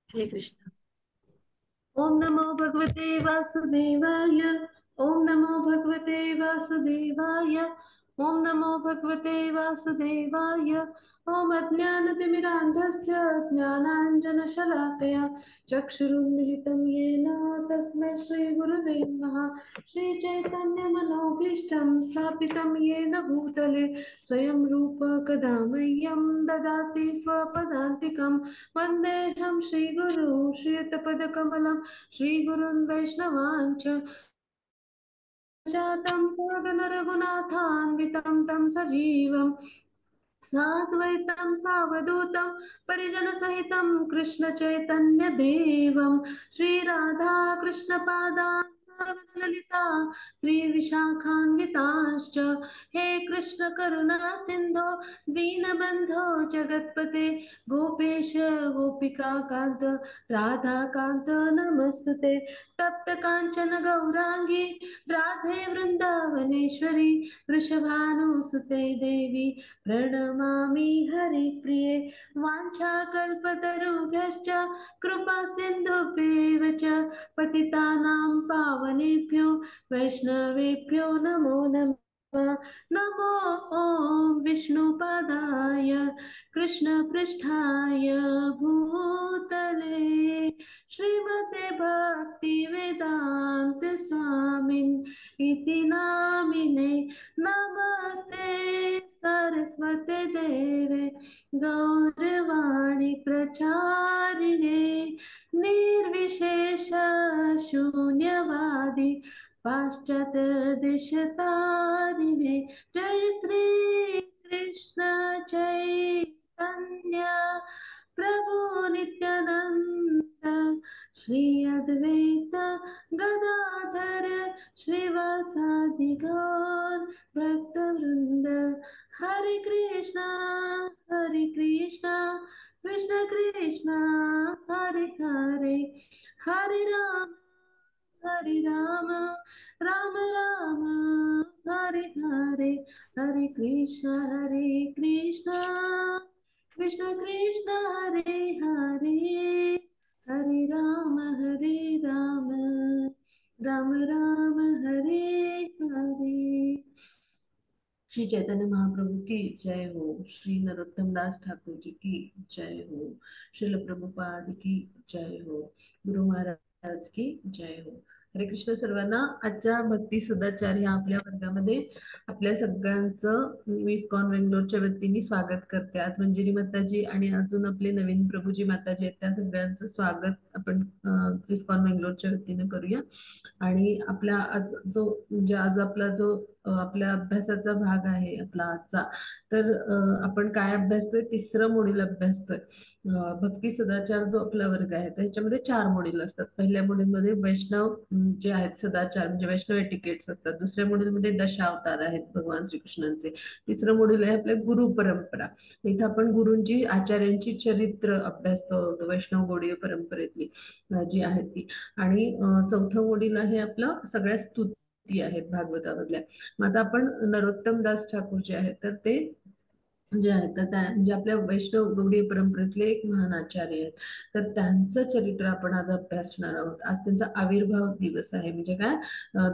हरे कृष्ण। ओम नमो भगवते वासुदेवाय। ओम नमो भगवते वासुदेवाय। ओम नमो भगवते वासुदेवाय। ओम अज्ञानतिमिरान्धस्य ज्ञानाञ्जनशलाकया चक्षुरुन्मिलितं येन तस्मै श्रीगुरवे नमः। श्रीचैतन्यमनोभीष्टं स्थापितं येन भूतले स्वयं रूप कदा मह्यं ददाति स्वपदान्तिकम्। वन्देऽहं श्रीगुरु श्रीयुतपदकमलं श्रीगुरुन् वैष्णवाञ्च जातं सगनरघुनाथान्वितं तं सजीवं साद्वैतं सावधूतं परिजनसहितं कृष्णचैतन्यदेवं श्रीराधा कृष्णपादान् ललिता श्रीविशाखान्वितांश्च। हे कृष्ण करुणा सिन्धो दीनबन्धो जगत्पते गोपेश गोपिका कान्त राधाकान्त नमस्तुते। तप्त काञ्चन गौराङ्गी राधे वृन्दावनेश्वरी वृषभानुसुते देवी प्रणमामि हरिप्रिये। वाञ्छाकल्पतरुभ्यश्च कृपा सिन्धुभ्येव च पतितानां पावनेभ्यो वैष्णवेभ्यो नमो नमः। नमो ॐ विष्णुपादाय कृष्णपृष्ठाय भूतले श्रीमते भक्तिवेदान्त स्वामिन् इति नामिने। नमस्ते सरस्वते देवे गौरवाणी प्रचारिणे निर्विशेष शून्यवादी पाश्चात्यदेशतारिणे। जय श्री कृष्ण चैतन्य प्रभु नित्यानंद श्री अद्वैत गदाधर श्रीवासादि गौर भक्तवृंद। हरे कृष्णा कृष्ण कृष्णा हरे हरे, हरे राम राम राम हरे हरे। हरे कृष्णा कृष्ण कृष्ण हरे हरे, हरे राम राम राम हरे हरे। श्री चैतन्य महाप्रभु की जय हो। श्री नरोत्तम दास ठाकुर जी की जय हो। श्रील प्रभुपाद की जय हो। गुरु महाराज की जय हो। हरे कृष्ण सर्वांना। आजच्या भक्ती सदाचार या आपल्या वर्गामध्ये आपल्या सगळ्यांचं मी इस्कॉन बेंगलोरच्या वतीने स्वागत करते। आज मंजिरी माताजी आणि अजून आपले नवीन प्रभूजी माताजी आहेत, त्या सगळ्यांचं स्वागत आपण इस्कॉन बेंगलोरच्या वतीने करूया। आणि आपला आज जो म्हणजे आज आपला जो आपल्या अभ्यासाचा भाग आहे आपला आजचा, तर आपण काय अभ्यासतोय? तिसरं मॉड्यूल अभ्यासतोय। भक्ती सदाचार जो आपला वर्ग आहे तर ह्याच्यामध्ये 4 मॉड्यूल असतात। पहिल्या मॉड्यूल मध्ये वैष्णव जे आहेत सदाचार म्हणजे वैष्णव एटिकेट्स असतात। दुसऱ्या मॉड्यूल मध्ये दशावतार आहेत भगवान श्रीकृष्णांचे। तिसरं मॉड्यूल आहे आपल्या गुरु परंपरा। इथं आपण गुरूंची आचार्यांची चरित्र अभ्यासतो, वैष्णव गौडीय परंपरेतली जी आहेत ती। आणि चौथं मॉड्यूल आहे आपलं सगळ्या स्तुती आहेत भागवतामधल्या। मग आता आपण नरोत्तम दास ठाकूर जे आहेत तर ते जे आहेत तर त्या म्हणजे आपल्या वैष्णव गौडीय परंपरेतले एक महान आचार्य आहेत। तर त्यांचं चरित्र आपण आज अभ्यासणार आहोत। आज त्यांचा आविर्भाव दिवस आहे म्हणजे काय,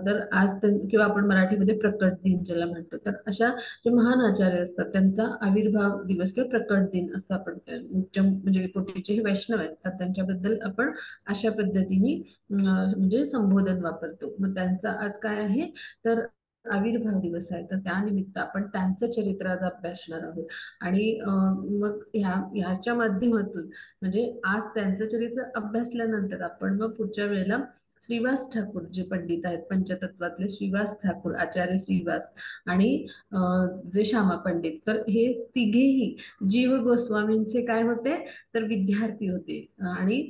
तर आज किंवा आपण मराठीमध्ये प्रकट दिन ज्याला म्हणतो, तर अशा जे महान आचार्य असतात त्यांचा आविर्भाव दिवस किंवा प्रकट दिन असं आपण उच्च म्हणजे कोटीचे हे वैष्णव आहेत तर त्यांच्याबद्दल आपण अशा पद्धतीने म्हणजे संबोधन वापरतो। मग त्यांचा आज काय आहे तर आविर्भाव दिवस आहे, तर त्यानिमित्त आपण त्यांचं चरित्र आज अभ्यासणार आहोत। आणि मग ह्याच्या माध्यमातून म्हणजे आज त्यांचं चरित्र अभ्यासल्यानंतर आपण मग पुढच्या वेळेला श्रीवास ठाकूर जे पंडित आहेत पंचतत्वातले श्रीवास ठाकूर आचार्य श्रीवास आणि जे श्यामा पंडित, तर हे तिघेही जीव गोस्वामींचे काय होते तर विद्यार्थी होते। आणि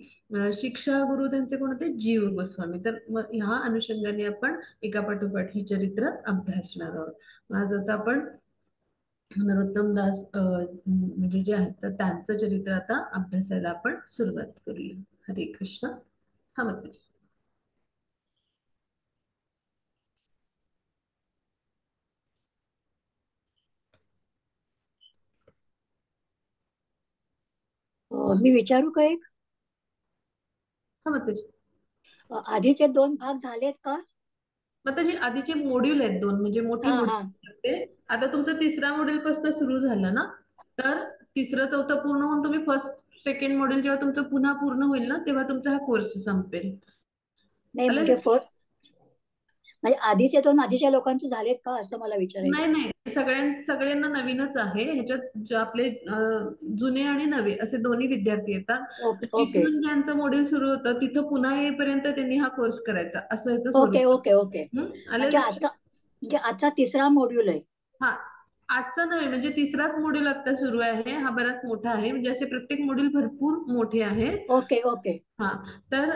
शिक्षा गुरु त्यांचे कोण होते? जीव गोस्वामी। तर मग ह्या अनुषंगाने आपण एकापाठोपाठ ही चरित्र अभ्यासणार आहोत। आज आता आपण नरोत्तम दास म्हणजे जे आहेत तर त्यांचं चरित्र आता अभ्यासायला आपण सुरुवात करूया। हरे कृष्ण। हा माताजी। मी विचारू का एक? हा माताजी. आधीचे 2 भाग झालेत का? माताजी आधीचे मॉड्यूल आहेत दोन, म्हणजे मोठी हा हा. मॉड्यूल ते. आता तुमचं तिसऱ्या मॉड्यूल पासून सुरू झालं ना, तर तिसरं चौथं पूर्ण होऊन तुम्ही फर्स्ट सेकंड मॉड्यूल जेव्हा तुमचं पुन्हा पूर्ण होईल ना, तेव्हा तुमचा हा कोर्स संपेल. नाही चालेल. म्हणजे म्हणजे आधीच्या लोकांचे झालेत का असं मला नाही विचारायचं. नाही, सगळ्यांना नवीनच आहे ह्याच्यात. जे आपले जुने आणि नवे असे दोन्ही विद्यार्थी येतात. Okay okay. तिथून ज्यांचं मॉड्यूल सुरू होतं तिथं पुन्हा येईपर्यंत त्यांनी हा कोर्स करायचा, असं याचं ओके स्वरूप. Okay okay. आलं म्हणजे लक्षात? आजचा तिसरा मॉड्यूल आहे. हा, आजचा नव्हे, म्हणजे तिसराच मॉड्यूल आता सुरू आहे. हा बराच मोठा आहे, म्हणजे असे प्रत्येक मॉड्यूल भरपूर मोठे आहेत. Okay okay. हा, तर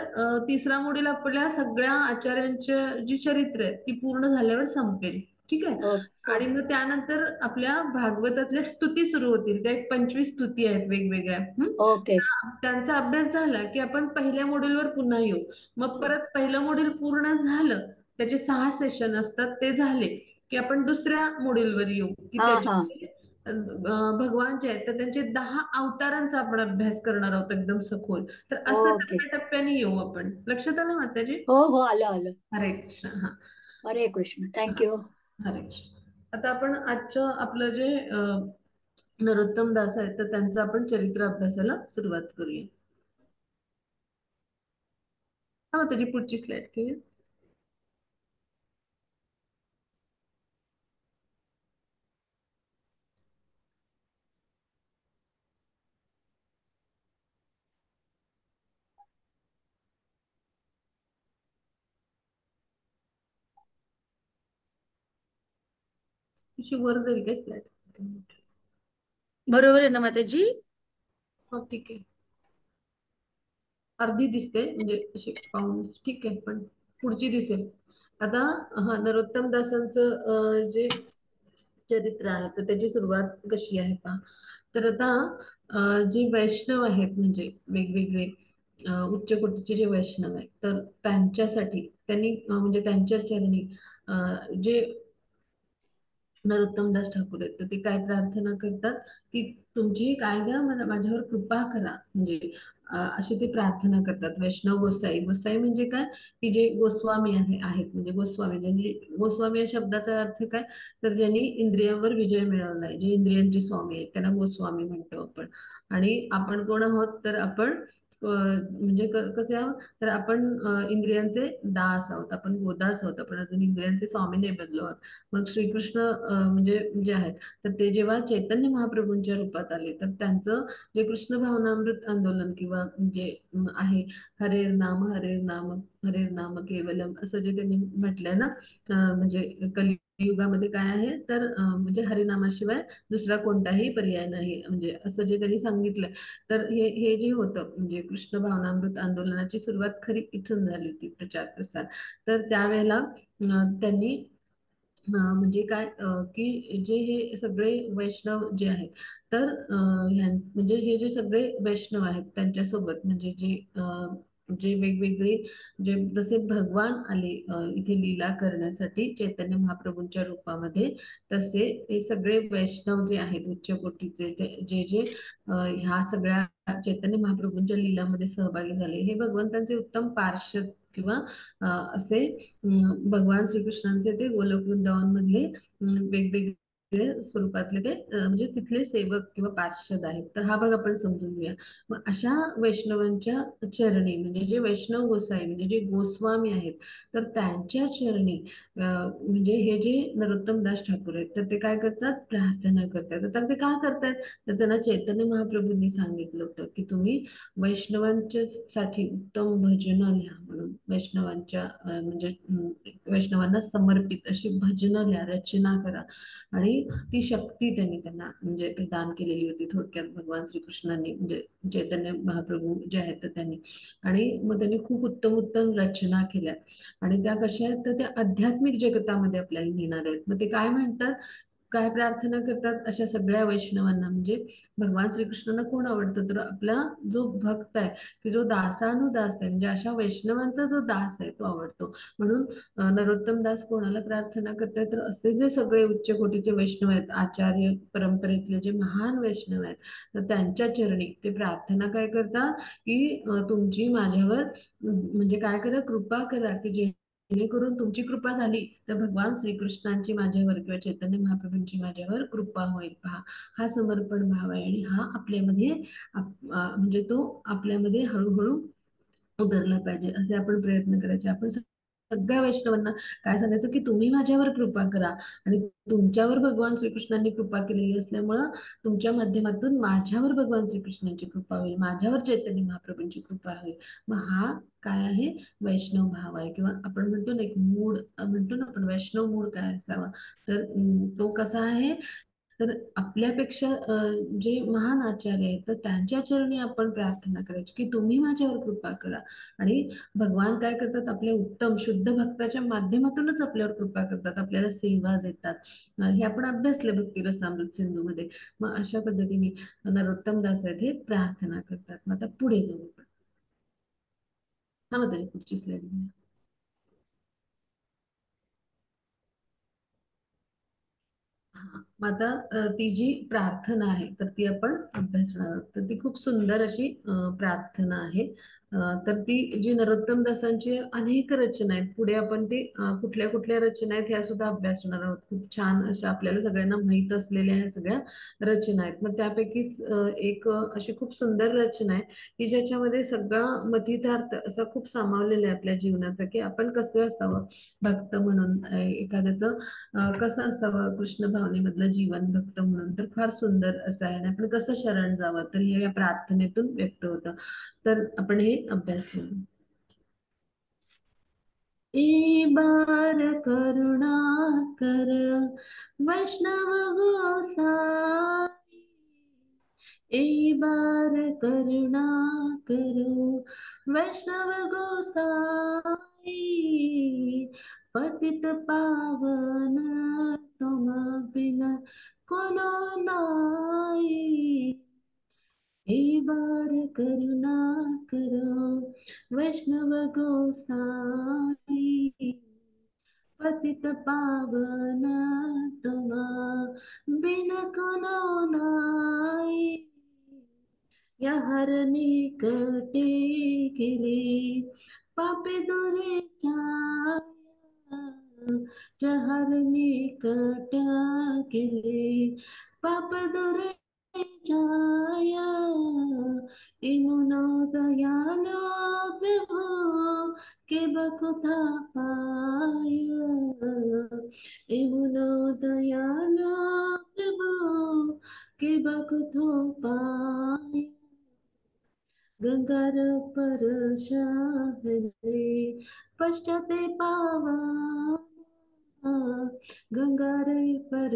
तिसरा मॉड्यूल आपल्या सगळ्या आचार्यांच्या जी चरित्र आहेत ती पूर्ण झाल्यावर संपेल. ठीक आहे. ओ, ओ, आणि मग त्यानंतर आपल्या भागवतातल्या स्तुती सुरू होतील. त्या एक 25 स्तुती आहेत वेगवेगळ्या. ओके. त्यांचा अभ्यास झाला की आपण पहिल्या मॉड्यूलवर पुन्हा येऊ. मग परत पहिलं मॉड्यूल पूर्ण झालं, त्याचे 6 सेशन असतात, ते झाले की आपण दुसऱ्या मॉड्यूलवर येऊ, की हा हा. त्याचे भगवान जे आहेत तर त्यांचे 10 अवतारांचा आपण अभ्यास करणार आहोत एकदम सखोल. तर असं ओके. टप्प्याटप्प्याने येऊ आपण. लक्षात आलं माताजी? हो हो, आलं आलं. हरे कृष्ण. हा. हरे कृष्ण, हा. थँक्यू. हरे कृष्ण. आता आपण आजचं आपलं जे नरोत्तम दास आहेत तर त्यांचं आपण चरित्र अभ्यासाला सुरुवात करूया. हा माताजी, पुढची स्लाइड घेऊया. तिची वर जाईल काय स्लाइड? बरोबर आहे ना माताजी? हो ठीक आहे. अर्धी दिसते म्हणजे अशी पाहून, ठीक आहे, पण पुढची दिसेल आता. हा, नरोत्तम दासांचं जे चरित्र आहे तर त्याची सुरुवात कशी आहे पहा. तर आता जे वैष्णव आहेत, म्हणजे वेगवेगळे उच्च कोटीचे जे वैष्णव आहेत, तर त्यांच्यासाठी त्यांनी म्हणजे त्यांच्या चरणी जे नरोत्तमदास ठाकूर आहेत तर ते काय प्रार्थना करतात की तुमची काय द्या, मला माझ्यावर कृपा करा. म्हणजे अशी ते प्रार्थना करतात. वैष्णव गोसाई, गोसाई म्हणजे काय, की जे गोस्वामी आहेत, म्हणजे गोस्वामी, म्हणजे गोस्वामी या शब्दाचा अर्थ काय, तर ज्यांनी इंद्रियांवर विजय मिळवलाय, जे इंद्रियांचे स्वामी आहेत त्यांना गोस्वामी म्हणतो आपण. आणि आपण कोण आहोत, तर आपण म्हणजे कसे आहोत, तर आपण इंद्रियांचे दास आहोत, आपण गोदास आहोत, आपण अजून इंद्रियांचे स्वामी नाही बनलो आहोत. मग श्रीकृष्ण म्हणजे जे आहेत तर ते जेव्हा चैतन्य महाप्रभूंच्या रूपात आले तर त्यांचं जे कृष्ण भावनामृत आंदोलन किंवा जे आहे, हरे नाम हरे नाम हरे नाम केवलम, असं जे त्यांनी म्हटलंय ना, म्हणजे कलियुगामध्ये काय आहे, तर म्हणजे हरिनामाशिवाय दुसरा कोणताही पर्याय नाही, म्हणजे असं जे त्यांनी सांगितलंय. तर हे हे जे होतं, म्हणजे कृष्ण भावनामृत आंदोलनाची सुरुवात खरी इथून झाली होती, प्रचार प्रसार. तर त्यावेळेला त्यांनी म्हणजे काय, की जे हे सगळे वैष्णव जे आहेत तर म्हणजे हे जे सगळे वैष्णव आहेत त्यांच्यासोबत, म्हणजे जे वेगवेगळे, जे जसे भगवान आले इथे लीला करण्यासाठी चैतन्य महाप्रभूंच्या रूपामध्ये, तसे हे सगळे वैष्णव जे आहेत उच्च कोटीचे, जे जे ह्या सगळ्या चैतन्य महाप्रभूंच्या लीलामध्ये सहभागी झाले, हे भगवंतांचे उत्तम पार्षद किंवा असे भगवान श्रीकृष्णांचे ते गोलोक वृंदावन मधले वेगवेगळे स्वरूपातले ते म्हणजे तिथले सेवक किंवा पार्षद आहेत. तर हा भाग आपण समजून घेऊया. मग अशा वैष्णवांच्या चरणी, म्हणजे जे वैष्णव गोसाई म्हणजे जे गोस्वामी आहेत, तर त्यांच्या चरणी म्हणजे हे जे नरोत्तम दास ठाकूर आहेत तर ते काय करतात, प्रार्थना करतात. तर ते का करतात, तर त्यांना चैतन्य महाप्रभूंनी सांगितलं होतं की तुम्ही वैष्णवांच्या साठी उत्तम भजन लिहा म्हणून. वैष्णवांच्या म्हणजे वैष्णवांना समर्पित अशी भजनं लिहा, रचना करा. आणि ती शक्ती त्यांना म्हणजे प्रदान केलेली होती थोडक्यात भगवान श्रीकृष्णांनी, म्हणजे चैतन्य महाप्रभू जे आहेत तर त्यांनी. आणि मग त्यांनी खूप उत्तम उत्तम रचना केल्या. आणि त्या कशा आहेत, तर त्या आध्यात्मिक जगतामध्ये आपल्याला नेणार आहेत. मग ते काय म्हणतात, काय प्रार्थना करतात अशा सगळ्या वैष्णवांना, म्हणजे भगवान श्रीकृष्णांना कोण आवडतं, तर आपला जो भक्त आहे की जो दासानुदास आहे, म्हणजे अशा वैष्णवांचा जो दास आहे तो आवडतो. म्हणून नरोत्तम दास कोणाला प्रार्थना करतात, तर असे जे सगळे उच्च कोटीचे वैष्णव आहेत, आचार्य परंपरेतले जे महान वैष्णव आहेत, तर त्यांच्या चरणी ते प्रार्थना काय करतात की तुमची माझ्यावर म्हणजे काय करा, कृपा करा, की जेणेकरून तुमची कृपा झाली तर भगवान श्रीकृष्णांची माझ्यावर किंवा चैतन्य महाप्रभूंची माझ्यावर कृपा होईल. पहा, हा समर्पण भाव आहे आणि हा आपल्यामध्ये म्हणजे तो आपल्यामध्ये हळूहळू उतरला पाहिजे, असे आपण प्रयत्न करायचे. आपण सगळ्या वैष्णवांना काय सांगायचं की तुम्ही माझ्यावर कृपा करा, आणि तुमच्यावर भगवान श्रीकृष्णांनी कृपा केलेली असल्यामुळं तुमच्या माध्यमातून माझ्यावर भगवान श्रीकृष्णांची कृपा होईल, माझ्यावर चैतन्य महाप्रभूंची कृपा होईल. मग हा काय आहे, वैष्णव भाव आहे. किंवा आपण म्हणतो ना एक मूड, म्हणतो ना आपण वैष्णव मूड काय असावा, तर तो कसा आहे, तर आपल्यापेक्षा जे महान आचार्य आहेत तर त्यांच्या चरणी आपण प्रार्थना करायची की तुम्ही माझ्यावर कृपा करा. आणि भगवान काय करतात, आपल्या उत्तम शुद्ध भक्ताच्या माध्यमातूनच आपल्यावर कृपा करतात, आपल्याला सेवा देतात. हे आपण अभ्यासलं भक्ती रसामृत सिंधू मध्ये. मग अशा पद्धतीने नरोत्तम दास आहेत हे प्रार्थना करतात. मग आता पुढे जाऊ आपण. हा मग पुढची स्लाइड. हा, मग आता ती जी प्रार्थना आहे तर ती आपण अभ्यासणार आहोत. तर ती खूप सुंदर अशी प्रार्थना आहे. तर ती जी नरोत्तम दासांची अनेक रचना आहेत, पुढे आपण ती कुठल्या कुठल्या रचना आहेत ह्या सुद्धा अभ्यासणार आहोत. खूप छान अशा आपल्याला सगळ्यांना माहित असलेल्या ह्या सगळ्या रचना आहेत. मग त्यापैकीच एक अशी खूप सुंदर रचना आहे की ज्याच्यामध्ये सगळा मतितार्थ असा खूप सामावलेला आहे आपल्या जीवनाचा, की आपण कसं असावं भक्त म्हणून, एखाद्याचं कसं असावं कृष्ण भावनेमधलं जीवन भक्त म्हणून. तर फार सुंदर असं आहे. आणि आपण कसं शरण जावं तर हे या प्रार्थनेतून व्यक्त होतं. तर आपण हे अभ्यास करू. एक बार करुणा कर वैष्णव गोसाई, एक बार करुणा करो वैष्णव गोसाई, पतित पावन तुम बिन कोनो नाई, एक बार करुणा करो वैष्णव गोसाई, पतित पावन तुम बिन कोनो नाई, याहर निकटे गेले पापे दुरे छाया, जहर निकट गेले पाप दुरे छाया, इमुनो दयालो प्रभु के बकुथा पाया, इमुनो दयालो प्रभु के बकुथो पाया, गंगार पर शाहरे पश्चाते पावन, गंगारे पर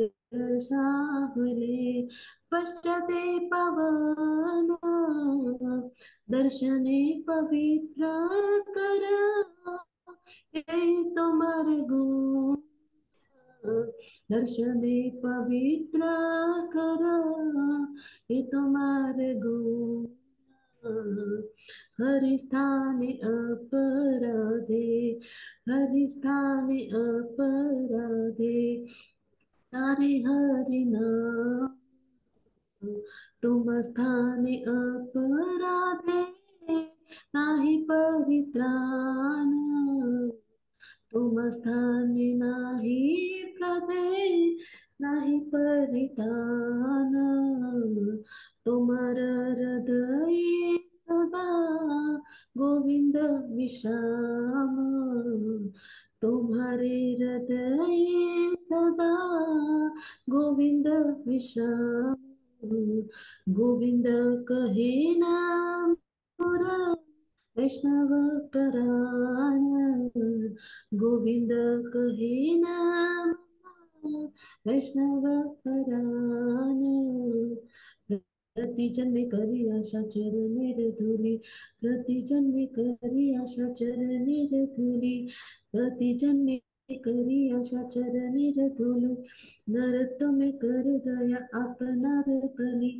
साहुले पश्चाते पावन, दर्शने पवित्र कर हे तुम्हार गुण, दर्शने पवित्र कर हे तुम्हार गुण, हरिस्थाने अपराधे, हरिस्थाने अपराधे सारे हरि नाम, तुम स्थाने अपराधे नाही परित्राण, तुम स्थाने नाही प्रभे नाही परितान, तुमार हृदय सदा गोविंद विश्राम, तुम्हारे हृदय सदा गोविंद विश्राम, गोविंद कहे नाम वैष्णव पराण, गोविंद कहे नाम वैष्णव पराण, प्रति जन्मे करी आशा चरणेर धुली, प्रति जन्मे करी आशा चरणेर धुली, प्रति जन्मे करी अशा चरणी धुली, नरोत्तमे कर दया आपणार बली,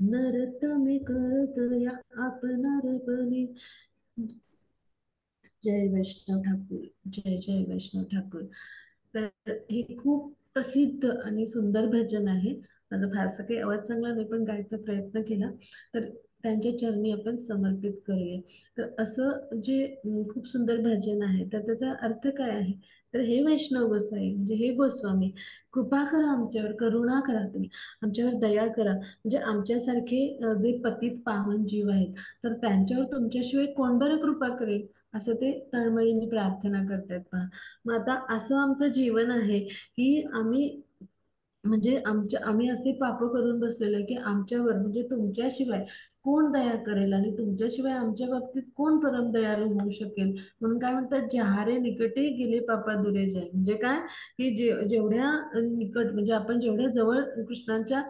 नरोत्तमे कर दया आपणार बली. जय वैष्णव ठाकूर, जय जय वैष्णव ठाकूर. तर हे खूप प्रसिद्ध आणि सुंदर भजन आहे. माझा फारसा काही आवाज चांगला नाही, पण गायचा प्रयत्न केला. तर त्यांच्या चरणी आपण समर्पित करूया. तर असं जे खूप सुंदर भजन आहे, तर त्याचा अर्थ काय आहे? तर हे वैष्णव गोसाई म्हणजे हे गोस्वामी, कृपा करा आमच्यावर, करुणा करा, तुम्ही आमच्यावर दया करा. म्हणजे आमच्यासारखे जे पतित पावन जीव आहेत, तर त्यांच्यावर तुमच्याशिवाय कोण बरं कृपा करेल, असं ते तळमळीने प्रार्थना करतात पहा. मग आता असं आमचं जीवन आहे की म्हणजे आम्ही असे पाप करून बसलेलो आहे की आमच्यावर म्हणजे तुमच्याशिवाय कोण दया करेल आणि तुमच्याशिवाय आमच्या बाबतीत कोण परम दयाळू होऊ शकेल. म्हणून काय म्हणतात, जहारे निकटे गेले पापा दुरे जाय. म्हणजे काय की जेवढ्या निकट म्हणजे आपण जेवढ्या जवळ कृष्णांच्या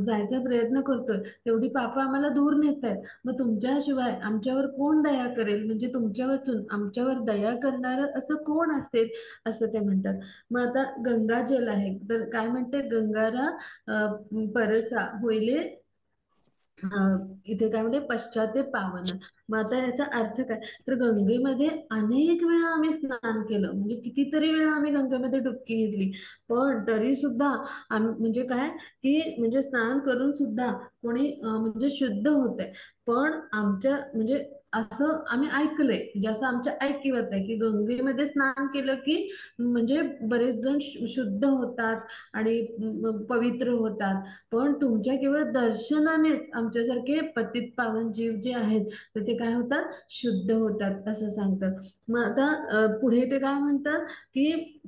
जायचा प्रयत्न करतोय, तेवढी पापं आम्हाला दूर नेत आहेत. मग तुमच्याशिवाय आमच्यावर कोण दया करेल, म्हणजे तुमच्या वाचून आमच्यावर दया करणारं असं कोण असेल, असं ते म्हणतात. मग आता गंगाजल आहे, तर काय म्हणते, गंगारा परसा होईले इथे काय म्हणते, पश्चाते पावन. मग आता याचा अर्थ काय, तर गंगेमध्ये अनेक वेळा आम्ही स्नान केलं, म्हणजे कितीतरी वेळा आम्ही गंगेमध्ये डुबकी घेतली, पण तरी सुद्धा म्हणजे काय की म्हणजे स्नान करून सुद्धा कोणी म्हणजे शुद्ध होते. पण आमच्या म्हणजे असं आम्ही ऐकलंय, म्हणजे असं आमच्या ऐकिवात आहे की गंगेमध्ये स्नान केलं की म्हणजे बरेच जण शुद्ध होतात आणि पवित्र होतात. पण तुमच्या केवळ दर्शनानेच आमच्यासारखे पतित पावन जीव जे आहेत, तर ते काय होतात, शुद्ध होतात, असं सांगतात. मग आता पुढे ते काय म्हणतात की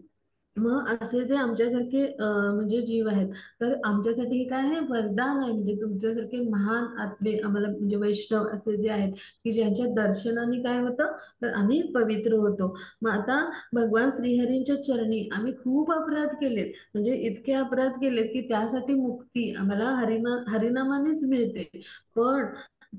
मग असे जे आमच्यासारखे म्हणजे जीव आहेत, तर आमच्यासाठी हे काय आहे, वरदान आहे. म्हणजे तुमच्यासारखे महान आत्मे आम्हाला म्हणजे वैष्णव असे जे आहेत की ज्यांच्या दर्शनाने काय होतं, तर आम्ही पवित्र होतो. मग आता भगवान श्रीहरींच्या चरणी आम्ही खूप अपराध केलेत, म्हणजे इतके अपराध केलेत की त्यासाठी मुक्ती आम्हाला हरिनामानेच मिळते. पण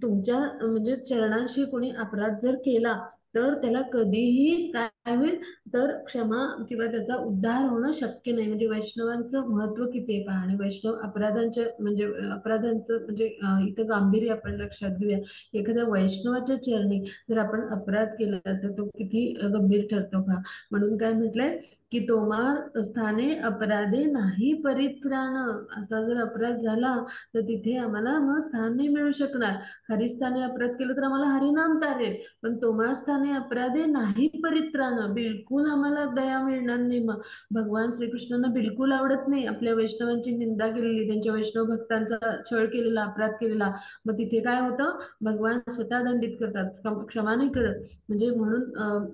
तुमच्या म्हणजे चरणांशी कोणी अपराध जर केला, तर त्याला कधीही काय होईल, तर क्षमा किंवा त्याचा उद्धार होणं शक्य नाही. म्हणजे वैष्णवांचं महत्व किती आहे पहा. आणि वैष्णव अपराधांचं म्हणजे इथं गांभीर्य आपण लक्षात घेऊया. एखाद्या वैष्णवाच्या चरणी जर आपण अपराध केला, तर तो किती गंभीर ठरतो पहा. म्हणून काय म्हटलंय की तोमा स्थाने अपराधे नाही परित्राण. असा जर अपराध झाला, तर तिथे आम्हाला मग स्थान नाही मिळू शकणार. हरिस्थाने अपराध केलं तर आम्हाला हरिनाम तारेल, पण तोमास्थाने अपराधे नाही परित्राण, बिलकुल आम्हाला दया मिळणार नाही. मग भगवान श्रीकृष्णांना बिलकुल आवडत नाही आपल्या वैष्णवांची निंदा केलेली, त्यांच्या वैष्णव भक्तांचा छळ केलेला, अपराध केलेला. मग तिथे काय होतं, भगवान स्वतः दंडित करतात, क्षमा नाही करत. म्हणजे म्हणून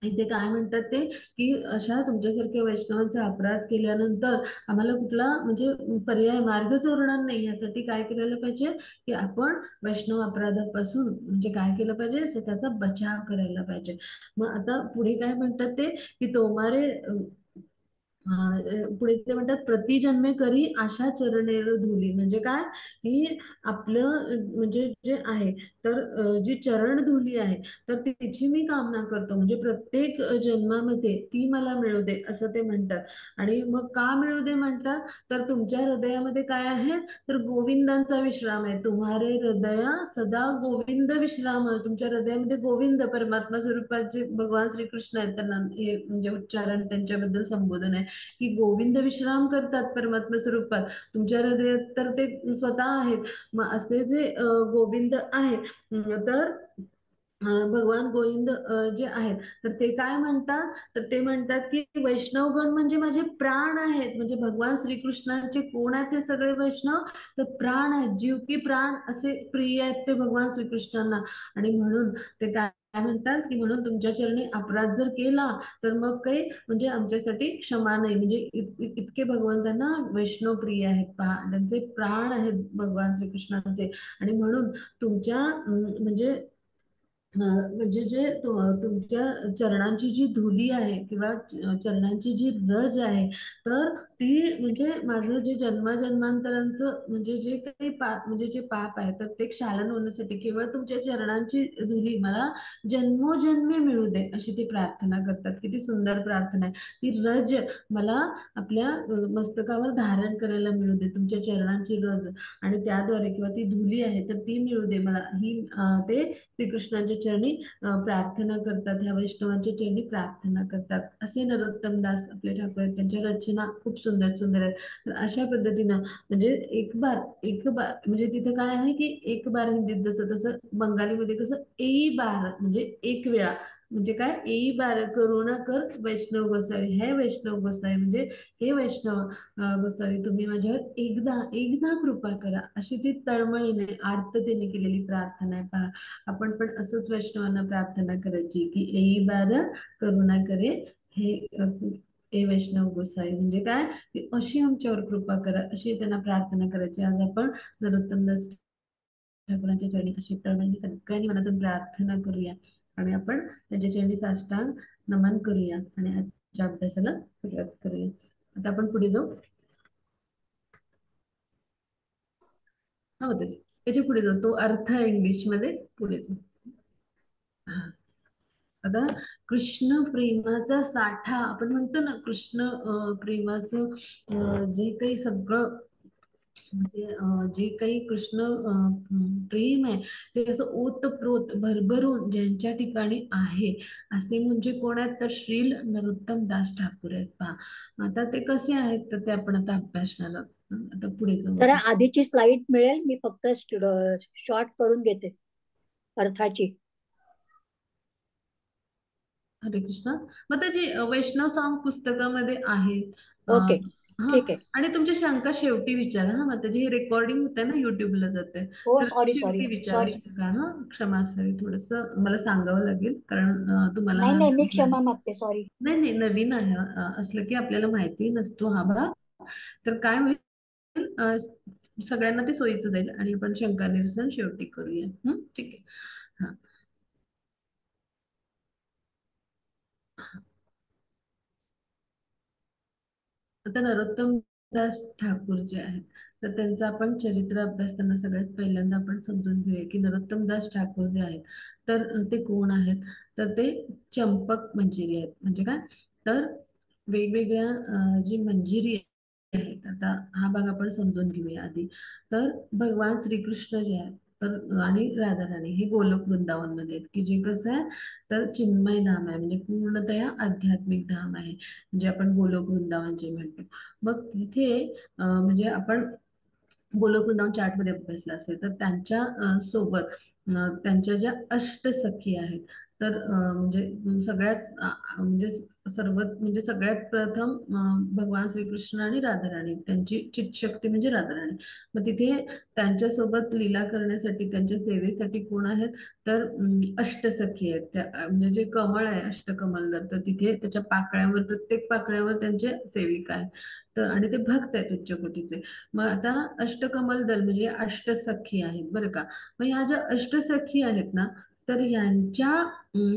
इथे काय म्हणतात ते की अशा तुमच्यासारख्या वैष्णवांचा अपराध केल्यानंतर आम्हाला कुठला म्हणजे पर्याय मार्गच उरणार नाही. यासाठी काय करायला पाहिजे की आपण वैष्णव अपराधापासून म्हणजे काय केलं पाहिजे, स्वतःचा बचाव करायला पाहिजे. मग आता पुढे काय म्हणतात ते की तोमारे पुढे ते म्हणतात, प्रतिजन्मे करी आशा चरणेर धुली. म्हणजे काय की आपलं म्हणजे जे आहे, तर जी चरण धुली आहे, तर तिची मी कामना करतो. म्हणजे प्रत्येक जन्मामध्ये ती मला मिळू दे, असं ते म्हणतात. आणि मग का मिळू दे म्हणतात, तर तुमच्या हृदयामध्ये काय आहे, तर गोविंदांचा विश्राम आहे. तुम्हारे हृदया सदा गोविंद विश्राम. तुमच्या हृदयामध्ये गोविंद परमात्मा स्वरूपाचे भगवान श्रीकृष्ण आहेत, त्यांना हे म्हणजे उच्चारण त्यांच्याबद्दल संबोधन आहे की गोविंद विश्राम करतात परमात्मा स्वरूपात तुमच्या हृदयात, तर ते स्वतः आहेत. मग असे जे गोविंद आहे, तर भगवान गोविंद जे आहेत, तर ते काय म्हणतात, तर ते म्हणतात की वैष्णवगण म्हणजे माझे प्राण आहेत. म्हणजे भगवान श्रीकृष्णाचे कोण आहेत ते सगळे वैष्णव, तर प्राण आहेत, जीव की प्राण असे प्रिय आहेत ते भगवान श्रीकृष्णांना. आणि म्हणून ते काय म्हणतात की म्हणून तुमच्या चरणी अपराध जर केला, तर मग काही म्हणजे आमच्यासाठी क्षमा नाही. म्हणजे इतके भगवंतांना वैष्णव प्रिय आहेत पहा, त्यांचे प्राण आहेत भगवान श्रीकृष्णांचे. आणि म्हणून तुमच्या म्हणजे म्हणजे जे तुमच्या चरणांची जी धुली आहे किंवा चरणांची जी रज आहे, तर ती म्हणजे माझं जे जन्मांतरांचं म्हणजे जे काही म्हणजे जे पाप आहे तर ते क्षालन होण्यासाठी केवळ तुमच्या चरणांची धुली मला जन्मोजन्मी मिळू दे अशी ती प्रार्थना करतात. किती सुंदर प्रार्थना आहे. ती रज मला आपल्या मस्तकावर धारण करायला मिळू दे, तुमच्या चरणांची रज, आणि त्याद्वारे किंवा ती धुली आहे तर ती मिळू दे मला, ही ते श्रीकृष्णांच्या चरणी प्रार्थना करतात. ह्या वैष्णवांच्या चरणी प्रार्थना करतात. असे नरोत्तम दास आपले ठाकूर आहेत. त्यांच्या रचना खूप सुंदर सुंदर आहेत. तर अशा पद्धतीनं म्हणजे एक बार म्हणजे तिथे काय आहे की एक बार हिंदीत जसं तसं बंगालीमध्ये कसं एई बार म्हणजे एक वेळा, म्हणजे काय एई बार करुणा कर वैष्णव गोसावी, हे वैष्णव गोसावी म्हणजे हे वैष्णव गोसावी तुम्ही माझ्यावर एकदा एकदा कृपा करा, अशी ती तळमळीने आर्ततेने केलेली प्रार्थना आहे. पहा, आपण पण असंच वैष्णवांना प्रार्थना करायची की एई बार करुणा करे हे हे वैष्णव गोसाई, म्हणजे काय की अशी आमच्यावर कृपा करा, अशी त्यांना प्रार्थना करायची. आज आपण नरोत्तमदास ठाकूरांच्या चरणी अशी तळमळीने सगळ्यांनी मनातून प्रार्थना करूया आणि आपण त्यांच्या चरणी साष्टांग नमन करूया आणि आजच्या अभ्यासाला सुरुवात करूया. आता आपण पुढे जाऊ. हा होता याच्या पुढे जाऊ, तो अर्थ आहे इंग्लिश मध्ये, पुढे जाऊ. हा. आता कृष्ण प्रेमाचा साठा आपण म्हणतो ना, कृष्ण प्रेमाचं जे काही सगळं म्हणजे जे काही कृष्ण प्रेम आहे ते असं ओतप्रोत भरभरून ज्यांच्या ठिकाणी आहे असे म्हणजे कोण आहेत तर श्रील नरोत्तम दास ठाकूर आहेत. पहा, आता ते कसे आहेत तर ते आपण आता अभ्यासणार आहोत. आता पुढे जाऊ जरा आपण. आधीची स्लाइड मिळेल, मी फक्त शॉर्ट करून घेते अर्थाची. हरे कृष्ण. मग ते जे वैष्णव सॉंग पुस्तकामध्ये आहेत ओके, हा, ठीक आहे. आणि तुमच्या शंका शेवटी विचारा. हा, मग त्याची रेकॉर्डिंग होते ना युट्यूबला जाते, हो, तर सॉरी शेवटी सॉरी विचारू सॉरी. शका. हा, क्षमा असावी, थोडस मला सांगावं लागेल कारण तुम्हाला नाही हा नाही, मी अभ्यास क्षमा मागते, सॉरी. नाही नाही नवीन आहे असलं की आपल्याला माहिती नसतो हा भाग, तर काय होईल सगळ्यांना ते सोयीचं जाईल आणि आपण शंका निरसन शेवटी करूया. ठीक आहे. हा. आता नरोत्तम दास ठाकूर जे आहेत तर त्यांचा आपण चरित्र अभ्यास त्यांना सगळ्यात पहिल्यांदा आपण समजून घेऊया की नरोत्तम दास ठाकूर जे आहेत तर ते कोण आहेत तर ते चंपक मंजिरी आहेत. म्हणजे काय तर वेगवेगळ्या जी मंजिरी आहेत, आता हा भाग आपण समजून घेऊया आधी. तर भगवान श्रीकृष्ण जे आहेत तर आणि राधाराणी हे गोलोक वृंदावन मध्ये आहेत की जे कसं आहे तर चिन्मय धाम आहे, म्हणजे पूर्णतया आध्यात्मिक धाम आहे, म्हणजे आपण गोलोक वृंदावन जे म्हणतो. मग तिथे म्हणजे आपण गोलोक वृंदावन चार्ट मध्ये अभ्यासला असेल तर त्यांच्या सोबत त्यांच्या ज्या अष्टसखी आहेत तर म्हणजे सगळ्यात म्हणजे म्हणजे सगळ्यात प्रथम भगवान श्रीकृष्ण आणि राधाराणी, त्यांची चितशक्ती म्हणजे राधाराणी. मग तिथे त्यांच्यासोबत लीला करण्यासाठी त्यांच्या सेवेसाठी कोण आहेत तर अष्टसखी आहेत. त्या म्हणजे जे कमळ आहे अष्टकमलदर, तर तिथे त्याच्या पाकळ्यावर प्रत्येक पाकळ्यावर त्यांचे सेविका आहेत. तर आणि ते भक्त आहेत उच्च कोटीचे. मग आता अष्टकमल दल म्हणजे अष्टसखी आहेत बरं का. मग ह्या ज्या अष्टसखी आहेत ना तर यांच्या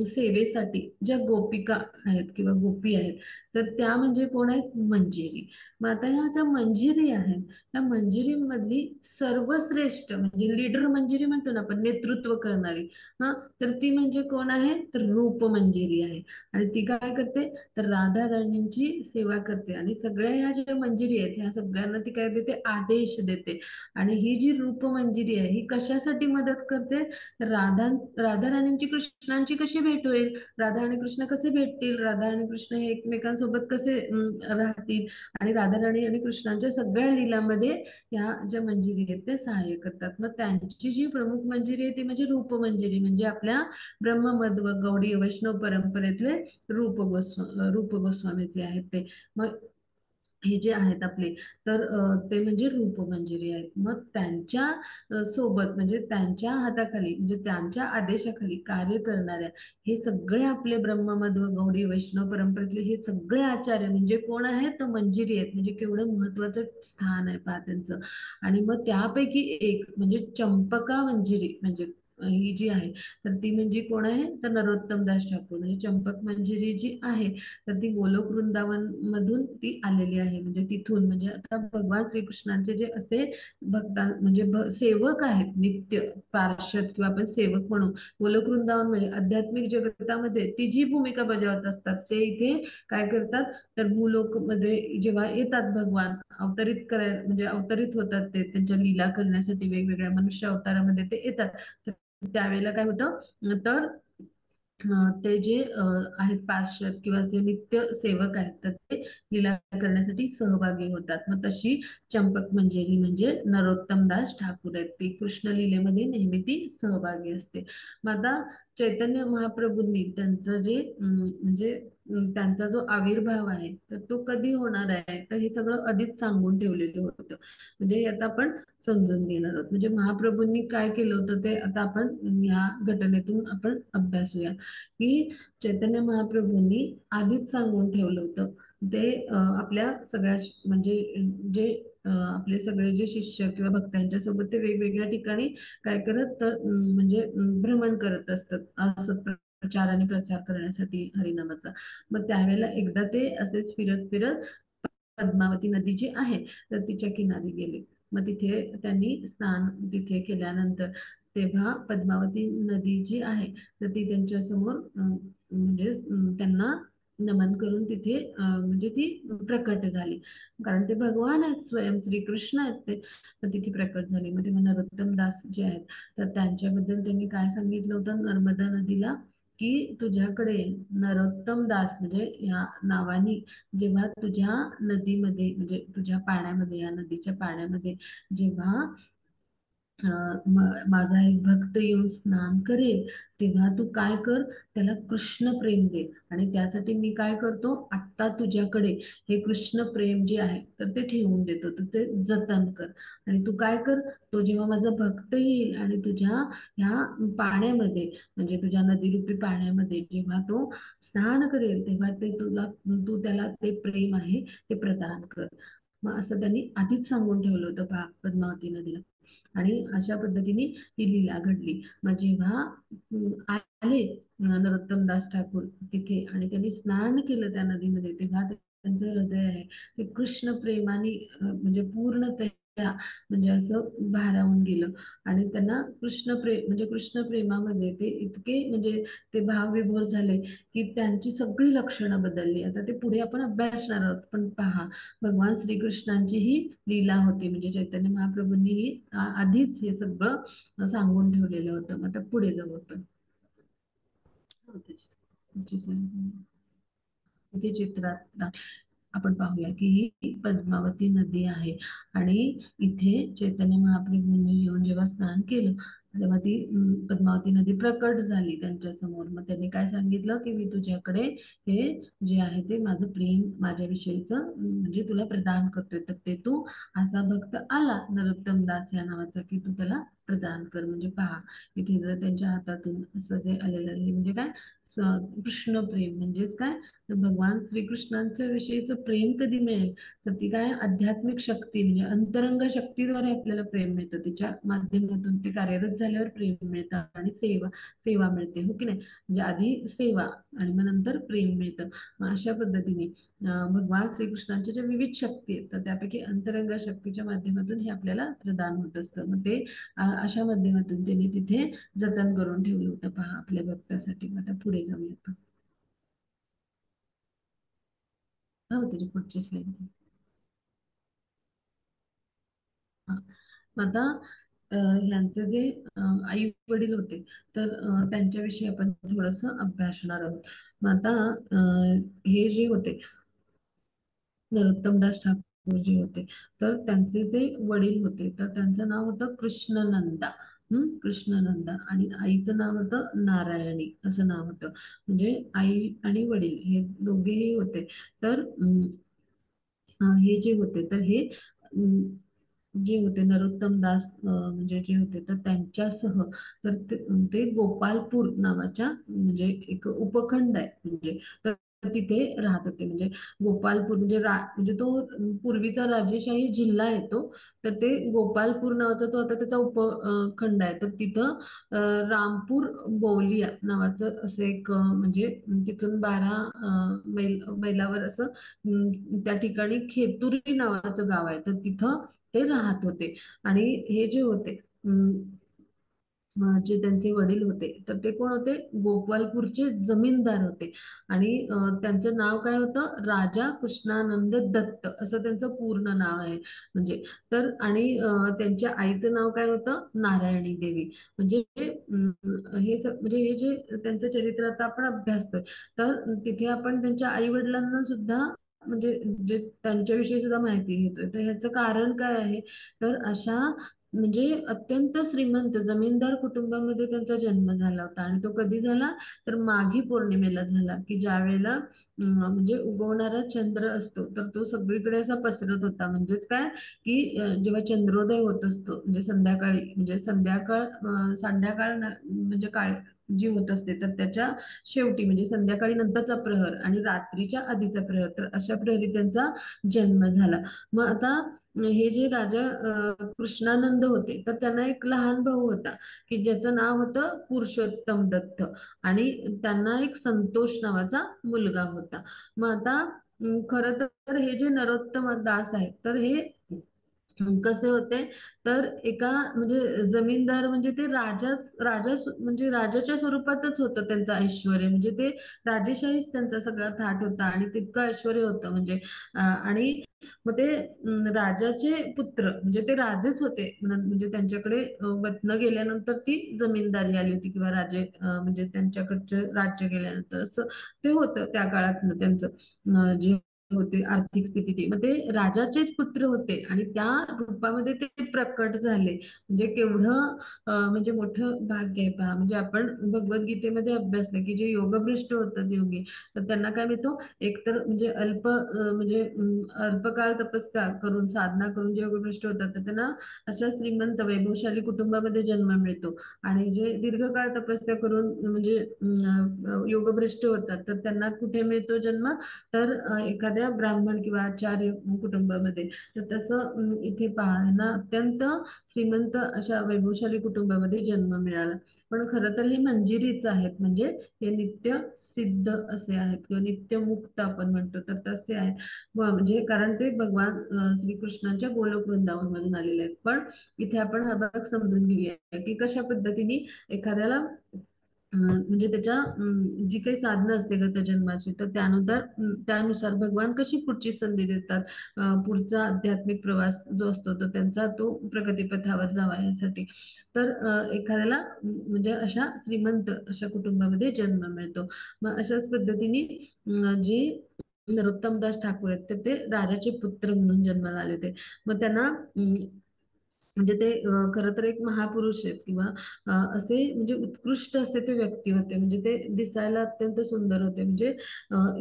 सेवेसाठी ज्या गोपिका आहेत किंवा गोपी आहेत तर त्या म्हणजे कोण आहेत मंजिरी. मग आता ह्या ज्या मंजिरी आहेत त्या मंजिरीमधली सर्वश्रेष्ठ म्हणजे लीडर मंजिरी म्हणतो ना आपण, नेतृत्व करणारी, हा, तर ती म्हणजे कोण आहे तर रूप मंजिरी आहे. आणि ती काय करते तर राधा राणींची सेवा करते आणि सगळ्या ह्या ज्या मंजिरी आहेत ह्या सगळ्यांना ती काय देते आदेश देते. आणि ही जी रूप मंजिरी आहे ही कशासाठी मदत करते तर राधा राणींची कृष्णांची कशी भेट होईल, राधा आणि कृष्ण कसे भेटतील, राधा आणि कृष्ण हे एकमेकांसोबत कसे राहतील, आणि राधा राणी आणि कृष्णांच्या सगळ्या लीलामध्ये ह्या ज्या मंजिरी आहेत त्या सहाय्य करतात. मग त्यांची जी प्रमुख मंजिरी आहे ती म्हणजे रूप मंजिरी, म्हणजे आपल्या ब्रह्ममध्व गौडी वैष्णव परंपरेतले रूप गोस्वामी जे आहेत ते. मग हे जे आहेत आपले तर ते म्हणजे रूपमंजिरी आहेत. मग त्यांच्या सोबत म्हणजे त्यांच्या हाताखाली म्हणजे त्यांच्या आदेशाखाली कार्य करणाऱ्या हे सगळे आपले ब्रह्ममध्व गौडी वैष्णव परंपरेतले हे सगळे आचार्य म्हणजे कोण आहेत तर मंजिरी आहेत. म्हणजे केवढं महत्वाचं स्थान आहे पहा त्यांचं. आणि मग त्यापैकी एक म्हणजे चंपका मंजिरी म्हणजे ही जी आहे तर ती म्हणजे कोण आहे तर नरोत्तम दास ठाकूर. म्हणजे चंपक मंजिरी जी आहे तर ती गोलोक वृंदावन मधून ती आलेली आहे. म्हणजे तिथून म्हणजे आता भगवान श्रीकृष्णांचे जे असे भक्ता म्हणजे सेवक आहेत नित्य पार्षद किंवा आपण सेवक म्हणू गोलोक वृंदावन म्हणजे आध्यात्मिक जगतामध्ये ती जी भूमिका बजावत असतात ते इथे काय करतात तर भूलोक मध्ये जेव्हा येतात भगवान अवतरित करायला म्हणजे अवतरित होतात ते त्यांच्या लीला करण्यासाठी वेगवेगळ्या मनुष्य अवतारामध्ये ते येतात. तर त्यावेळेला काय होतं तर ते जे आहेत पार्षद किंवा जे नित्य सेवक आहेत तर ते लीला करण्यासाठी सहभागी होतात. मग तशी चंपक मंजिरी म्हणजे नरोत्तम दास ठाकूर आहेत. ती कृष्ण लीलेमध्ये नेहमी ती सहभागी असते. मग आता चैतन्य महाप्रभूंनी त्यांचं जे म्हणजे त्यांचा जो आविर्भाव आहे तर तो कधी होणार आहे तर हे सगळं आधीच सांगून ठेवलेलं होतं. म्हणजे हे आता आपण समजून घेणार आहोत. म्हणजे महाप्रभूंनी काय केलं होतं ते आता आपण या घटनेतून आपण अभ्यासूया की चैतन्य महाप्रभूंनी आधीच सांगून ठेवलं होतं. ते आपल्या सगळ्या म्हणजे जे आपले सगळे जे शिष्य किंवा भक्तांच्या सोबत ते वेगवेगळ्या ठिकाणी काय करत तर म्हणजे भ्रमण करत असतात असं प्रचार आणि प्रचार करण्यासाठी हरिनामाचा. मग त्यावेळेला एकदा ते असेच फिरत फिरत पद्मावती नदी जी आहे तर तिच्या किनारी गेले. मग तिथे त्यांनी स्नान तिथे केल्यानंतर तेव्हा पद्मावती नदी जी आहे तर ती त्यांच्या समोर म्हणजे त्यांना नमन करून तिथे म्हणजे ती प्रकट झाली. कारण ते भगवान आहेत स्वयं श्रीकृष्ण आहेत ते. मग तिथे प्रकट झाली. मग तेव्हा नरोत्तम दास जे आहेत तर त्यांच्याबद्दल त्यांनी काय सांगितलं होतं नर्मदा नदीला की तुझ्याकडे नरोत्तम दास म्हणजे या नावानी जेव्हा तुझ्या नदीमध्ये म्हणजे तुझ्या पाण्यामध्ये या नदीच्या पाण्यामध्ये जेव्हा माझा एक भक्त येऊन स्नान करेल तेव्हा तू काय कर त्याला कृष्ण प्रेम दे. आणि त्यासाठी मी काय करतो आत्ता तुझ्याकडे हे कृष्ण प्रेम जे आहे तर ते ठेवून देतो तर ते जतन कर. आणि तू काय कर तो जेव्हा माझा भक्त येईल आणि तुझ्या ह्या पाण्यामध्ये म्हणजे तुझ्या नदीरूपी पाण्यामध्ये जेव्हा तो स्नान करेल तेव्हा ते तू त्याला ते प्रेम आहे ते प्रदान कर. मग असं त्यांनी आधीच सांगून ठेवलं होतं पद्मावती नदीला. आणि अशा पद्धतीने ही लीला घडली. मग जेव्हा आले नरोत्तम दास ठाकूर तिथे आणि त्यांनी स्नान केलं त्या नदीमध्ये तेव्हा त्यांचं हृदय आहे ते कृष्ण प्रेमाने म्हणजे पूर्णतः म्हणजे असं भारावून गेलं. आणि त्यांना कृष्ण प्रेम म्हणजे कृष्ण प्रेमामध्ये ते इतके म्हणजे ते भावविभोर झाले की त्यांची सगळी लक्षणं बदलली. आता ते पुढे आपण अभ्यासणार आहोत. पण पहा भगवान श्रीकृष्णांची ही लीला होती. म्हणजे चैतन्य महाप्रभूंनी ही आधीच हे सगळं सांगून ठेवलेलं होतं. मग आता पुढे जाऊ आपण. इथे चित्रात आपण पाहूया की ही पद्मावती नदी आहे आणि इथे चैतन्य महाप्रभूंनी येऊन जेव्हा स्नान केलं तेव्हा ती पद्मावती नदी प्रकट झाली त्यांच्या समोर. मग त्यांनी काय सांगितलं की मी तुझ्याकडे हे जे आहे ते माझं प्रेम माझ्याविषयीचं म्हणजे तुला प्रदान करतोय. तर ते तू असा भक्त आला नरोत्तम दास या नावाचा की तू त्याला प्रदान कर. म्हणजे पहा इथे जर त्यांच्या हातातून असं जे आलेलं आहे म्हणजे काय कृष्ण प्रेम म्हणजेच काय तर भगवान श्रीकृष्णांच्या विषयीचं प्रेम कधी मिळेल तर ती काय आध्यात्मिक शक्ती म्हणजे अंतरंग शक्तीद्वारे आपल्याला प्रेम मिळतं. तिच्या माध्यमातून ते कार्यरत झाल्यावर प्रेम मिळतं आणि सेवा सेवा मिळते हो की नाही. म्हणजे आधी सेवा आणि मग नंतर प्रेम मिळतं. मग अशा पद्धतीने भगवान श्रीकृष्णांच्या ज्या विविध शक्ती आहेत तर त्यापैकी अंतरंग शक्तीच्या माध्यमातून हे आपल्याला प्रदान होत असतं. मग ते अशा माध्यमातून त्यांनी तिथे जतन करून ठेवलं होतं पहा आपल्या भक्तासाठी. आता पुढे जाऊया आपण. त्याची पुढची स्लाइड. आता ह्यांचे जे आई वडील होते तर त्यांच्याविषयी आपण थोडस अभ्यासणार आहोत. मग आता हे जे होते नरोत्तमदास ठाकूर जे होते तर त्यांचे जे वडील होते तर त्यांचं नाव होतं कृष्णनंदा. कृष्णनंदा आणि आईचं नाव होतं नारायणी असं नाव होतं. म्हणजे आई आणि वडील हे दोघेही होते. तर हे जे होते तर हे जे होते नरोत्तम दास म्हणजे जे होते तर त्यांच्यासह तर ते गोपालपूर नावाच्या म्हणजे एक उपखंड आहे म्हणजे तर तिथे राहत होते. म्हणजे गोपालपूर म्हणजे तो पूर्वीचा राजेशाही जिल्हा आहे तो. तर ते गोपालपूर नावाचा तो आता त्याचा उपखंड आहे. तर तिथं रामपूर बौलिया नावाचं असं एक म्हणजे तिथून 12 मैलावर असं त्या ठिकाणी खेतुरी नावाचं गाव आहे. तर तिथं ते राहत होते. आणि हे जे होते जे त्यांचे वडील होते तर ते कोण होते, गोपालपूरचे जमीनदार होते. आणि त्यांचं नाव काय होतं, राजा कृष्णानंद दत्त असं त्यांचं पूर्ण नाव आहे. म्हणजे तर आणि त्यांच्या आईचं नाव काय होतं, नारायणी देवी. म्हणजे म्हणजे हे जे त्यांचं चरित्र आता आपण अभ्यासतोय, तर तिथे आपण त्यांच्या आई वडिलांना सुद्धा म्हणजे जे त्यांच्याविषयी सुद्धा माहिती घेतोय. तर ह्याचं कारण काय आहे, तर अशा म्हणजे अत्यंत श्रीमंत जमीनदार कुटुंबामध्ये त्यांचा जन्म झाला होता. आणि तो कधी झाला, तर माघी पौर्णिमेला झाला, की ज्या वेळेला म्हणजे उगवणारा चंद्र असतो तर तो सगळीकडे असा पसरत होता. म्हणजेच काय, की जेव्हा चंद्रोदय होत असतो म्हणजे संध्याकाळी, म्हणजे संध्याकाळ म्हणजे काळ जी होत असते, तर त्याच्या शेवटी म्हणजे संध्याकाळी नंतरचा प्रहर आणि रात्रीच्या आधीचा प्रहर, तर अशा प्रहरी त्यांचा जन्म झाला. मग आता हे जे राजा कृष्णानंद होते, तर त्यांना एक लहान भाऊ होता, की ज्याचं नाव होतं पुरुषोत्तम दत्त. आणि त्यांना एक संतोष नावाचा मुलगा होता. मग आता खरं तर हे जे नरोत्तम दास आहेत, तर हे कसे होते, तर एका म्हणजे जमीनदार म्हणजे ते म्हणजे राजाच्या स्वरूपातच होतं त्यांचं ऐश्वर्य. म्हणजे ते राजेशाहीच त्यांचा सगळा थाट होता आणि तितकं ऐश्वर्य होतं. म्हणजे आणि मग ते राजाचे पुत्र म्हणजे ते राजेच होते. म्हणजे त्यांच्याकडे वतन गेल्यानंतर ती जमीनदारी आली होती, किंवा राजे म्हणजे त्यांच्याकडचे राज्य गेल्यानंतर असं ते होतं त्या काळातलं त्यांचं जे होते आर्थिक स्थिती. ती मग ते राजाचेच पुत्र होते आणि त्या रूपामध्ये ते प्रकट झाले. म्हणजे केवढं म्हणजे मोठं भाग्य आहे पहा. म्हणजे आपण भगवद्गीतेमध्ये अभ्यासलं की जे योगभ्रष्ट होतात योगी, तर त्यांना काय मिळतो, एकतर म्हणजे म्हणजे अल्पकाळ तपस्या करून साधना करून जे योगभ्रष्ट होतात, तर त्यांना अशा श्रीमंत वैभवशाली कुटुंबामध्ये जन्म मिळतो. आणि जे दीर्घकाळ तपस्या करून म्हणजे योगभ्रष्ट होतात, तर त्यांना कुठे मिळतो जन्म, तर एखाद्या ब्राह्मण किंवा आचार्य कुटुंबामध्ये. तर तसं इथे पहा, यांना अत्यंत श्रीमंत अशा वैभवशाली कुटुंबामध्ये जन्म मिळाला. पण खरं तर हे मंजिरीच आहेत. म्हणजे हे नित्य सिद्ध असे आहेत किंवा नित्य मुक्त आपण म्हणतो, तर तसे आहेत. म्हणजे कारण ते भगवान श्रीकृष्णांच्या गोलोक वृंदावन मधून आलेले आहेत. पण इथे आपण हा भाग समजून घेऊया की कशा पद्धतीने एखाद्याला म्हणजे त्याच्या जी काही साधनं असते का त्या जन्माची, तर त्यानुसार भगवान कशी पुढची संधी देतात, पुढचा आध्यात्मिक प्रवास जो असतो तर त्यांचा तो प्रगतीपथावर जावा यासाठी. तर एखाद्याला म्हणजे अशा श्रीमंत अशा कुटुंबामध्ये जन्म मिळतो. मग अशाच पद्धतीने जे नरोत्तमदास ठाकूर आहेत, तर ते राजाचे पुत्र म्हणून जन्माला आले होते. मग त्यांना म्हणजे ते खरं तर एक महापुरुष आहेत, किंवा असे म्हणजे उत्कृष्ट असे ते व्यक्ती होते. म्हणजे ते दिसायला अत्यंत सुंदर होते. म्हणजे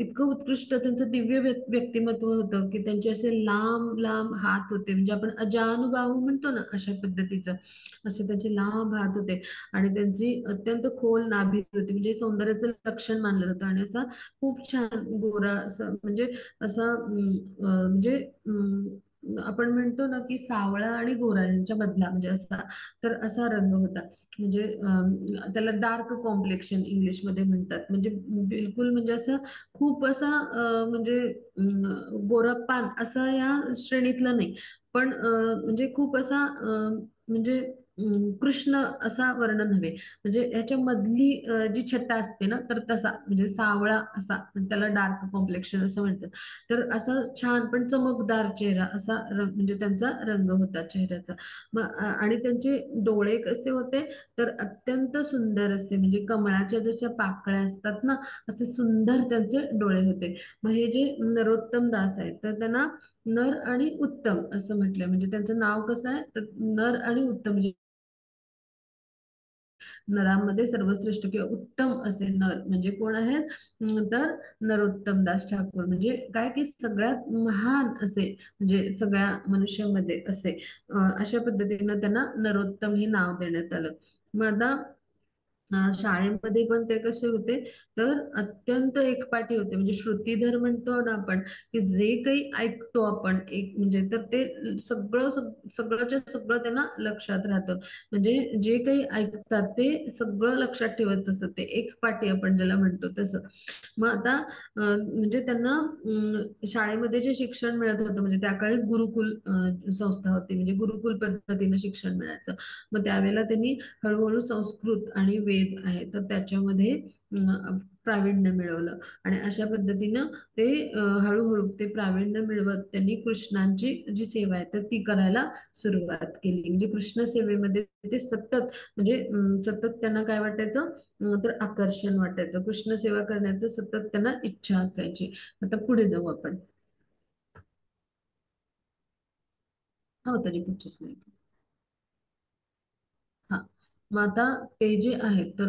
इतकं उत्कृष्ट त्यांचं दिव्य व्यक्तिमत्व होतं, की त्यांचे असे लांब लांब हात होते. म्हणजे आपण अजानुबाहू म्हणतो ना, अशा पद्धतीचं असे त्यांचे लांब हात होते. आणि त्यांची अत्यंत खोल नाभी होती. म्हणजे सौंदर्याचं लक्षण मानलं जातं. आणि असा खूप छान गोरा असं म्हणजे असा म्हणजे आपण म्हणतो ना, की सावळा आणि गोरा यांच्या मधला म्हणजे असा, तर असा रंग होता. म्हणजे त्याला डार्क कॉम्प्लेक्शन इंग्लिशमध्ये म्हणतात. म्हणजे बिलकुल म्हणजे असं खूप असा म्हणजे गोरापान असा या श्रेणीतला नाही, पण म्हणजे खूप असा म्हणजे कृष्ण असा वर्णन हवे. म्हणजे ह्याच्या मधली जी छटा असते ना, तर तसा म्हणजे सावळा असा, त्याला डार्क कॉम्प्लेक्शन असं म्हणतात. तर असा छान पण चमकदार चेहरा असा म्हणजे त्यांचा रंग होता चेहऱ्याचा. मग आणि त्यांचे डोळे कसे होते, तर अत्यंत सुंदर असे, म्हणजे कमळाच्या जशा पाकळ्या असतात ना, असे सुंदर त्यांचे डोळे होते. मग हे जे नरोत्तम दास आहेत, तर त्यांना नर आणि उत्तम असं म्हटलंय. म्हणजे त्यांचं नाव कसं आहे, तर नर आणि उत्तम. म्हणजे नरांमध्ये सर्वश्रेष्ठ किंवा उत्तम असे नर म्हणजे कोण आहेत, तर नरोत्तम दास ठाकूर. म्हणजे काय, की सगळ्यात महान असे म्हणजे सगळ्या मनुष्यामध्ये असे अशा पद्धतीनं त्यांना नरोत्तम हे नाव देण्यात आलं. मग आता शाळेमध्ये पण ते कसे होते, तर अत्यंत एकपाठी होते. म्हणजे श्रुतीधर म्हणतो ना आपण, की जे काही ऐकतो आपण एक म्हणजे तर ते सगळंच्या सगळं त्यांना लक्षात राहतं. म्हणजे जे काही ऐकतात ते सगळं लक्षात ठेवत असत, ते एकपाठी आपण ज्याला म्हणतो तसं. मग आता म्हणजे त्यांना शाळेमध्ये जे शिक्षण मिळत होतं, म्हणजे त्या काळी गुरुकुल संस्था होती, म्हणजे गुरुकुल पद्धतीने शिक्षण मिळायचं. मग त्यावेळेला त्यांनी हळूहळू संस्कृत आणि वेद आहे तर त्याच्यामध्ये प्रावीण्य मिळवलं. आणि अशा पद्धतीनं ते हळूहळू ते प्रावीण्य मिळवत त्यांनी कृष्णांची जी सेवा आहे तर ती करायला सुरुवात केली. म्हणजे कृष्ण सेवेमध्ये ते सतत म्हणजे सतत त्यांना काय वाटायचं, तर आकर्षण वाटायचं, कृष्ण सेवा करण्याचं सतत त्यांना इच्छा असायची. आता पुढे जाऊ आपण. हा त्याची पुढची slide. हा. मग आता ते जे आहेत तर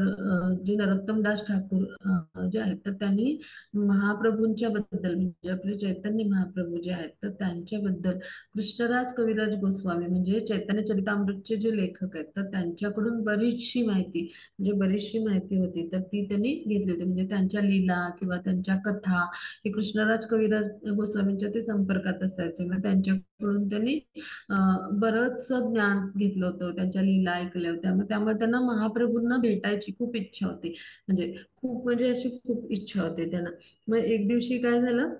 जे नरोत्तम दास ठाकूर जे आहेत तर त्यांनी महाप्रभूंच्या बद्दल म्हणजे आपले चैतन्य महाप्रभू जे आहेत तर त्यांच्याबद्दल कृष्णराज कविराज गोस्वामी म्हणजे चैतन्य चरितामृतचे जे लेखक आहेत तर त्यांच्याकडून बरीचशी माहिती म्हणजे बरीचशी माहिती होती तर ती त्यांनी घेतली होती. म्हणजे त्यांच्या लीला किंवा त्यांच्या कथा हे कृष्णराज कविराज गोस्वामींच्या ते संपर्कात असायचे. मग त्यांच्याकडून त्यांनी बरंच ज्ञान घेतलं होतं, त्यांच्या लीला ऐकल्या होत्या. मग त्यामुळे त्यांना महाप्रभूंना भेटायची खूप इच्छा होती. म्हणजे खूप म्हणजे अशी खूप इच्छा होती त्यांना. मग एक दिवशी काय झालं,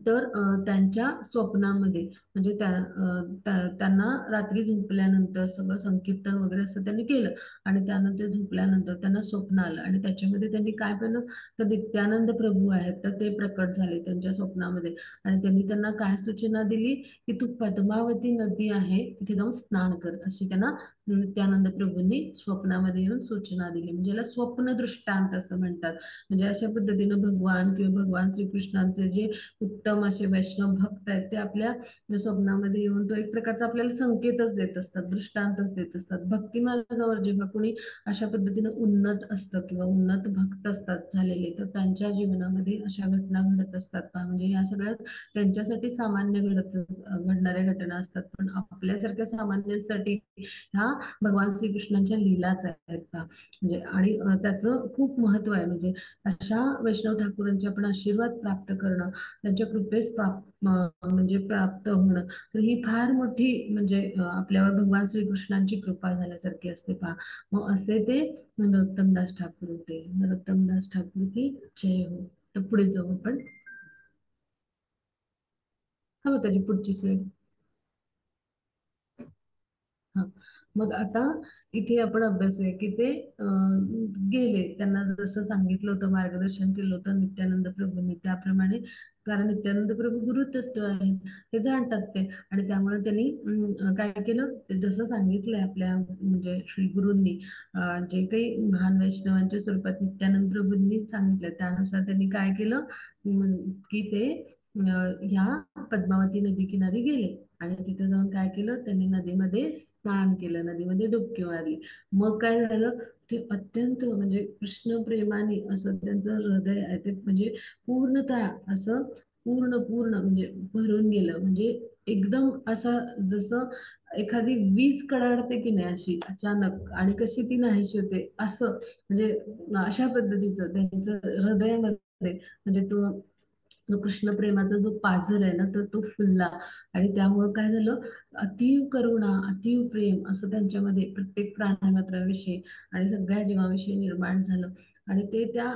तर त्यांच्या स्वप्नामध्ये म्हणजे त्यांना रात्री झोपल्यानंतर सगळं संकीर्तन वगैरे असं त्यांनी केलं आणि त्यानंतर झोपल्यानंतर त्यांना स्वप्न आलं आणि त्याच्यामध्ये त्यांनी काय पाहिलं, तर नित्यानंद प्रभू आहेत तर ते प्रकट झाले त्यांच्या स्वप्नामध्ये. आणि त्यांनी त्यांना काय सूचना दिली, की तू पद्मावती नदी आहे तिथे जाऊन स्नान कर, अशी त्यांना नित्यानंद प्रभूंनी स्वप्नामध्ये येऊन सूचना दिली. म्हणजे याला स्वप्न दृष्टांत असं म्हणतात. म्हणजे अशा पद्धतीनं भगवान किंवा भगवान श्रीकृष्णांचे जे उत्तम असे वैष्णव भक्त आहेत ते आपल्या स्वप्नामध्ये येऊन तो एक प्रकारचा आपल्याला संकेतच देत असतात, दृष्टांतच देत असतात. भक्ती मार्गावर जेव्हा कोणी अशा पद्धतीनं उन्नत असतं किंवा उन्नत भक्त असतात झालेले तर त्यांच्या जीवनामध्ये अशा घटना घडत असतात म्हणजे या सगळ्यात त्यांच्यासाठी सामान्य घडणाऱ्या घटना असतात. पण आपल्यासारख्या सामान्यांसाठी ह्या भगवान श्रीकृष्णांच्या लीलाच आहेत का म्हणजे. आणि त्याचं खूप महत्व आहे. म्हणजे अशा वैष्णव ठाकूरांचे आपण आशीर्वाद प्राप्त करणं, त्यांच्या कृपेस म्हणजे प्राप्त होणं, तर ही फार मोठी म्हणजे आपल्यावर भगवान श्रीकृष्णांची कृपा झाल्यासारखी असते पहा. मग असे ते नरोत्तमदास ठाकूर होते. नरोत्तमदास ठाकूर की जय हो. तर पुढे जाऊ आपण. हा मग त्याची पुढची स्लाईड. हा. मग आता इथे आपण अभ्यास आहे की ते गेले, त्यांना जसं सांगितलं होतं मार्गदर्शन केलं होतं नित्यानंद प्रभूंनी त्याप्रमाणे, कारण नित्यानंद प्रभू गुरुतत्व आहेत हे जाणतात ते. आणि त्यामुळे त्यांनी काय केलं, ते जसं सांगितलंय आपल्या म्हणजे श्री गुरूंनी जे काही महान वैष्णवांच्या स्वरूपात नित्यानंद प्रभूंनी सांगितलं त्यानुसार त्यांनी काय केलं, की ते ह्या पद्मावती नदी किनारी गेले आणि तिथे जाऊन काय केलं, त्यांनी नदीमध्ये स्नान केलं, नदीमध्ये डुबकी मारली. मग काय झालं, ते अत्यंत म्हणजे कृष्ण प्रेमाने असं त्यांचं हृदय आहे ते म्हणजे पूर्णतः असं पूर्ण पूर्ण म्हणजे भरून गेलं. म्हणजे एकदम असं जसं एखादी वीज कडाडते की नाही अशी अचानक आणि कशी ती नाहीशी होते असं, म्हणजे अशा पद्धतीचं त्यांचं हृदयामध्ये म्हणजे तो जो कृष्ण प्रेमाचा जो पाझर आहे ना तर तो फुलला. आणि त्यामुळे काय झालं, अतीव करुणा अतीव प्रेम असं त्यांच्यामध्ये प्रत्येक प्राणीमात्राविषयी आणि सगळ्या जीवाविषयी निर्माण झालं. आणि ते त्या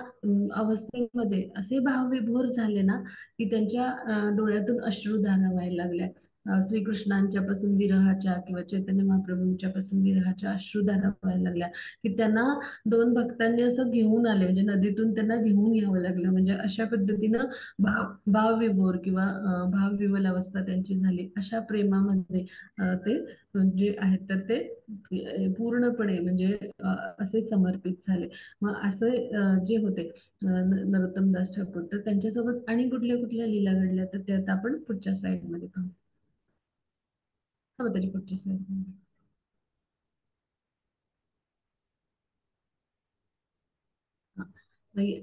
अवस्थेमध्ये असे भावविभोर झाले ना की त्यांच्या डोळ्यातून अश्रुधारा व्हायला लागल्या. श्रीकृष्णांच्या पासून विरहाच्या किंवा चैतन्य महाप्रभूंच्या पासून विरहाच्या अश्रुधारा व्हायला लागल्या की त्यांना दोन भक्तांनी असं घेऊन आले, म्हणजे नदीतून त्यांना घेऊन यावं लागलं. म्हणजे अशा पद्धतीनं भावविभोर किंवा भावविवल अवस्था त्यांची झाली. अशा प्रेमामध्ये ते जे आहेत तर ते पूर्णपणे म्हणजे असे समर्पित झाले. मग असे जे होते नरोत्तमदास ठाकूर, तर त्यांच्यासोबत आणि कुठल्या कुठल्या लीला घडल्या तर ते आता आपण पुढच्या स्लाइड मध्ये पाहू. हा त्याची पुढची स्लाइड.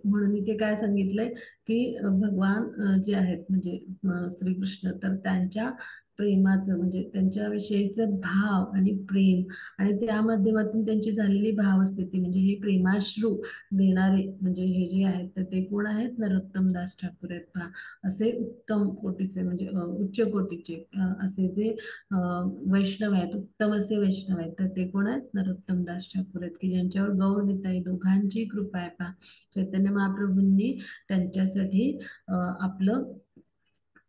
म्हणून इथे काय सांगितलंय की भगवान जे आहेत म्हणजे श्रीकृष्ण तर त्यांच्या प्रेमाचं म्हणजे त्यांच्याविषयीचं भाव आणि प्रेम आणि त्या माध्यमातून त्यांची झालेली भावस्थिती म्हणजे हे प्रेमाश्रू देणारे म्हणजे हे जे आहेत तर ते कोण आहेत नरोत्तम दास ठाकूर आहेत पहा. असे उत्तम कोटीचे म्हणजे उच्च कोटीचे असे जे वैष्णव आहेत उत्तम असे वैष्णव आहेत तर ते कोण आहेत नरोत्तम दास ठाकूर आहेत की ज्यांच्यावर गौरनिताई दोघांची कृपा आहे पहा. चैतन्य महाप्रभूंनी त्यांच्यासाठी आपलं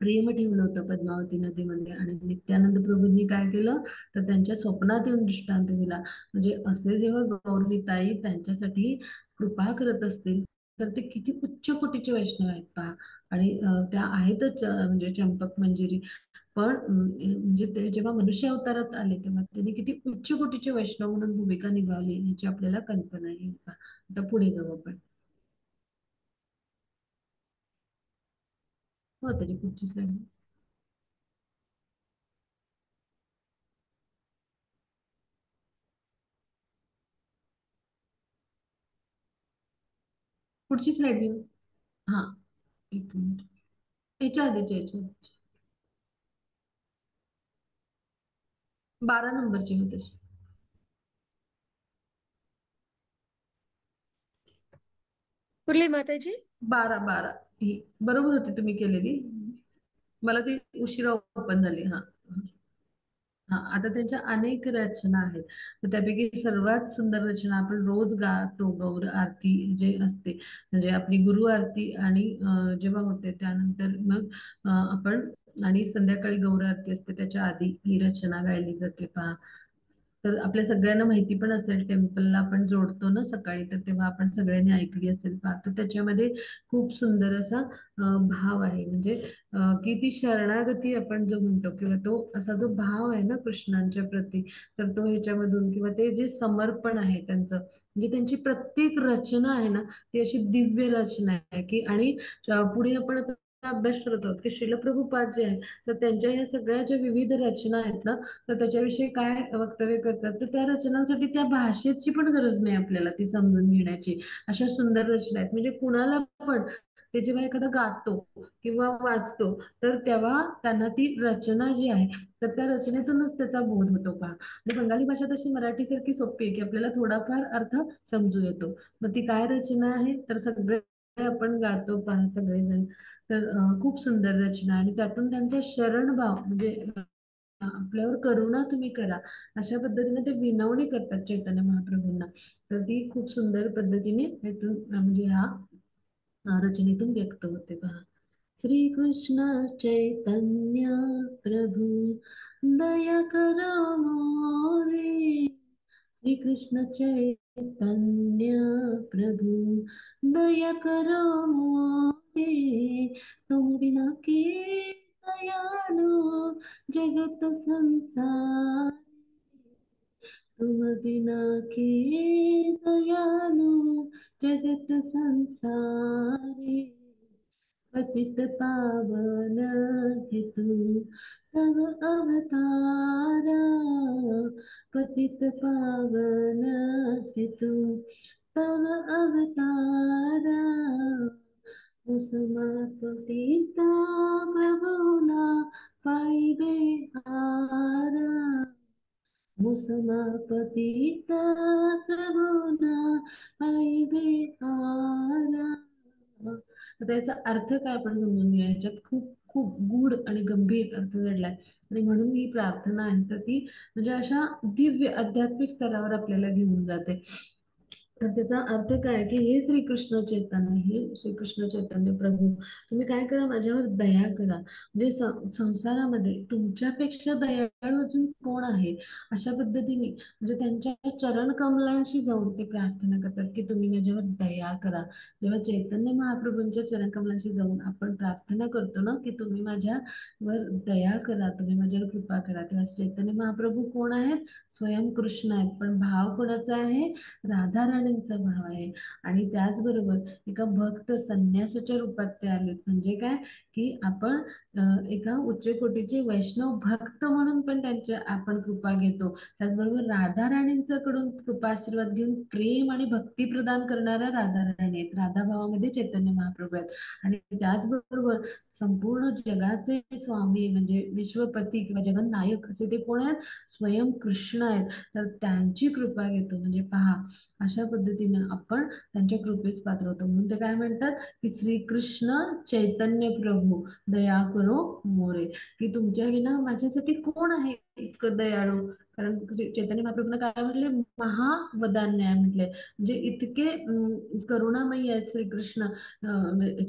प्रेम ठेवलं होतं पद्मावती नदीमध्ये आणि नित्यानंद प्रभूंनी काय केलं तर त्यांच्या स्वप्नात येऊन दृष्टांत दिला. म्हणजे असे जेव्हा गौरनिताई त्यांच्यासाठी कृपा करत असतील तर ते किती उच्च कोटीचे वैष्णव आहेत पहा. आणि त्या आहेतच म्हणजे चंपक मंजिरी पण म्हणजे ते जेव्हा मनुष्य अवतारात आले तेव्हा त्यांनी किती उच्च कोटीचे वैष्णव म्हणून भूमिका निभावली याची आपल्याला कल्पना येईल पहा. आता पुढे जाऊ आपण. हो त्याची पुढची स्लाइड पुढची स्लाइड घेऊ. हा एक मिनिट याच्या आधीची 12 नंबरची होती तशी. कुठली माताजी? 12 ही बरोबर होती तुम्ही केलेली. मला ती उशिरा ओपन झाली. हा हा आता त्यांच्या अनेक रचना आहेत तर त्यापैकी सर्वात सुंदर रचना आपण रोज गातो गौर आरती जे असते म्हणजे आपली गुरु आरती आणि जेव्हा होते त्यानंतर मग आपण आणि संध्याकाळी गौर आरती असते त्याच्या आधी ही रचना गायली जाते पहा. तर आपल्या सगळ्यांना माहिती पण असेल टेम्पलला आपण जोडतो ना सकाळी तर तेव्हा आपण सगळ्यांनी ऐकली असेल पहा. तर त्याच्यामध्ये खूप सुंदर असा भाव आहे म्हणजे की ती शरणागती आपण जो म्हणतो किंवा तो असा जो भाव आहे ना कृष्णांच्या प्रती तर तो ह्याच्यामधून किंवा ते जे समर्पण आहे त्यांचं म्हणजे त्यांची प्रत्येक रचना आहे ना ती अशी दिव्य रचना आहे की आणि पुढे आपण आता अभ्यास करत आहोत की श्रील प्रभुपाद जे आहेत तर त्यांच्या ह्या सगळ्या ज्या विविध रचना आहेत ना तर त्याच्याविषयी काय वक्तव्य करतात तर त्या रचनांसाठी त्या भाषेची पण गरज नाही आपल्याला ती समजून घेण्याची. अशा सुंदर रचना आहेत म्हणजे कुणाला पण ते जेव्हा एखादा गातो किंवा वाचतो तर तेव्हा त्यांना ती रचना जी आहे तर त्या रचनेतूनच त्याचा बोध होतो पहा. आणि बंगाली भाषा तशी मराठीसारखी सोपी आहे की आपल्याला थोडाफार अर्थ समजू येतो. मग ती काय रचना आहे तर सगळे आपण गातो पहा सगळेजण तर खूप सुंदर रचना आणि त्यातून त्यांचा शरणभाव म्हणजे आपल्यावर करुणा तुम्ही करा अशा पद्धतीने ते विनवणी करतात चैतन्य महाप्रभूंना. तर ती खूप सुंदर पद्धतीने यातून म्हणजे ह्या रचनेतून व्यक्त होते पहा. श्री कृष्ण चैतन्य प्रभु दया करो मोरे. श्री कृष्ण चैतन्य प्रभु दया करो मोरे. तुम बिना के दयालु जगत संसार. तुम बिना के दयालु जगत संसारी. पतित पावन हेतु तव अवतारा. पतित पावन हेतु तव अवतारा. कुसुमापतिता प्रभुना पाइबे हारा. कुसुमापतिता प्रभुना पाइबे हारा. आता याचा अर्थ काय आपण समजून घेऊया. याच्यात खूप खूप गूढ आणि गंभीर अर्थ दडलाय आणि म्हणून ही प्रार्थना आहे तर ती म्हणजे अशा दिव्य आध्यात्मिक स्तरावर आपल्याला घेऊन जाते. तर त्याचा अर्थ काय की हे श्रीकृष्ण चैतन्य हे श्रीकृष्ण चैतन्य प्रभू तुम्ही काय करा माझ्यावर दया करा म्हणजे संसारामध्ये तुमच्यापेक्षा दयाळू अजून कोण आहे अशा पद्धतीने म्हणजे त्यांच्या चरण कमलांशी जाऊन ते प्रार्थना करतात की तुम्ही माझ्यावर दया करा. जेव्हा चैतन्य महाप्रभूंच्या चरण कमलांशी जाऊन आपण प्रार्थना करतो ना की तुम्ही माझ्यावर दया करा तुम्ही माझ्यावर कृपा करा तेव्हा चैतन्य महाप्रभू कोण आहेत स्वयं कृष्ण आहेत पण भाव कोणाचा आहे राधा राणींचा भाव आहे. आणि त्याचबरोबर एका भक्त संन्यासाच्या रूपात ते आलेत. म्हणजे काय की आपण एका उच्च कोटीचे वैष्णव भक्त म्हणून पण त्यांच्या आपण कृपा घेतो. त्याचबरोबर राधा राणींच्याकडून कृपा आशीर्वाद घेऊन प्रेम आणि भक्ती प्रदान करणाऱ्या राधा राणी आहेत. राधा भावामध्ये चैतन्य महाप्रभू आहेत. आणि त्याचबरोबर संपूर्ण जगाचे स्वामी म्हणजे विश्वपती किंवा जगन्नायक असे ते कोण आहेत? स्वयं कृष्ण आहेत. तर त्यांची कृपा घेतो. म्हणजे पहा, अशा पद्धतीने आपण त्यांच्या कृपेस पात्र होतो. म्हणून ते काय म्हणतात की श्रीकृष्ण चैतन्य प्रभू दया करो मोरे, की तुमच्या विना माझ्यासाठी कोण आहे इतकं दयाळू. कारण चैतन्य महाप्रभूंना काय म्हटले? महावदान्य म्हटले. म्हणजे इतके करुणामयी आहेत श्रीकृष्ण,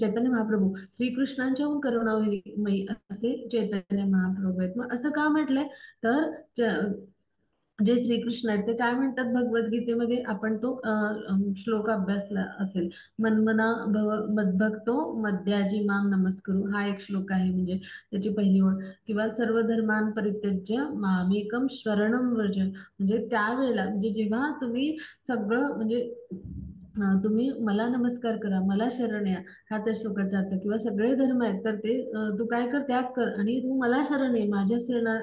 चैतन्य महाप्रभू श्रीकृष्णांच्याहून करुणामयी असे चैतन्य महाप्रभू आहेत. मग असं का म्हटलंय? तर जे श्रीकृष्ण आहेत ते काय म्हणतात भगवद्गीतेमध्ये? आपण तो श्लोक अभ्यासला असेल. मन्मना भव मद्भक्तो मद्याजी माम नमस्करू, हा एक श्लोक आहे. म्हणजे त्याची पहिली ओळ. किंवा सर्व धर्मान परित्यज्य मामेकम शरणम व्रज, म्हणजे त्यावेळेला म्हणजे जेव्हा तुम्ही सगळं म्हणजे तुम्ही मला नमस्कार करा, मला शरण या, हा त्या श्लोकाचा अर्थ. किंवा सगळे धर्म आहेत तर ते तू काय कर, त्याग कर आणि तू मला शरण ये, माझ्या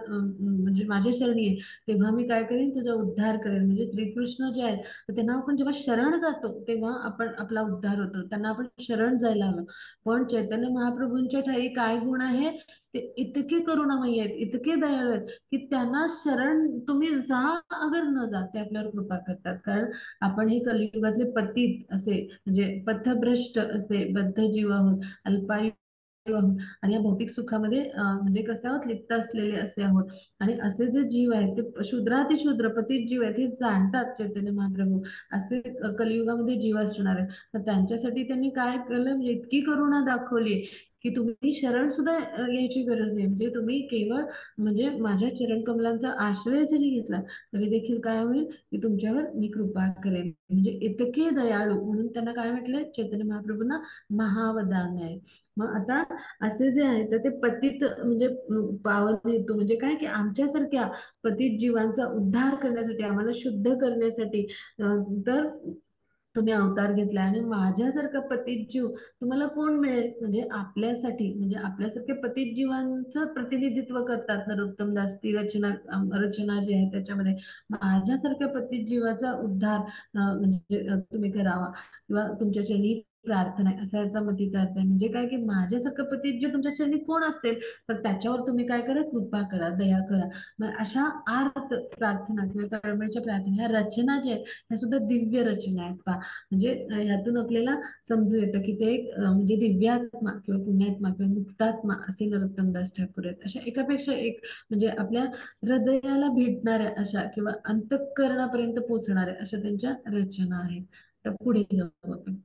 म्हणजे माझ्या शरणी ये, तेव्हा मी काय करेन? तुझा उद्धार करेन. म्हणजे श्रीकृष्ण जे आहेत तर त्यांना आपण जेव्हा शरण जातो तेव्हा आपण आपला उद्धार होतो. त्यांना आपण शरण जायला हवं. पण चैतन्य महाप्रभूंच्या ठाई काय गुण आहे? ते इतके करुणामयी आहेत, इतके दयाळू आहेत की त्यांना शरण तुम्ही जा अगर न जा, ते आपल्यावर कृपा करतात. कारण आपण हे कलियुगातले पतित असे म्हणजे पथभ्रष्ट असे बद्ध जीव आहोत, अल्पायू आहोत आणि या भौतिक सुखामध्ये म्हणजे कसे आहोत? लिप्त असलेले असे आहोत. आणि असे जे जीव आहेत ते शूद्रातिशूद्र पतित जीव आहेत हे जाणतात चैतन्य महाप्रभू. असे कलियुगामध्ये जीव असणार आहेत. तर त्यांच्यासाठी त्यांनी काय केलं? म्हणजे इतकी करुणा दाखवली की तुम्ही शरण सुद्धा यायची गरज नाही. म्हणजे तुम्ही केवळ म्हणजे माझ्या चरण कमलांचा आश्रय जरी घेतला तरी देखील काय होईल की तुमच्यावर मी कृपा करेन. म्हणजे इतके दयाळू, म्हणून त्यांना काय म्हटलंय? चैतन्य महाप्रभूंना महावदान आहे. मग आता असे जे आहे तर ते पतित म्हणजे पावन हेतू म्हणजे काय की आमच्यासारख्या पतित जीवांचा उद्धार करण्यासाठी, आम्हाला शुद्ध करण्यासाठी तर तुम्ही अवतार घेतला. आणि माझ्यासारखा पतित जीव तुम्हाला कोण मिळेल? म्हणजे आपल्यासाठी म्हणजे आपल्यासारख्या पतित जीवांचं प्रतिनिधित्व करतात नरोत्तम दास ती रचना जी आहे त्याच्यामध्ये. माझ्यासारख्या पतित जीवाचा उद्धार म्हणजे तुम्ही करावा किंवा तुमच्या चरणी प्रार्थना आहे, असा याचा मतितार्थ आहे. म्हणजे काय की माझ्यासारखं पतित जीव तुमच्या चरणी कोण असेल तर त्याच्यावर तुम्ही काय करा? कृपा करा, दया करा. मग अशा आर्त प्रार्थना किंवा तळमळीच्या प्रार्थना ह्या रचना ज्या आहेत ह्या सुद्धा दिव्य रचना आहेत. म्हणजे ह्यातून आपल्याला समजून येतं की ते एक म्हणजे दिव्यात्मा किंवा पुण्यात्मा किंवा मुक्तात्मा असे नरोत्तमदास ठाकूर आहेत. अशा एकापेक्षा एक म्हणजे आपल्या हृदयाला भेटणाऱ्या अशा किंवा अंतःकरणापर्यंत पोहोचणाऱ्या अशा त्यांच्या रचना आहेत. तर पुढे जाऊ आपण.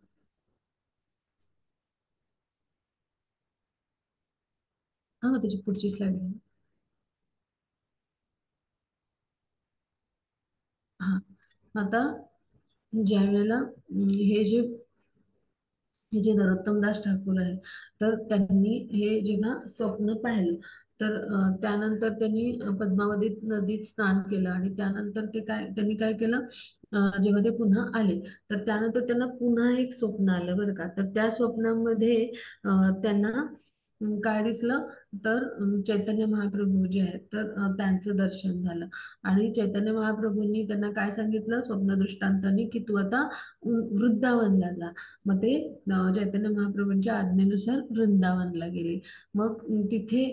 हा, मग त्याची पुढची स्लाइड. हा, आता ज्या वेळेला हे जे नरोत्तमदास ठाकूर आहेत तर त्यांनी हे जेव्हा स्वप्न पाहिलं तर त्यानंतर त्यांनी पद्मावती नदीत स्नान केलं. आणि त्यानंतर त्यांनी काय केलं? जेव्हा ते पुन्हा आले तर त्यानंतर त्यांना पुन्हा एक स्वप्न आलं बरं का. तर त्या स्वप्नामध्ये त्यांना काय दिसलं? तर चैतन्य महाप्रभू जे आहेत तर त्यांचं दर्शन झालं. आणि चैतन्य महाप्रभूंनी त्यांना काय सांगितलं स्वप्न दृष्टांतांनी? की तू आता वृंदावनला जा. मग ते चैतन्य महाप्रभूंच्या आज्ञेनुसार वृंदावनला गेले. मग तिथे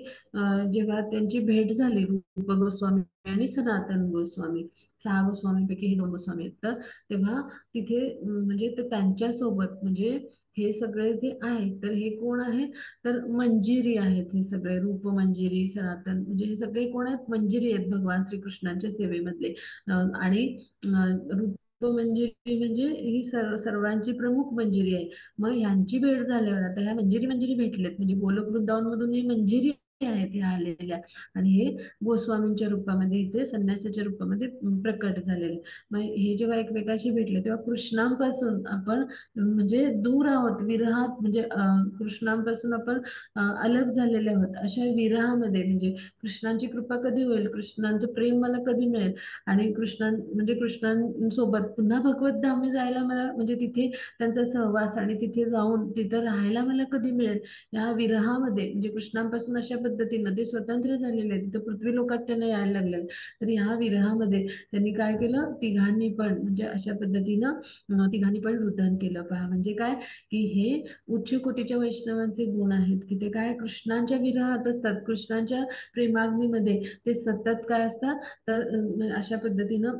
जेव्हा त्यांची भेट झाली रूप गोस्वामी आणि सनातन गोस्वामी, 6 गोस्वामींपैकी हे 2 गोस्वामी आहेत. तर तेव्हा तिथे म्हणजे ते त्यांच्या सोबत म्हणजे हे सगळे जे आहेत तर हे कोण आहेत? तर मंजिरी आहेत. हे सगळे रूप मंजिरी सनातन म्हणजे हे सगळे कोण आहेत? मंजिरी आहेत भगवान श्रीकृष्णांच्या सेवेमधले. आणि रूपमंजिरी म्हणजे ही सर्वांची प्रमुख मंजिरी आहे. मग ह्यांची भेट झाल्यावर आता ह्या मंजिरी मंजिरी भेटलेत म्हणजे गोलोक वृंदावन मधून हे मंजिरी आहेत ह्या आलेल्या, आणि हे गोस्वामींच्या रूपामध्ये इथे संन्यासाच्या रूपामध्ये प्रकट झालेले. मग हे जेव्हा एकमेकाशी भेटले तेव्हा कृष्णांपासून आपण म्हणजे दूर आहोत, विरहात म्हणजे कृष्णांपासून आपण अलग झालेले आहोत. अशा विरहामध्ये म्हणजे कृष्णांची कृपा कधी होईल, कृष्णांचं प्रेम मला कधी मिळेल, आणि म्हणजे कृष्णांसोबत पुन्हा भगवत धामी जायला मला म्हणजे तिथे त्यांचा सहवास आणि तिथे जाऊन तिथं राहायला मला कधी मिळेल. या विरहामध्ये म्हणजे कृष्णांपासून अशा पद्धतीनं ते स्वतंत्र झालेले आहेत, तिथं पृथ्वी लोकात त्यांना यायला लागले. तर ह्या विरहामध्ये त्यांनी काय केलं, तिघांनी पण म्हणजे अशा पद्धतीनं तिघांनी पण रुदन केलं. पहा म्हणजे काय, की हे उच्च कोटीच्या वैष्णवांचे गुण आहेत, की ते काय कृष्णांच्या विरहात असतात, कृष्णांच्या प्रेमाग्नीमध्ये ते सतत काय असतात. तर अशा पद्धतीनं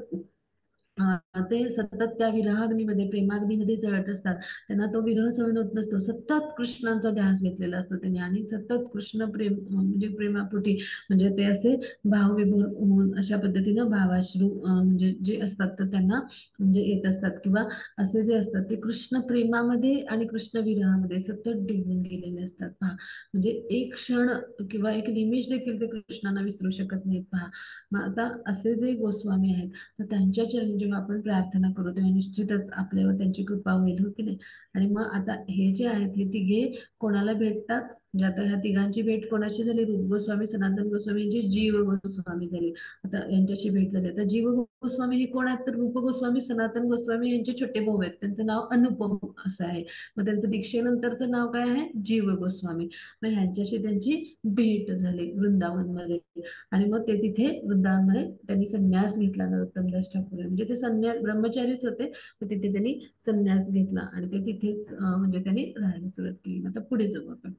ते सतत त्या विरहाग्नीमध्ये प्रेमाग्नीमध्ये जळत असतात. त्यांना तो विरह सहन होत नसतो, सतत कृष्णांचा ध्यास घेतलेला असतो त्यांनी, आणि सतत कृष्ण प्रेम म्हणजे प्रेमापोटी म्हणजे ते असे भावविभोर होऊन अशा पद्धतीनं भावाश्रू म्हणजे जे असतात तर त्यांना म्हणजे येत असतात, किंवा असे जे असतात ते कृष्ण प्रेमामध्ये आणि कृष्ण विरहामध्ये सतत डुबून गेलेले असतात. पहा म्हणजे एक क्षण किंवा एक निमिष देखील ते कृष्णांना विसरू शकत नाहीत. पहा मग आता असे जे गोस्वामी आहेत, तर त्यांच्या चरणी जेव्हा आपण प्रार्थना करू तेव्हा निश्चितच आपल्यावर त्यांची कृपा होईल, हो की नाही. आणि मग आता हे जे आहेत हे तिघे कोणाला भेटतात, म्हणजे आता ह्या तिघांची भेट कोणाशी झाली, रूप गोस्वामी, सनातन गोस्वामी यांची जीव गोस्वामी झाली. आता यांच्याशी भेट झाली. आता जीव गोस्वामी हे कोण आहेत, तर रूप गोस्वामी सनातन गोस्वामी यांचे छोटे भाऊ आहेत, त्यांचं नाव अनुपम असं आहे. मग त्यांचं दीक्षेनंतरचं नाव काय आहे, जीव गोस्वामी. मग ह्यांच्याशी त्यांची भेट झाली वृंदावनमध्ये, आणि मग ते तिथे वृंदावनमध्ये त्यांनी संन्यास घेतला. नरोत्तमदास ठाकूर म्हणजे ते संन्यास ब्रह्मचारीच होते, तर तिथे त्यांनी संन्यास घेतला आणि ते तिथेच म्हणजे त्यांनी राहायला सुरुवात केली. आता पुढे जाऊ आपण.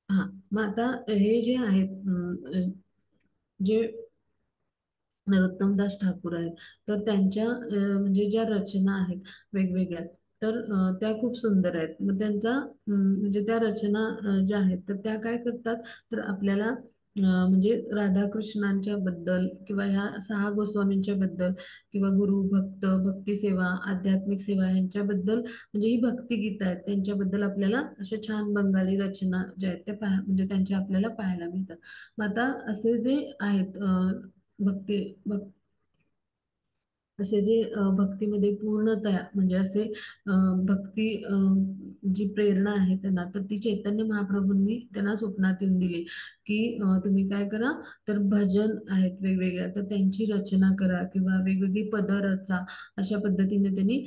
हा मग आता हे जे आहेत जे नरोत्तमदास ठाकूर आहेत, तर त्यांच्या म्हणजे ज्या रचना आहेत वेगवेगळ्या, तर त्या खूप सुंदर आहेत. मग त्यांचा म्हणजे त्या रचना ज्या आहेत तर त्या काय करतात, तर आपल्याला म्हणजे राधाकृष्णांच्या बद्दल किंवा ह्या सहा गोस्वामींच्या बद्दल किंवा गुरु भक्त भक्ती सेवा आध्यात्मिक सेवा यांच्याबद्दल म्हणजे ही भक्तिगीत आहेत त्यांच्याबद्दल आपल्याला अशा छान बंगाली रचना ज्या आहेत त्या म्हणजे त्यांच्या आपल्याला पाहायला मिळतात. मग आता असे जे आहेत भक्ती भक् असे जे भक्तीमध्ये पूर्णतया म्हणजे असे भक्ती जी प्रेरणा आहे त्यांना, तर ती चैतन्य महाप्रभूंनी त्यांना स्वप्नात येऊन दिली, की तुम्ही काय करा, तर भजन आहेत वेगवेगळ्या तर त्यांची रचना करा किंवा वेगवेगळी पदं रचा. अशा पद्धतीने त्यांनी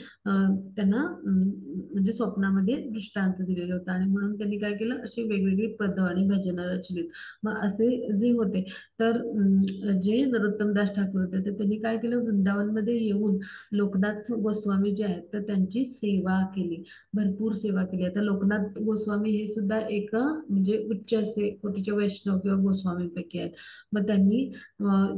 त्यांना म्हणजे स्वप्नामध्ये दृष्टांत दिलेला होता, आणि म्हणून त्यांनी काय केलं, अशी वेगवेगळी पदं आणि भजनं रचलीत. मग असे जे होते, तर जे नरोत्तमदास ठाकूर होते तर त्यांनी काय केलं, वृंदावनमध्ये येऊन लोकनाथ गोस्वामी जे आहेत तर त्यांची सेवा केली, भरपूर सेवा केली. आता लोकनाथ गोस्वामी हे सुद्धा एक म्हणजे उच्च असे कोटीचे वैष्णव किंवा गोस्वामींपैकी आहेत. मग त्यांनी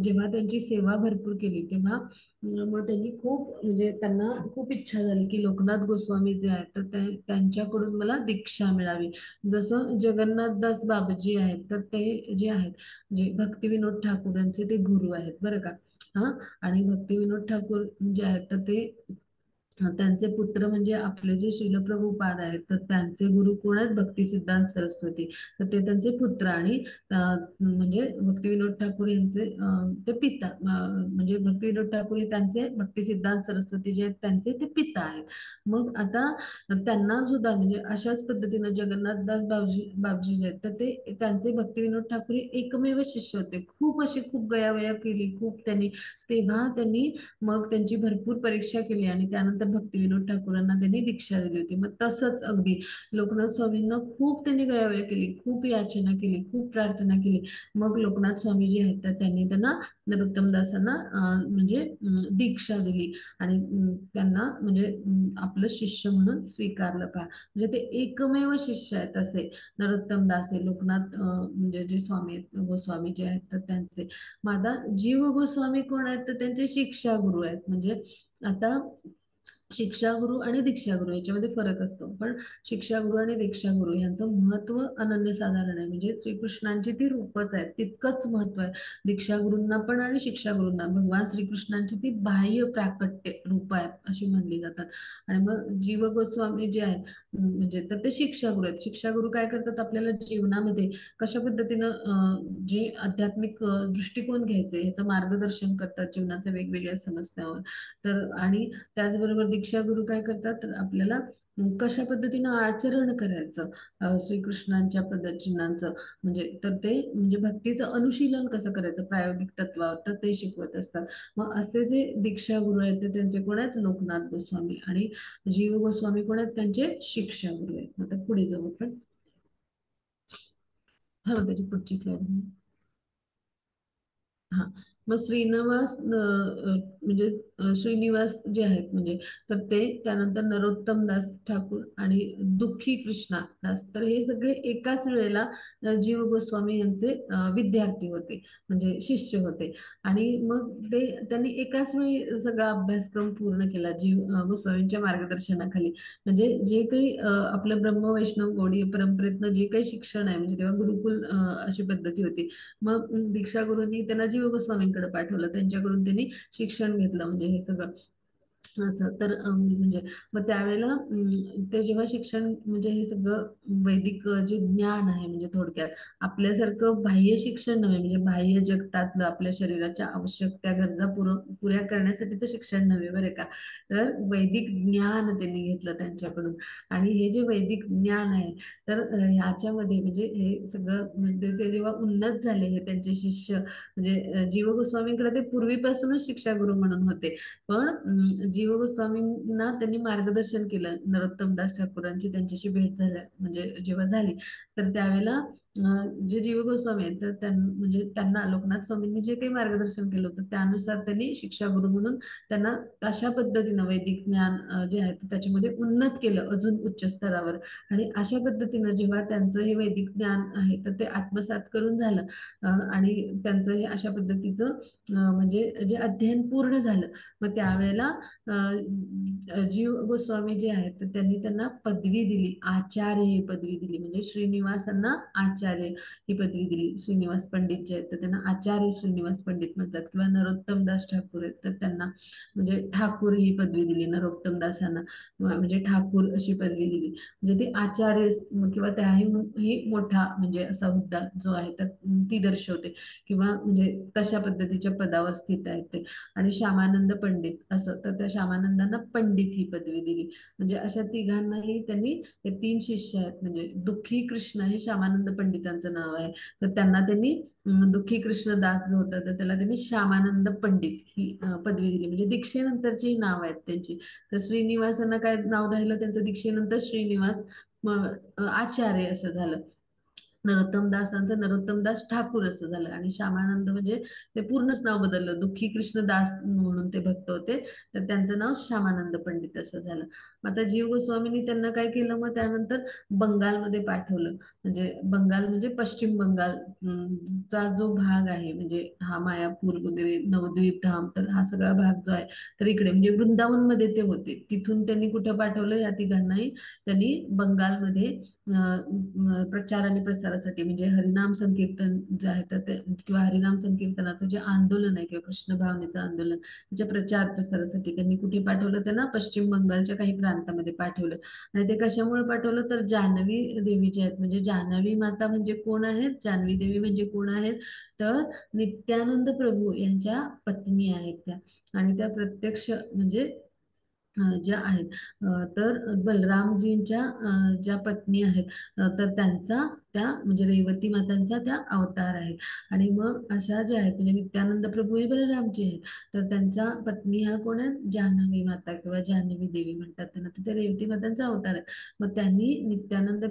जेव्हा त्यांची सेवा भरपूर केली तेव्हा मग त्यांनी खूप म्हणजे त्यांना खूप इच्छा झाली की लोकनाथ गोस्वामी जे आहेत तर त्यांच्याकडून मला दीक्षा मिळावी. जसं जगन्नाथदास बाबाजी आहेत तर ते जे आहेत जे भक्तिविनोद ठाकूर यांचे ते गुरु आहेत बरं का. हा आणि भक्तिविनोद ठाकूर जे आहेत तर ते त्यांचे पुत्र म्हणजे आपले जे शिलप्रभुपाद आहेत तर त्यांचे गुरु कोण आहेत, भक्ती सिद्धांत सरस्वती. तर ते त्यांचे पुत्र, आणि म्हणजे भक्तिविनोद ठाकूर यांचे ते पिता म्हणजे भक्तिविनोद ठाकूर हे त्यांचे, भक्ती सिद्धांत सरस्वती जे आहेत त्यांचे ते पिता आहेत. मग आता त्यांना सुद्धा म्हणजे अशाच पद्धतीनं जगन्नाथदास बाबजी जे आहेत तर ते त्यांचे भक्तिविनोद ठाकूर हे एकमेव शिष्य होते. खूप अशी खूप गयावया केली खूप त्यांनी, तेव्हा त्यांनी मग त्यांची भरपूर परीक्षा केली आणि त्यानंतर भक्तिविनोद ठाकूरांना त्यांनी दीक्षा दिली होती. मग तसंच अगदी लोकनाथ स्वामींना खूप त्यांनी गयावया केली, खूप याचना केली, खूप प्रार्थना केली. मग लोकनाथ स्वामी जे आहेत तर त्यांनी त्यांना नरोत्तमदासांना म्हणजे दीक्षा दिली, आणि त्यांना म्हणजे आपलं शिष्य म्हणून स्वीकारलं. पहा म्हणजे ते एकमेव शिष्य आहेत असे नरोत्तमदास हे लोकनाथ म्हणजे जे स्वामी आहेत गोस्वामी जे आहेत तर त्यांचे. मग आता जीव गोस्वामी कोण आहेत, तर त्यांचे शिक्षा गुरु आहेत. म्हणजे आता शिक्षागुरु आणि दीक्षागुरु याच्यामध्ये फरक असतो. पण शिक्षागुरु आणि दीक्षागुरु यांचं महत्व अनन्यसाधारण आहे. म्हणजे श्रीकृष्णांची ती रूपच आहेत, तितकंच महत्व आहे दीक्षागुरूंना पण आणि शिक्षागुरूंना. भगवान श्रीकृष्णांची ती बाह्य प्राकट्य रूप आहेत अशी म्हणली जातात. आणि मग जीव गोस्वामी जे आहेत म्हणजे तर ते शिक्षागुरु आहेत. शिक्षागुरु काय करतात, आपल्याला जीवनामध्ये कशा पद्धतीनं जे आध्यात्मिक दृष्टिकोन घ्यायचे ह्याचं मार्गदर्शन करतात जीवनाच्या वेगवेगळ्या समस्यावर. तर आणि त्याचबरोबर दीक्षा गुरु काय करतात, तर आपल्याला कशा पद्धतीनं आचरण करायचं श्रीकृष्णांच्या पदचिन्हांचं म्हणजे तर ते म्हणजे भक्तीचं अनुशीलन कसं करायचं प्रायोगिक तत्वावर, तर ते शिकवत असतात. मग असे जे दीक्षा गुरु आहेत ते त्यांचे कोण आहेत, लोकनाथ गोस्वामी. आणि जीव गोस्वामी कोण आहेत, त्यांचे शिक्षा गुरु आहेत. आता पुढे जाऊ आपण. हा त्याची पुढची स्लाइड. हा मग श्रीनिवास म्हणजे श्रीनिवास जे आहेत म्हणजे तर ते त्यानंतर नरोत्तम दास ठाकूर आणि दुःखी कृष्णा दास, तर हे सगळे एकाच वेळेला जीव गोस्वामी यांचे विद्यार्थी होते म्हणजे शिष्य होते. आणि मग ते त्यांनी एकाच वेळी सगळा अभ्यासक्रम पूर्ण केला जीव गोस्वामींच्या मार्गदर्शनाखाली. म्हणजे जे काही आपलं ब्रह्म वैष्णव गौडीय परंपरेतनं जे काही शिक्षण आहे म्हणजे तेव्हा गुरुकुल अशी पद्धती होती. मग दीक्षा गुरूंनी त्यांना जीव गोस्वामींकडे पाठवलं, त्यांच्याकडून त्यांनी शिक्षण घेतलं म्हणजे हे सगळं असं. तर म्हणजे मग त्यावेळेला ते जेव्हा शिक्षण म्हणजे हे सगळं वैदिक जे ज्ञान आहे म्हणजे थोडक्यात आपल्यासारखं बाह्य शिक्षण नव्हे, म्हणजे बाह्य जगतातलं आपल्या शरीराच्या आवश्यक त्या गरजा पुऱ्या करण्यासाठीचं शिक्षण नव्हे बरं का. तर वैदिक ज्ञान त्यांनी घेतलं त्यांच्याकडून. आणि हे जे वैदिक ज्ञान आहे तर ह्याच्यामध्ये म्हणजे हे सगळं म्हणजे ते जेव्हा उन्नत झाले हे त्यांचे शिष्य म्हणजे जीव गोस्वामींकडे ते पूर्वीपासूनच शिक्षा गुरु म्हणून होते. पण जीव गोस्वामींना त्यांनी मार्गदर्शन केलं. नरोत्तम दास ठाकूरांची त्यांच्याशी भेट झाल्या म्हणजे जेव्हा झाली तर त्यावेळेला जे जीव गोस्वामी आहेत तर म्हणजे त्यांना लोकनाथ स्वामींनी जे काही मार्गदर्शन केलं होतं त्यानुसार त्यांनी शिक्षा गुरु म्हणून त्यांना अशा पद्धतीनं वैदिक ज्ञान जे आहे त्याच्यामध्ये उन्नत केलं अजून उच्च स्तरावर. आणि अशा पद्धतीनं जेव्हा त्यांचं हे वैदिक ज्ञान आहे तर ते आत्मसात करून झालं आणि त्यांचं हे अशा पद्धतीचं म्हणजे जे अध्ययन पूर्ण झालं मग त्यावेळेला जीव गोस्वामी जे आहेत तर त्यांनी त्यांना पदवी दिली, आचार्य ही पदवी दिली. म्हणजे श्रीनिवासांना आचार्य ही पदवी दिली. श्रीनिवास पंडित जे आहेत तर त्यांना आचार्य श्रीनिवास पंडित म्हणतात. किंवा नरोत्तम दास ठाकूर आहेत तर त्यांना म्हणजे ठाकूर ही पदवी दिली नरोत्तम दासांना, म्हणजे ठाकूर अशी पदवी दिली. म्हणजे ते आचार्य किंवा त्याही मोठा म्हणजे असा हुद्दा जो आहे तर ती दर्शवते किंवा म्हणजे तशा पद्धतीच्या पदावर स्थित आहेत ते. आणि श्यामानंद पंडित असं, तर त्या श्यामानंदांना पंडित ही पदवी दिली. म्हणजे अशा तिघांनाही त्यांनी हे 3 शिष्य आहेत म्हणजे दुःखी कृष्ण हे श्यामानंद पंडितांचं नाव आहे तर त्यांना त्यांनी दुःखी कृष्ण दास जो होता तर त्याला त्यांनी श्यामानंद पंडित ही पदवी दिली. म्हणजे दीक्षेनंतरची नाव आहेत त्यांची. तर श्रीनिवासांना काय नाव राहिलं त्यांचं दीक्षेनंतर, श्रीनिवास आचार्य असं झालं. नरोत्तम दासांचं नरोत्तम दास ठाकूर असं झालं. आणि श्यामानंद म्हणजे ते पूर्णच नाव बदललं, दुःखी कृष्ण दास म्हणून ते भक्त होते तर त्यांचं नाव श्यामानंद पंडित असं झालं. मग आता जीव गोस्वामींनी त्यांना काय केलं, मग त्यानंतर बंगालमध्ये पाठवलं. म्हणजे बंगाल म्हणजे पश्चिम बंगाल चा जो भाग आहे म्हणजे हा मायापूर वगैरे नवद्वीप धाम तर हा सगळा भाग जो आहे तर इकडे म्हणजे वृंदावनमध्ये ते होते. तिथून त्यांनी कुठं पाठवलं या तिघांनाही, त्यांनी बंगालमध्ये प्रचार आणि प्रसारासाठी म्हणजे हरिनाम संकीर्तन जे आहे तर ते किंवा हरिनाम संकीर्तनाचं जे आंदोलन आहे किंवा कृष्ण भावनेचं आंदोलन त्याच्या प्रचार प्रसारासाठी त्यांनी कुठे पाठवलं, त्यांना पश्चिम बंगालच्या काही प्रांतामध्ये पाठवलं. आणि ते कशामुळे पाठवलं तर जान्हवी देवी जे आहेत म्हणजे जान्हवी माता म्हणजे कोण आहेत, जान्हवी देवी म्हणजे कोण आहेत तर नित्यानंद प्रभू यांच्या पत्नी आहेत त्या. आणि त्या प्रत्यक्ष म्हणजे ज्या आहेत तर बलरामजींच्या ज्या पत्नी आहेत तर त्यांचा त्या म्हणजे रेवती मातांच्या त्या अवतार आहेत. आणि मग अशा ज्या आहेत म्हणजे नित्यानंद प्रभू हे बलरामजी आहेत तर त्यांच्या पत्नी ह्या कोण आहेत, जान्हवी माता किंवा जान्हवी देवी म्हणतात त्यांना, तर त्या रेवती मातांचा अवतार आहे. मग त्यांनी नित्यानंद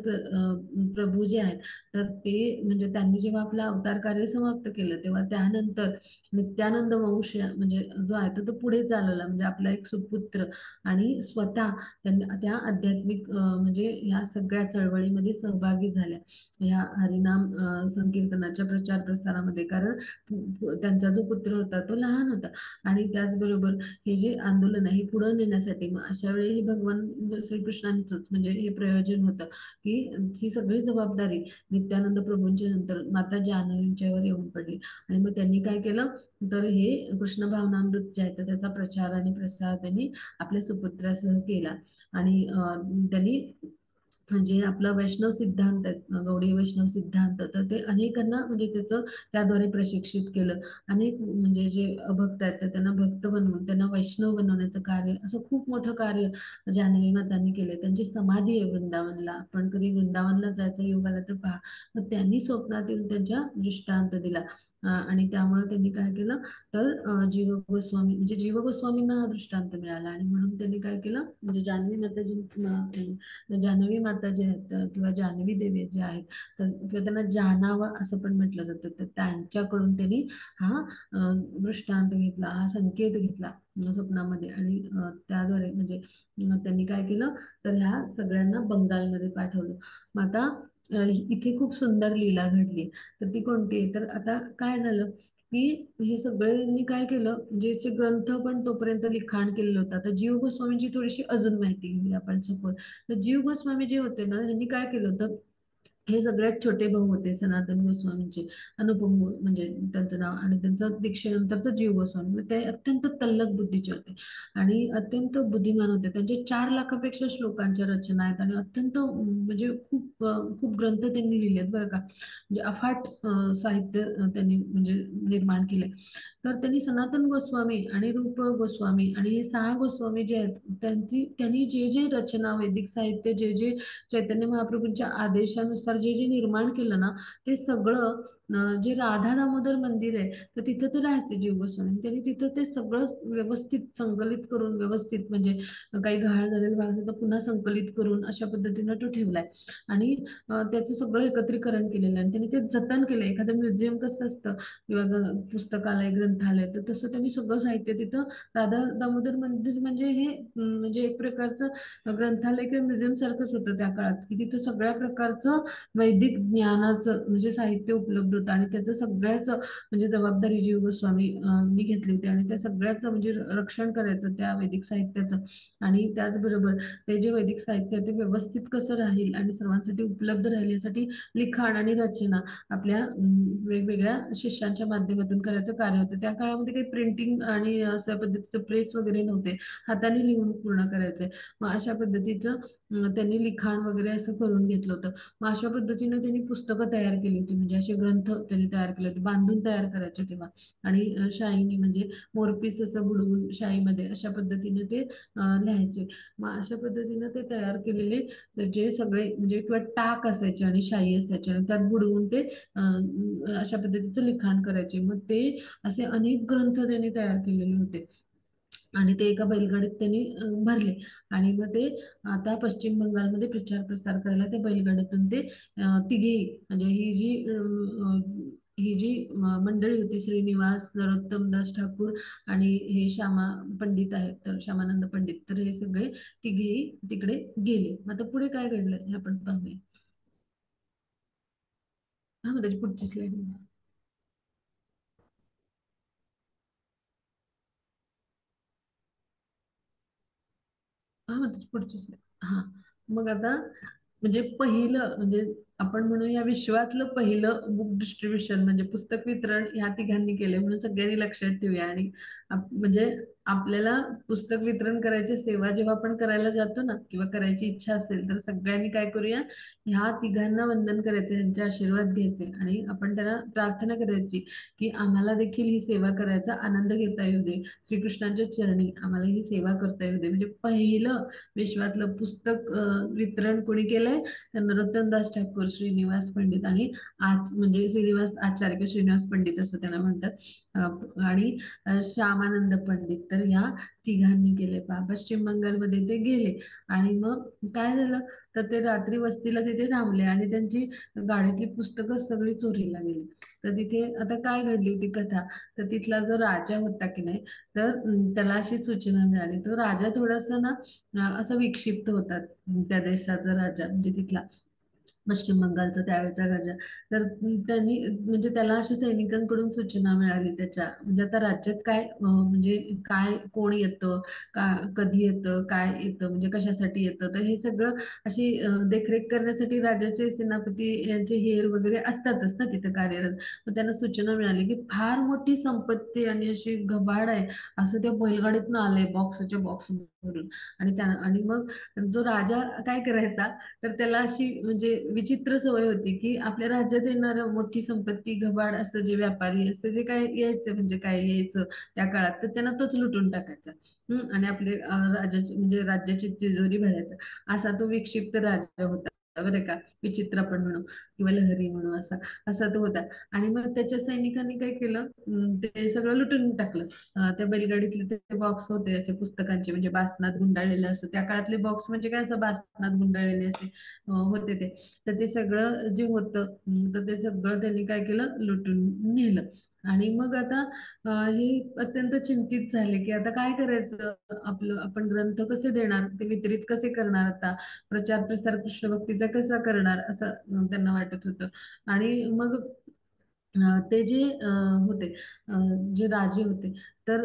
प्रभू जे आहेत तर ते म्हणजे त्यांनी जेव्हा आपलं अवतार कार्य समाप्त केलं तेव्हा त्यानंतर नित्यानंद वंश म्हणजे जो आहे तो पुढे चालवला. म्हणजे आपला एक सुपुत्र आणि स्वतः त्या आध्यात्मिक म्हणजे या सगळ्या चळवळीमध्ये सहभागी झाल्या. ह्या हरिनाम संकीर्तनाच्या प्रचार प्रसारामध्ये. कारण त्यांचा जो पुत्र होता तो लहान होता, आणि त्याचबरोबर हे जे आंदोलन आहे पुढे नेण्यासाठी मग अशा वेळी हे भगवान श्रीकृष्णांचंच म्हणजे हे प्रयोजन होतं, की ही सगळी जबाबदारी नित्यानंद प्रभूंच्या नंतर माता जानवींच्यावर येऊन पडली. आणि मग त्यांनी काय केलं, तर हे कृष्ण भावनामृत जे आहे तर त्याचा प्रचार आणि प्रसार त्यांनी आपल्या सुपुत्रासह केला. आणि त्यांनी म्हणजे आपला वैष्णव सिद्धांत आहे, गौडी वैष्णव सिद्धांत, तर ते अनेकांना म्हणजे त्याचं त्याद्वारे प्रशिक्षित केलं. अनेक म्हणजे जे अभक्त आहेत तर त्यांना भक्त बनवून त्यांना वैष्णव बनवण्याचं कार्य, असं खूप मोठं कार्य जानवी मातांनी केलंय. त्यांची समाधी आहे वृंदावनला. आपण कधी वृंदावनला जायचा योग आला तर पहा. मग त्यांनी स्वप्नात येऊन त्यांच्या दृष्टांत दिला. आणि त्यामुळे त्यांनी काय केलं, तर जीव गोस्वामी म्हणजे जीव गोस्वामींना हा दृष्टांत मिळाला. आणि म्हणून त्यांनी काय केलं, म्हणजे जानवी माताजी जानवी माता जे आहेत किंवा जानवी देवी जे आहेत तर किंवा त्यांना जानावा असं पण म्हटलं जातं, तर त्यांच्याकडून त्यांनी हा दृष्टांत घेतला, हा संकेत घेतला स्वप्नामध्ये. आणि त्याद्वारे म्हणजे त्यांनी काय केलं, तर ह्या सगळ्यांना बंगालमध्ये पाठवलं. मग आता इथे खूप सुंदर लीला घडली. तर ती कोणती आहे, तर आता काय झालं की हे सगळ्यांनी काय केलं, जे जे ग्रंथ पण तोपर्यंत लिखाण केलेलं होतं. आता जीव गोस्वामींची थोडीशी अजून माहिती घेऊया आपण सपोज. तर जीव गोस्वामी जे होते ना, यांनी काय केलं होतं, हे सगळ्यात छोटे भाऊ होते सनातन गोस्वामींचे, अनुपम म्हणजे त्यांचं नाव, आणि त्यांचं दीक्षेनंतरचं जीव गोस्वामी. मग ते अत्यंत तल्लख बुद्धीचे होते आणि अत्यंत बुद्धिमान होते. त्यांचे 4 लाखापेक्षा श्लोकांच्या रचना आहेत आणि अत्यंत म्हणजे खूप ग्रंथ त्यांनी लिहिलेत बरं का. म्हणजे अफाट साहित्य त्यांनी म्हणजे निर्माण केले. तर त्यांनी सनातन गोस्वामी आणि रूप गोस्वामी आणि हे 6 गोस्वामी जे आहेत त्यांनी जे जे रचना वैदिक साहित्य जे जे चैतन्य महाप्रभूंच्या आदेशानुसार जे जे निर्माण केलं ना, ते सगळं जे राधा दामोदर मंदिर आहे तर तिथं ते राहायचे जीव गोस्वामी. त्यांनी तिथं ते सगळं व्यवस्थित संकलित करून, व्यवस्थित म्हणजे काही गहाळ झालेला भाग असेल तर पुन्हा संकलित करून अशा पद्धतीनं तो ठेवलाय. आणि त्याचं सगळं एकत्रीकरण केलेलं आहे आणि त्यांनी ते जतन केलंय. एखादं म्युझियम कसं असतं किंवा पुस्तकालय, ग्रंथालय, तर तसं त्यांनी सगळं साहित्य तिथं राधा दामोदर मंदिर म्हणजे हे म्हणजे एक प्रकारचं ग्रंथालय किंवा म्युझियम सारखंच होतं त्या काळात, की तिथं सगळ्या प्रकारचं वैदिक ज्ञानाचं म्हणजे साहित्य उपलब्ध होतं. आणि त्याचं सगळ्याच म्हणजे जबाबदारी जीव गोस्वामी मी घेतली होती आणि त्या सगळ्याचं म्हणजे रक्षण करायचं त्या वैदिक साहित्याचं. आणि त्याचबरोबर ते जे वैदिक साहित्य आहे ते व्यवस्थित कसं राहील आणि सर्वांसाठी उपलब्ध राहील यासाठी लिखाण आणि रचना आपल्या वेगवेगळ्या शिष्यांच्या माध्यमातून करायचं कार्य होतं. त्या काळामध्ये काही प्रिंटिंग आणि अशा पद्धतीचं प्रेस वगैरे नव्हते, हाताने लिहून पूर्ण करायचे. मग अशा पद्धतीचं त्यांनी लिखाण वगैरे असं करून घेतलं होतं. मग अशा पद्धतीने त्यांनी पुस्तकं तयार केली होती, म्हणजे असे ग्रंथ त्यांनी तयार केले होते, बांधून तयार करायचे तेव्हा. आणि शाईनी म्हणजे मोरपीस असं बुडवून शाईमध्ये अशा पद्धतीने ते लिहायचे. मग अशा पद्धतीने ते तयार केलेले जे सगळे म्हणजे किंवा टाक असायचे आणि शाई असायचे आणि त्यात बुडवून ते अशा पद्धतीचं लिखाण करायचे. मग ते असे अनेक ग्रंथ त्यांनी तयार केलेले होते आणि ते एका बैलगाडीत त्यांनी भरले. आणि मग ते आता पश्चिम बंगालमध्ये प्रचार प्रसार करायला त्या बैलगाडीतून ते तिघेही म्हणजे ही जी मंडळी होती, श्रीनिवास, नरोत्तम दास ठाकूर आणि हे श्यामा पंडित आहेत, तर श्यामानंद पंडित, तर हे सगळे तिघेही तिकडे गेले. मग आता पुढे काय घडलं हे आपण पाहूया. हा, मग त्याची पुढची स्लाइड. हा, मग त्याची पुढची slide. हा, मग आता म्हणजे पहिलं म्हणजे आपण म्हणूया विश्वातलं पहिलं बुक डिस्ट्रीब्युशन म्हणजे पुस्तक वितरण ह्या तिघांनी केले म्हणून सगळ्यांनी लक्षात ठेवूया. आणि म्हणजे आपल्याला पुस्तक वितरण करायची सेवा जेव्हा आपण करायला जातो ना किंवा करायची इच्छा असेल तर सगळ्यांनी काय करूया, ह्या तिघांना वंदन करायचे, त्यांचे आशीर्वाद घ्यायचे आणि आपण त्यांना प्रार्थना करायची की आम्हाला देखील ही सेवा करायचा आनंद घेता येऊ दे, श्रीकृष्णांच्या चरणी आम्हाला ही सेवा करता येऊ दे. म्हणजे पहिलं विश्वातलं पुस्तक वितरण कोणी केलंय, तर नरोत्तमदास ठाकूर, श्रीनिवास पंडित आणि आज म्हणजे श्रीनिवास आचार्य किंवा श्रीनिवास पंडित असं त्यांना म्हणतात. आणि श्यामानंद पंडित, तर ह्या तिघांनी केले. पश्चिम बंगालमध्ये ते गेले आणि मग काय झालं, तर ते रात्री वस्तीला तिथे थांबले आणि त्यांची गाडीतली पुस्तकं सगळी चोरीला गेली. तर तिथे आता काय घडली होती कथा, तर तिथला जो राजा होता की नाही, तर त्याला अशी सूचना मिळाली. तो राजा थोडासा ना असा विक्षिप्त होता, त्या देशाचा राजा म्हणजे तिथला. पश्चिम बंगालचा त्यावेळेचा राजा. तर त्यांनी म्हणजे त्याला अशी सैनिकांकडून सूचना मिळाली त्याच्या म्हणजे आता राज्यात काय म्हणजे काय कोण येतं, का कधी येतं, काय येतं, म्हणजे कशासाठी येतं, तर हे सगळं अशी देखरेख करण्यासाठी राजाचे सेनापती यांचे हेर वगैरे असतातच ना तिथे कार्यरत. मग त्यांना सूचना मिळाली की फार मोठी संपत्ती आणि अशी घबाड आहे, असं त्या बैलगाडीतनं आलंय बॉक्सच्या बॉक्स भरून. आणि मग जो राजा काय करायचा, तर त्याला अशी म्हणजे विचित्र सवय होती की आपल्या राज्यात येणारं मोठी संपत्ती घबाड असं जे व्यापारी असं जे काय यायचं म्हणजे काय यायचं त्या काळात, तर त्यांना तोच लुटून टाकायचा. आणि आपले राजाची म्हणजे राज्याची तिजोरी भरायचा. असा तो विक्षिप्त राजा होता बरं का. विचित्र आपण म्हणू किंवा लहरी म्हणू, असा असा तो होता. आणि मग त्याच्या सैनिकांनी काय केलं, ते सगळं लुटून टाकलं. त्या बैलगाडीतले ते बॉक्स होते असे पुस्तकांचे म्हणजे बासनात गुंडाळलेले असं त्या काळातले बॉक्स म्हणजे काय असं बासनात गुंडाळलेले असे होते ते. तर ते सगळं जे होतं तर ते सगळं त्यांनी काय केलं, लुटून नेलं. आणि मग आता हे अत्यंत चिंतित झाले की आता काय करायचं, आपलं आपण ग्रंथ कसे देणार, ते वितरित कसे करणार, आता प्रचार प्रसार कृष्ण भक्तीचा कसा करणार असं त्यांना वाटत होतं. आणि मग ते जे होते जे राजे होते, तर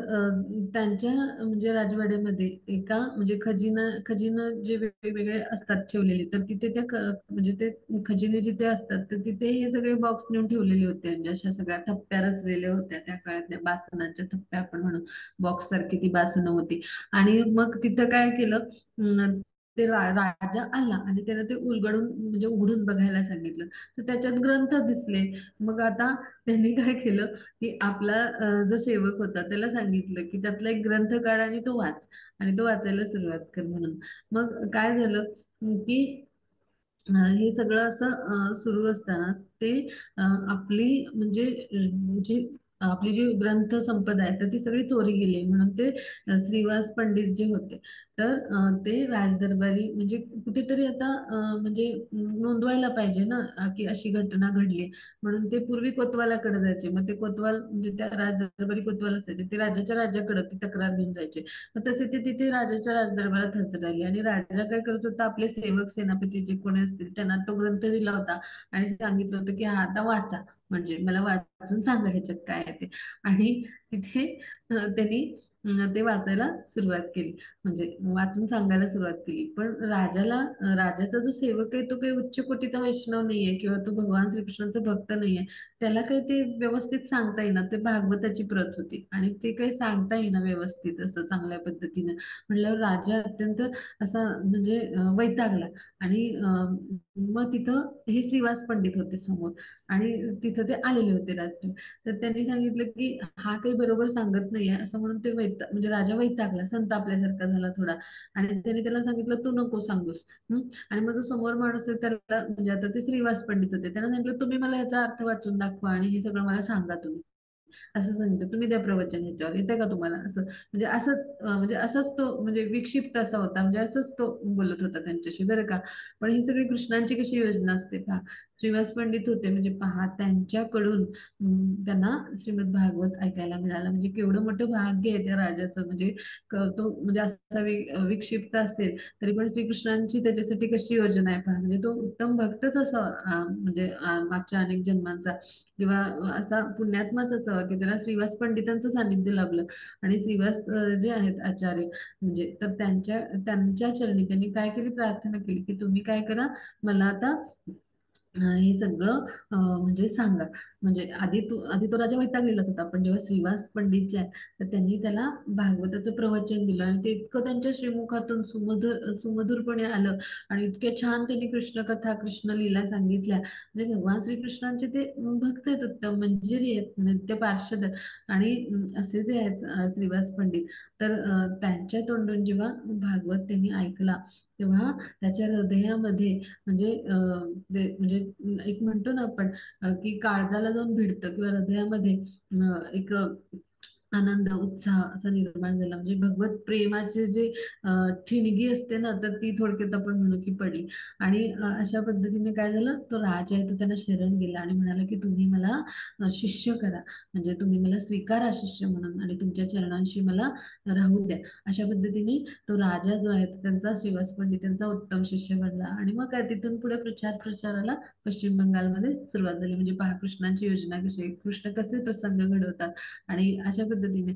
त्यांच्या म्हणजे राजवाड्यामध्ये एका म्हणजे खजिना जे वेगवेगळे असतात ठेवलेले, तर तिथे म्हणजे ते खजिने जिथे असतात तर तिथे हे सगळे बॉक्स नेऊन ठेवलेले होते. म्हणजे अशा सगळ्या थप्प्या रचलेल्या होत्या त्या काळातल्या बासनाच्या थप्प्या आपण म्हणून, बॉक्स सारखी ती बासनं होती. आणि मग तिथं काय केलं, ते राजा आला आणि त्याने ते उलगडून म्हणजे उघडून बघायला सांगितलं. तर त्याच्यात ग्रंथ दिसले. मग आता त्यांनी काय केलं की आपला जो सेवक होता त्याला सांगितलं की त्यातला एक ग्रंथ काढ आणि तो वाच, आणि तो वाचायला सुरुवात कर म्हणून. मग काय झालं की हे सगळं असं सुरू असताना ते आपली म्हणजे जी आपली जी ग्रंथ संपदा आहे तर ती सगळी चोरी गेली, म्हणून ते श्रीवास पंडित जे होते, तर ते राजदरबारी म्हणजे कुठेतरी आता म्हणजे नोंदवायला पाहिजे ना की अशी घटना घडली. म्हणून ते पूर्वी कोतवालाकडे जायचे. मग ते कोतवाल म्हणजे त्या राजदरबारी कोतवाल असायचे, ते राजाच्या राजाकडे ती तक्रार घेऊन जायचे. मग तसे ते तिथे राजाच्या राजदरबारात हजर राहिले. आणि राजा काय करत होता, आपले सेवक सेनापती जे कोणी असतील त्यांना तो ग्रंथ दिला होता आणि सांगितलं होतं की हा आता वाचा, म्हणजे मला वाचून सांगा ह्याच्यात काय आहे ते. आणि तिथे त्यांनी ते वाचायला सुरुवात केली, म्हणजे वाचून सांगायला सुरुवात केली. पण राजाचा जो सेवक आहे तो काही उच्च कोटीचा वैष्णव नाहीये किंवा तो भगवान श्रीकृष्णाचा भक्त नाहीये. त्याला काही ते व्यवस्थित सांगता येईना. ते भागवताची प्रत होती आणि ते काही सांगता येईना व्यवस्थित असं चांगल्या पद्धतीने. म्हणल्यावर राजा अत्यंत असा म्हणजे वैतागला. आणि मग तिथं हे श्रीवास पंडित होते समोर आणि तिथं ते आलेले होते राजकीय. तर त्यांनी सांगितलं की हा काही बरोबर सांगत नाहीये असं म्हणून ते म्हणजे राजा वैतागला, संतापल्यासारखा झाला थोडा. आणि त्यांनी त्याला सांगितलं तू नको सांगूस. आणि मग जो समोर माणूस आहे त्याला म्हणजे आता ते श्रीवास पंडित होते, त्यांना सांगितलं तुम्ही मला याचा अर्थ वाचून दाखवा आणि हे सगळं मला सांगा तुम्ही. असं सांगितलं, तुम्ही द्या प्रवचन ह्याच्यावर, येतंय का तुम्हाला असं. म्हणजे असंच म्हणजे असाच तो म्हणजे विक्षिप्त असा होता, म्हणजे असंच तो बोलत होता त्यांच्याशी बरं का. पण ही सगळी कृष्णांची कशी योजना असते पहा. श्रीवास पंडित होते म्हणजे पहा त्यांच्याकडून त्यांना श्रीमद भागवत ऐकायला मिळालं, म्हणजे केवढं मोठं भाग्य आहे त्या राजाचं. म्हणजे तो म्हणजे असा विक्षिप्त असेल तरी पण श्रीकृष्णांची त्याच्यासाठी कशी योजना आहे पहा. म्हणजे तो उत्तम भक्तच असा म्हणजे मागच्या अनेक जन्मांचा किंवा असा पुण्यात्माच असावा की त्याला श्रीवास पंडितांचं सानिध्य लाभलं. आणि श्रीवास जे आहेत आचार्य म्हणजे, तर त्यांच्या चरणी त्यांनी काय केली, प्रार्थना केली की तुम्ही काय करा, मला आता हे सगळं म्हणजे सांगा. म्हणजे आधी तो राजा वैतागलेलाच होता, पण जेव्हा श्रीवास पंडित जे आहेत तर त्यांनी त्याला भागवताचं प्रवचन दिलं आणि ते इतकं त्यांच्या श्रीमुखातून सुमधुरपणे आलं. आणि इतके छान त्यांनी कृष्ण कथा कृष्ण लीला सांगितल्या. म्हणजे भगवान श्रीकृष्णांचे ते भक्त आहेत, उत्तम मंजिरी आहेत, नित्य पार्षद आहेत. आणि असे जे आहेत श्रीवास पंडित, तर त्यांच्या तोंडून जेव्हा भागवत त्यांनी ऐकला तेव्हा त्याच्या हृदयामध्ये म्हणजे म्हणजे एक म्हणतो ना आपण की काळजाला जाऊन भिडतं किंवा हृदयामध्ये एक आनंद उत्साह असा निर्माण झाला. म्हणजे भगवत प्रेमाचे जे ठिणगी असते ना, तर ती थोडक्यात आपण म्हणू की पडली. आणि अशा पद्धतीने काय झालं, तो राजा आहे तो त्यांना शरण गेला आणि म्हणाला की तुम्ही मला शिष्य करा, म्हणजे तुम्ही मला स्वीकारा शिष्य म्हणून आणि तुमच्या चरणांशी मला राहू द्या. अशा पद्धतीने तो राजा जो आहे तो त्यांचा श्रीवास पंडितांचा उत्तम शिष्य बनला. आणि मग काय तिथून पुढे प्रचाराला पश्चिम बंगालमध्ये सुरुवात झाली. म्हणजे पहा कृष्णाची योजना कशी आहे, कृष्ण कसे प्रसंग घडवतात. आणि अशा पद्धतीने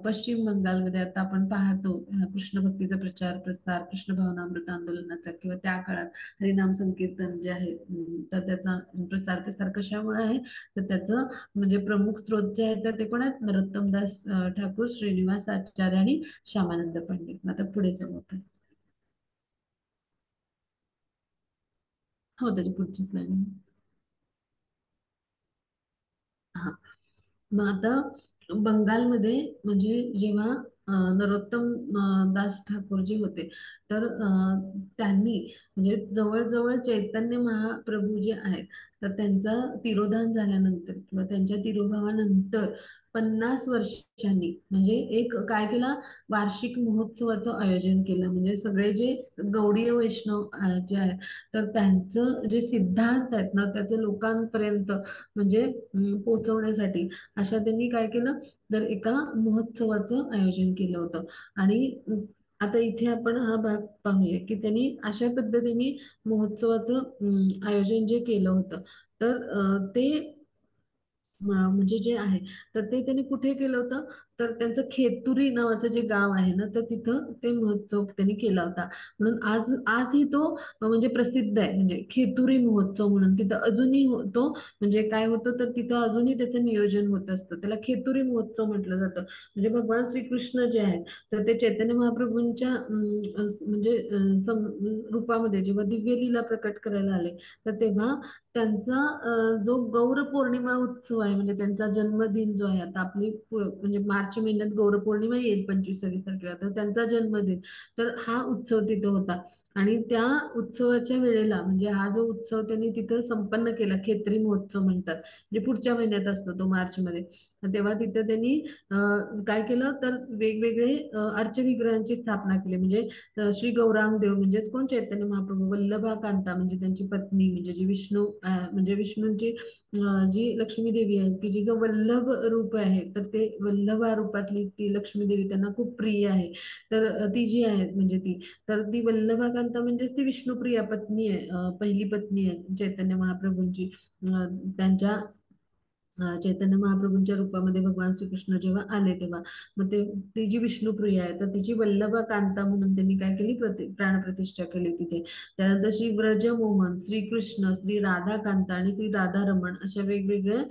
पश्चिम बंगालमध्ये आता आपण पाहतो कृष्ण भक्तीचा प्रचार प्रसार, कृष्ण भावनामृत आंदोलनाचा किंवा त्या काळात हरिनाम संकीर्तन जे आहे, तर त्याचा प्रसार प्रसार कशामुळे आहे, तर त्याचं म्हणजे प्रमुख स्रोत जे आहेत तर ते कोण आहेत, नरोत्तमदास ठाकूर, श्रीनिवास आचार्य आणि श्यामानंद पंडित. आता पुढे जाऊ आपण. हो, त्याची पुढची स्लाइड. हा, मग आता बंगालमध्ये म्हणजे जेव्हा नरोत्तम दास ठाकूर जे होते, तर त्यांनी म्हणजे जवळजवळ चैतन्य महाप्रभू जे आहेत तर त्यांचा तिरोधान झाल्यानंतर किंवा त्यांच्या तिरोभावानंतर 50 वर्षांनी म्हणजे एक काय केला, वार्षिक महोत्सवाचं आयोजन केलं. म्हणजे सगळे जे गौडीय वैष्णव जे आहेत तर त्यांचं जे सिद्धांत आहेत ना त्याचे लोकांपर्यंत म्हणजे पोहोचवण्यासाठी अशा त्यांनी काय केलं, तर एका महोत्सवाचं आयोजन केलं होतं. आणि आता इथे आपण हा भाग पाहूया की त्यांनी अशा पद्धतीने महोत्सवाचं आयोजन जे केलं होतं, तर ते म्हणजे जे आहे तर ते त्यांनी कुठे केलं होतं, तर त्यांचं खेतुरी नावाचं जे गाव आहे ना तर तिथं ते महोत्सव त्यांनी केला होता. म्हणून आजही तो म्हणजे प्रसिद्ध आहे, म्हणजे खेतुरी महोत्सव म्हणून तिथं अजूनही होतो. म्हणजे काय होतं तर तिथं अजूनही त्याचं नियोजन होत असतं, त्याला खेतुरी महोत्सव म्हटलं जातं. म्हणजे भगवान श्रीकृष्ण जे आहेत तर ते चैतन्य महाप्रभूंच्या म्हणजे रूपामध्ये जेव्हा दिव्य लीला प्रकट करायला आले, तर तेव्हा त्यांचा जो गौर पौर्णिमा उत्सव आहे म्हणजे त्यांचा जन्मदिन जो आहे, आता आपली म्हणजे मार्च महिन्यात गौर पौर्णिमा येईल 25-26 तारखेला, तर त्यांचा जन्मदिन, तर हा उत्सव तिथं होता. आणि त्या उत्सवाच्या वेळेला म्हणजे हा जो उत्सव त्यांनी तिथं संपन्न केला, खेत्री महोत्सव म्हणतात, म्हणजे पुढच्या महिन्यात असतो तो मार्च मध्ये. तेव्हा तिथं त्यांनी काय केलं तर वेगवेगळे अर्चविग्रहांची स्थापना केली. म्हणजे श्री गौरांग देव म्हणजेच कोण, चैतन्य महाप्रभू, वल्लभा कांता म्हणजे त्यांची पत्नी, म्हणजे जी विष्णू म्हणजे विष्णूंची जी लक्ष्मी देवी आहे की जिचं वल्लभ रूप आहे, तर ते वल्लभा रूपातली ती लक्ष्मी देवी त्यांना खूप प्रिय आहे. तर ती जी आहे म्हणजे ती, तर ती वल्लभा कांता म्हणजेच ती विष्णुप्रिया पत्नी आहे, पहिली पत्नी आहे चैतन्य महाप्रभूंची. त्यांच्या चैतन्य महाप्रभूंच्या रूपामध्ये भगवान श्रीकृष्ण जेव्हा आले तेव्हा मग ते ती जी विष्णुप्रिया आहे तर तिची वल्लभा कांता म्हणून त्यांनी काय केली, प्राणप्रतिष्ठा केली तिथे. त्यानंतर श्री ब्रजमोहन, श्रीकृष्ण, श्री राधा कांता आणि श्री राधा रमण अशा वेगवेगळ्या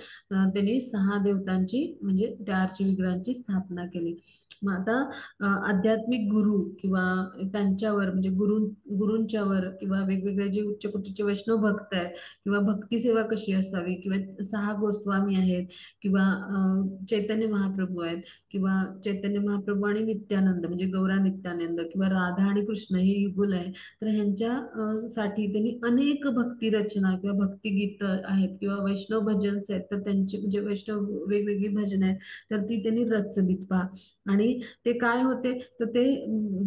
त्यांनी 6 देवतांची म्हणजे त्या आर्चविग्रहांची स्थापना केली. मग आता आध्यात्मिक गुरु किंवा त्यांच्यावर म्हणजे गुरूंच्यावर किंवा वेगवेगळे जे उच्च कोटीचे वैष्णव भक्त आहेत किंवा भक्ती सेवा कशी असावी किंवा 6 गोस्वामी आहेत किंवा चैतन्य महाप्रभू आहेत किंवा चैतन्य महाप्रभू आणि नित्यानंद म्हणजे गौरा नित्यानंद किंवा राधा आणि कृष्ण हे युगुल आहे, तर ह्यांच्या साठी त्यांनी अनेक भक्ती रचना किंवा भक्ती गीत आहेत किंवा वैष्णव भजन आहेत, तर त्यांची म्हणजे वैष्णव वेगवेगळी भजन आहेत तर ती त्यांनी रचलीत पहा. आणि ते काय होते तर ते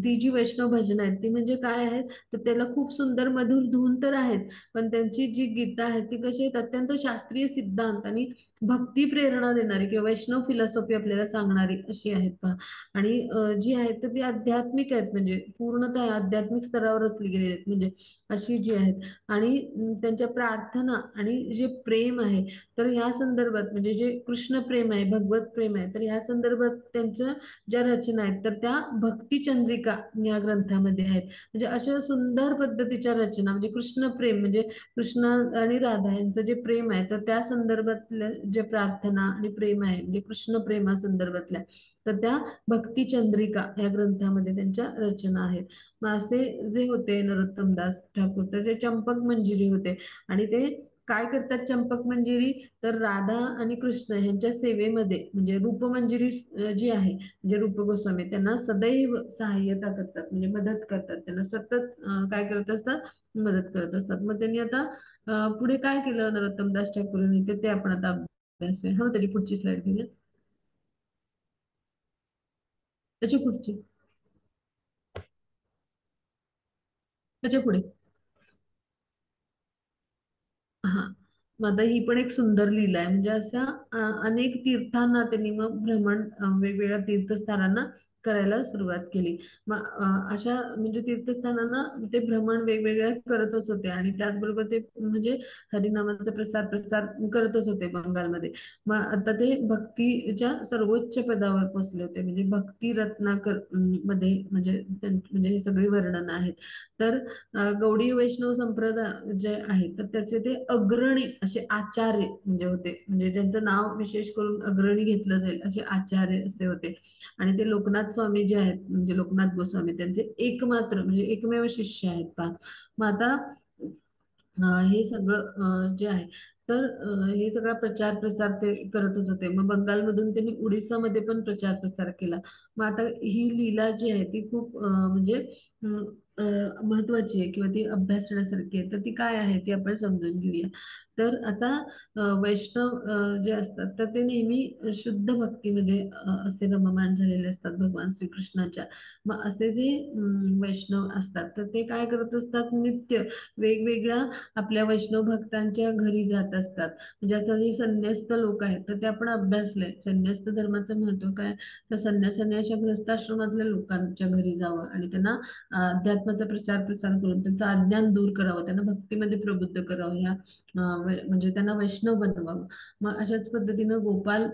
ती जी वैष्णव भजन आहेत ती म्हणजे काय आहेत, तर त्याला खूप सुंदर मधुर धून तर आहेत, पण त्यांची जी गीतं आहेत ती कशी आहेत, अत्यंत शास्त्रीय सिद्धांत आणि भक्ती प्रेरणा देणारी किंवा वैष्णव फिलॉसॉफी आपल्याला सांगणारी अशी आहेत पहा. आणि जी आहेत तर ती आध्यात्मिक आहेत, म्हणजे पूर्णतः आध्यात्मिक स्तरावर रचली गेली आहेत, म्हणजे अशी जी आहेत. आणि त्यांच्या प्रार्थना आणि जे प्रेम आहे तर या संदर्भात म्हणजे जे कृष्ण प्रेम आहे, भगवत प्रेम आहे, तर या संदर्भात त्यांचं ज्या रचना आहेत तर त्या भक्ती चंद्रिका या ग्रंथामध्ये आहेत. म्हणजे अशा सुंदर पद्धतीच्या रचना म्हणजे कृष्ण प्रेम म्हणजे कृष्ण आणि राधा यांचं जे प्रेम आहे तर त्या संदर्भातल्या जे प्रार्थना आणि प्रेम आहे म्हणजे कृष्ण प्रेमा संदर्भातल्या, तर त्या भक्ती चंद्रिका या ग्रंथामध्ये त्यांच्या रचना आहेत. मग असे जे होते नरोत्तम दास ठाकूर तर ते चंपक मंजिरी होते. आणि ते काय करतात चंपक मंजिरी, तर राधा आणि कृष्ण यांच्या सेवेमध्ये म्हणजे रूपमंजिरी जी आहे म्हणजे रूप गोस्वामी त्यांना सदैव सहाय्यता करतात, म्हणजे मदत करतात, त्यांना सतत काय करत असतात, मदत करत असतात. मग त्यांनी आता पुढे काय केलं नरोत्तम दास ठाकूरांनी ते ते आपण आता अभ्यासूया. हो, त्याची पुढची स्लाइड घेऊया. त्याच्या पुढची, त्याच्या पुढे. हा. मग आता ही पण एक सुंदर लीला आहे. म्हणजे अशा अनेक तीर्थांना त्यांनी मग भ्रमण, वेगवेगळ्या तीर्थस्थानांना करायला सुरुवात केली. मग अशा म्हणजे तीर्थस्थानांना ते भ्रमण वेगवेगळ्या करतच होते, आणि त्याचबरोबर ते म्हणजे हरिनामाचा प्रसार प्रसार करतच होते बंगालमध्ये. मग आता ते भक्तीच्या सर्वोच्च पदावर पोहोचले होते, म्हणजे भक्ती रत्नाकर मध्ये म्हणजे म्हणजे हे सगळी वर्णन आहेत. तर गौडी वैष्णव संप्रदाय जे आहे, तर त्याचे ते अग्रणी असे आचार्य म्हणजे होते, म्हणजे ज्यांचं नाव विशेष करून अग्रणी घेतलं जाईल असे आचार्य असे होते. आणि ते लोकनाथ स्वामी जे आहेत, म्हणजे लोकनाथ गोस्वामी त्यांचे एकमात्र म्हणजे एकमेव शिष्य आहेत पहा. मग आता हे सगळं जे आहे, तर हे सगळा प्रचार प्रसार ते करतच होते. मग बंगालमधून त्यांनी उडीसामध्ये पण प्रचार प्रसार केला. मग आता ही लीला जी आहे ती खूप म्हणजे अं, महत्वाची आहे, किंवा ती अभ्यासण्यासारखी आहे. तर ती काय आहे ती आपण समजून घेऊया. तर आता वैष्णव जे असतात, तर ते नेहमी शुद्ध भक्तीमध्ये असे रममाण झालेले असतात भगवान श्रीकृष्णाच्या. मग असे जे वैष्णव असतात, तर ते काय करत असतात, नित्य वेगवेगळ्या आपल्या वैष्णव भक्तांच्या घरी जात असतात. म्हणजे आता जे संन्यस्त लोक आहेत, तर ते आपण अभ्यासलंय संन्यस्त धर्माचं महत्व काय. तर संन्यासांनी अशा गृहस्थाश्रमातल्या लोकांच्या घरी जावं, आणि त्यांना अध्यात्माचा प्रचार प्रसार करून त्यांचं अज्ञान दूर करावं, त्यांना भक्तीमध्ये प्रबुद्ध करावं, ह्या म्हणजे त्यांना वैष्णव बनवावं. मग अशाच पद्धतीनं गोपाल